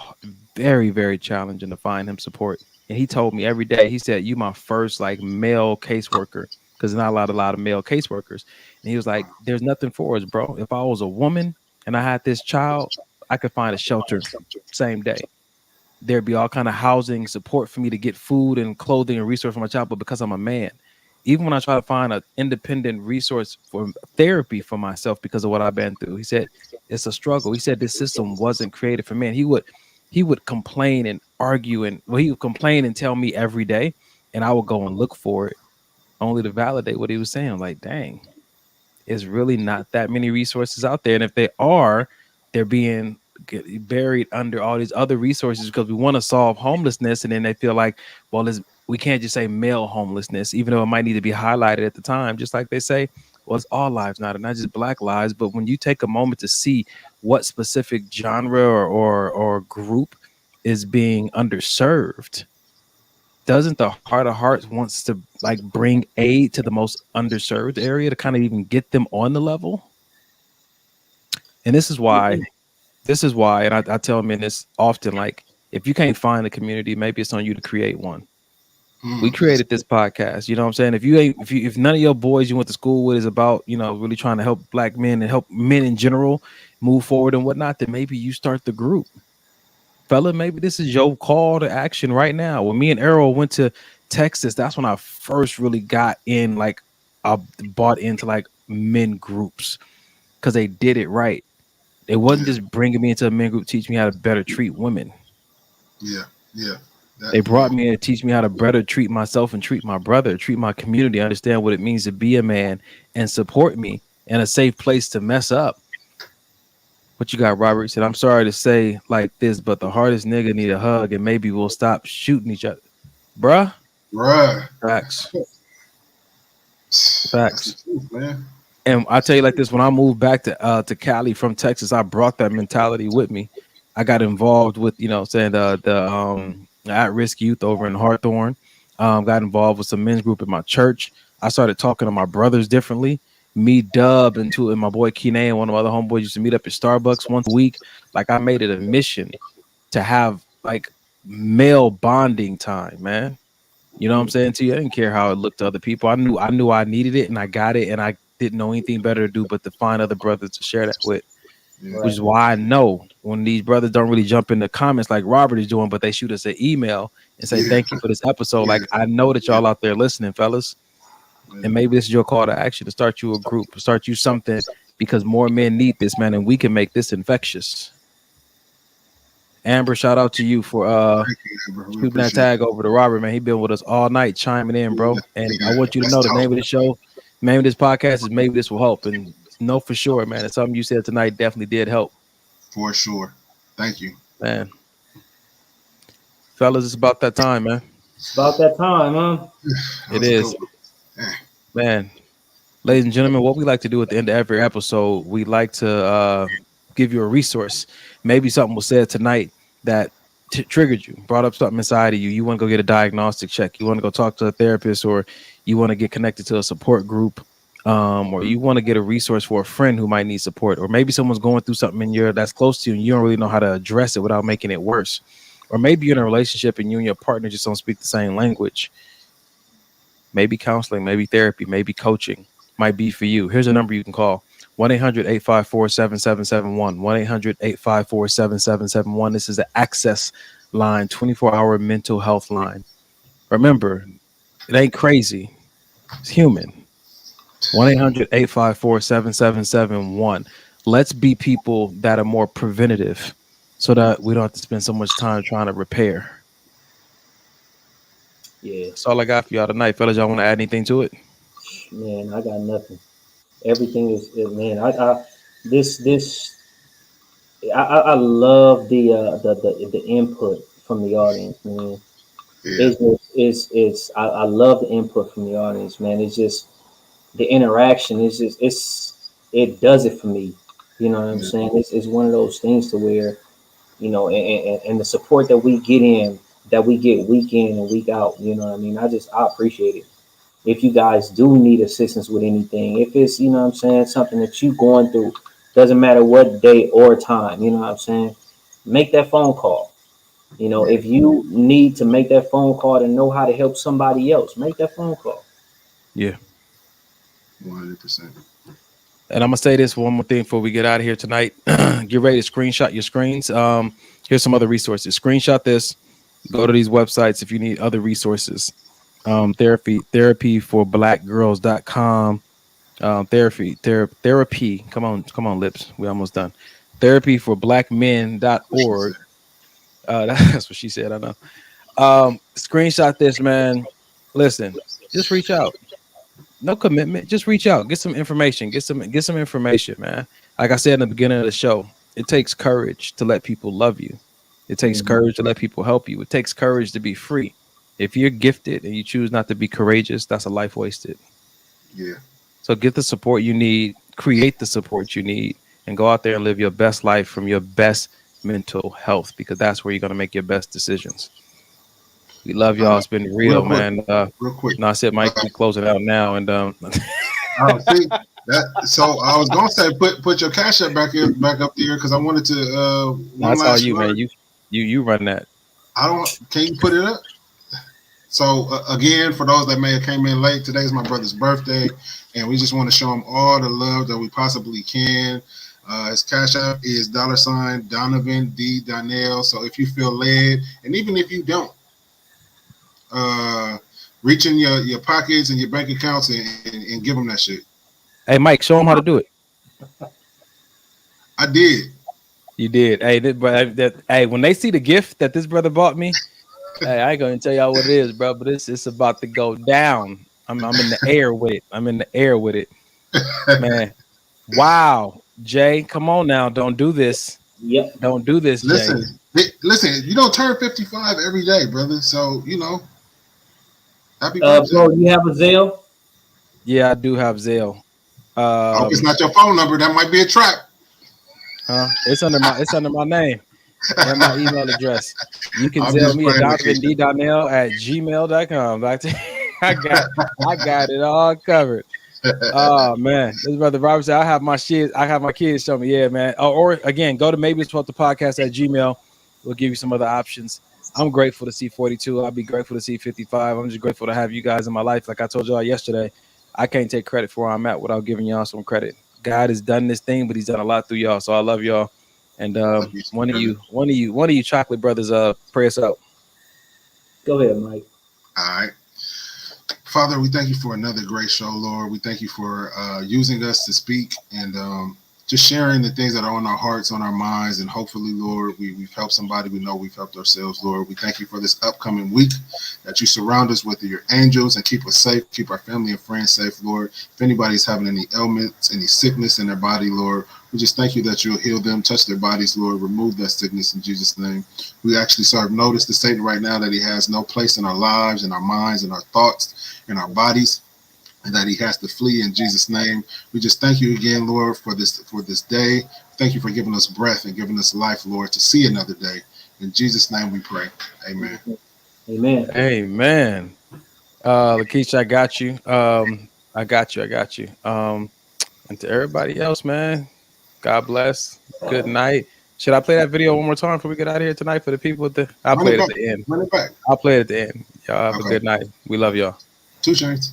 very, very challenging to find him support. And he told me every day, he said, "You my first like male caseworker," because there's not a lot of male caseworkers. And he was like, "There's nothing for us, bro. If I was a woman and I had this child, I could find a shelter same day. There'd be all kind of housing support for me to get food and clothing and resource for my child. But because I'm a man, even when I try to find an independent resource for therapy for myself because of what I've been through," he said, "it's a struggle." He said, "This system wasn't created for men." He would complain and argue, and he would complain and tell me every day, and I would go and look for it only to validate what he was saying. I'm like, dang, it's really not that many resources out there. And if they are, they're being buried under all these other resources because we want to solve homelessness. And then they feel like, well, we can't just say male homelessness, even though it might need to be highlighted at the time. Just like they say, well, it's all lives, not just Black lives. But when you take a moment to see what specific genre or group is being underserved, doesn't the heart of hearts wants to like bring aid to the most underserved area to kind of even get them on the level? And this is why, and I tell men this often, like, if you can't find a community, maybe it's on you to create one. We created this podcast, you know what I'm saying? If none of your boys you went to school with is about, really trying to help Black men and help men in general move forward and whatnot, then maybe you start the group. Fella, maybe this is your call to action right now. When me and Errol went to Texas, that's when I first really got in, like, I bought into like men groups because they did it right. It wasn't just bringing me into a men group, teach me how to better treat women. Yeah. They brought me in to teach me how to better treat myself and treat my brother, treat my community, understand what it means to be a man, and support me in a safe place to mess up. What you got, Robert? He said, "I'm sorry to say like this, but the hardest nigga need a hug, and maybe we'll stop shooting each other." Bruh. Facts. Truth, man. And I tell you like this, when I moved back to Cali from Texas, I brought that mentality with me. I got involved with, the at-risk youth over in Hawthorne. Got involved with some men's group in my church. I started talking to my brothers differently. Me, Dub, and my boy Kine and one of my other homeboys used to meet up at Starbucks once a week. Like, I made it a mission to have like male bonding time, man. You know what I'm saying to you? I didn't care how it looked to other people. I knew I needed it, and I got it, and I didn't know anything better to do but to find other brothers to share that with. Which is why I know when these brothers don't really jump in the comments like Robert is doing, but they shoot us an email and say, "Thank you for this episode." Like, I know that y'all out there listening, fellas. And maybe this is your call to action to start you a group, start you something, because more men need this, man, and we can make this infectious. Amber, shout out to you for shooting that tag over to Robert, man. He been with us all night, chiming in, bro. And I want you to know the name of the show, name of this podcast is Maybe This Will Help. And know for sure, man, it's something you said tonight definitely did help. For sure. Thank you, man. Fellas, it's about that time, man. It's about that time, huh? It is. Man, ladies and gentlemen, what we like to do at the end of every episode, we like to give you a resource. Maybe something was said tonight that triggered you, brought up something inside of you. You want to go get a diagnostic check. You want to go talk to a therapist, or you want to get connected to a support group, or you want to get a resource for a friend who might need support, or maybe someone's going through something that's close to you and you don't really know how to address it without making it worse. Or maybe you're in a relationship and you and your partner just don't speak the same language. maybe counseling, maybe therapy, maybe coaching might be for you. Here's a number you can call: 1-800-854-7771. 1-800-854-7771. This is the Access line, 24-hour mental health line. Remember, it ain't crazy. It's human. 1-800-854-7771. Let's be people that are more preventative so that we don't have to spend so much time trying to repair. Yeah. That's all I got for y'all tonight, fellas. Y'all want to add anything to it? Man, I got nothing. Everything is man. I love the input from the audience, man. Yeah. I love the input from the audience, man. It's just the interaction. It does it for me. You know what I'm saying? It's one of those things to where, you know, and the support that we get week in and week out. You know what I mean? I appreciate it. If you guys do need assistance with anything, if it's, you know what I'm saying, something that you going through, doesn't matter what day or time, you know what I'm saying, make that phone call. You know, if you need to make that phone call to know how to help somebody else, make that phone call. Yeah. 100%. And I'm gonna say this one more thing before we get out of here tonight. Get ready to screenshot your screens. Here's some other resources. Screenshot this. Go to these websites if you need other resources. Therapy for blackgirls.com. Therapy. Come on, lips. We almost done. Therapy for blackmen.org. That's what she said. I know. Screenshot this, man. Listen, just reach out. No commitment. Just reach out. Get some information. Get some information, man. Like I said in the beginning of the show, it takes courage to let people love you. It takes courage to let people help you. It takes courage to be free. If you're gifted and you choose not to be courageous, that's a life wasted. Yeah. So get the support you need, create the support you need, and go out there and live your best life from your best mental health, because that's where you're going to make your best decisions. We love y'all. It's been real, man. Real quick. No, I said, Mike, we closing out now. And see that. So I was gonna say put your cash up back up there because I wanted to. That's all you, man. You run that. Can you put it up? So again, for those that may have came in late, today's my brother's birthday, and we just want to show him all the love that we possibly can. His cash app is $Donovan D. Donnell. So if you feel led, and even if you don't, reach in your pockets and your bank accounts and give them that shit. Hey, Mike, show them how to do it. I did. You did. Hey, when they see the gift that this brother bought me, hey, I ain't gonna tell y'all what it is, bro. But it's about to go down. I'm in the air with it. I'm in the air with it, man. Wow, Jay, come on now. Don't do this. Yep. Don't do this, Jay. Listen. You don't turn 55 every day, brother. So you know. Happy birthday. Bro, you have a Zelle? Yeah, I do have Zelle. Hope it's not your phone number. That might be a trap. It's under my name and my email address. You can Zelle me at DonovanDDonnell@gmail.com. I got it all covered. Oh man, this brother Robert said I have my kids show me. Yeah, man. Or again, go to maybe it's what the podcast at Gmail. We'll give you some other options. I'm grateful to see 42. I'll be grateful to see 55. I'm just grateful to have you guys in my life. Like I told y'all yesterday, I can't take credit for where I'm at without giving y'all some credit. God has done this thing, but he's done a lot through y'all. So I love y'all. And one of you chocolate brothers, pray us out. Go ahead, Mike. All right. Father, we thank you for another great show, Lord. We thank you for using us to speak and just sharing the things that are on our hearts, on our minds, and hopefully, Lord, we've helped somebody. We know we've helped ourselves, Lord. We thank you for this upcoming week, that you surround us with your angels and keep us safe, keep our family and friends safe, Lord. If anybody's having any ailments, any sickness in their body, Lord, we just thank you that you'll heal them, touch their bodies, Lord, remove that sickness in Jesus' name. We actually serve notice to Satan right now that he has no place in our lives, in our minds, in our thoughts, in our bodies, and that he has to flee in Jesus' name. We just thank you again, Lord, for this day. Thank you for giving us breath and giving us life, Lord, to see another day. In Jesus' name we pray. Amen. Amen. Amen. Lakeisha, I got you. I got you. And to everybody else, man, God bless. Good night. Should I play that video one more time before we get out of here tonight for the people I'll play it at the end. Run it back. I'll play it at the end. Y'all have a good night. We love y'all. 2 Chainz.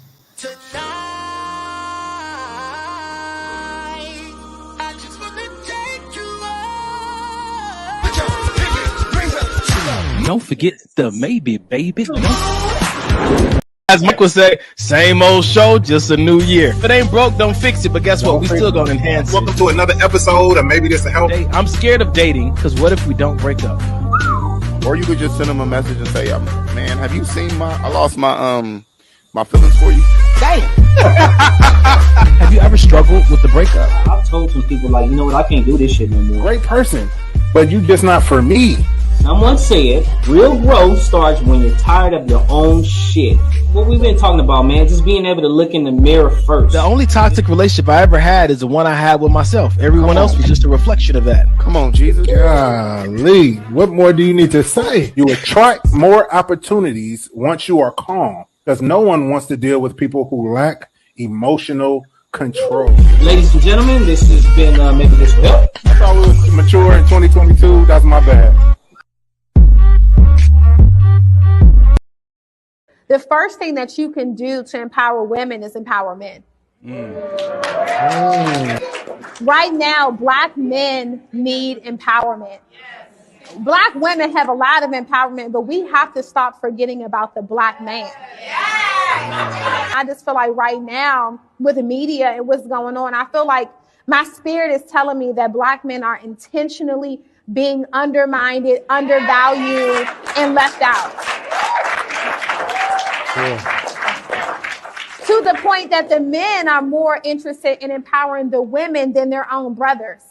Don't forget the maybe, baby. As Mike would say, same old show, just a new year. If it ain't broke, don't fix it. But guess what? We still gonna enhance it. Welcome to another episode, and maybe this will help. I'm scared of dating, because what if we don't break up? Or you could just send them a message and say, man, have you seen I lost my my feelings for you? Damn. Have you ever struggled with the breakup? I've told some people, like, you know what, I can't do this shit no more. Great person, but you just not for me. Someone said real growth starts when you're tired of your own shit. What we've been talking about, man, just being able to look in the mirror first. The only toxic relationship I ever had is the one I had with myself. Everyone else was just a reflection of that. Come on, Jesus. Golly, what more do you need to say? You attract more opportunities once you are calm, because no one wants to deal with people who lack emotional control. Ladies and gentlemen, this has been Maybe This Will Help. I thought we was mature in 2022. That's my bad. The first thing that you can do to empower women is empower men. Right now, Black men need empowerment. Black women have a lot of empowerment, but we have to stop forgetting about the Black man. I just feel like right now, with the media and what's going on, I feel like my spirit is telling me that Black men are intentionally being undermined, undervalued, and left out. To the point that the men are more interested in empowering the women than their own brothers.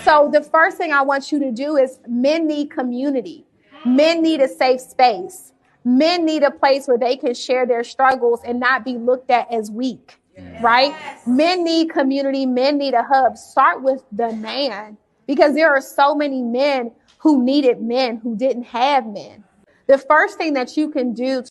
So the first thing I want you to do is men need community. Men need a safe space. Men need a place where they can share their struggles and not be looked at as weak, right? Men need community. Men need a hub. Start with the man, because there are so many men who needed men who didn't have men. The first thing that you can do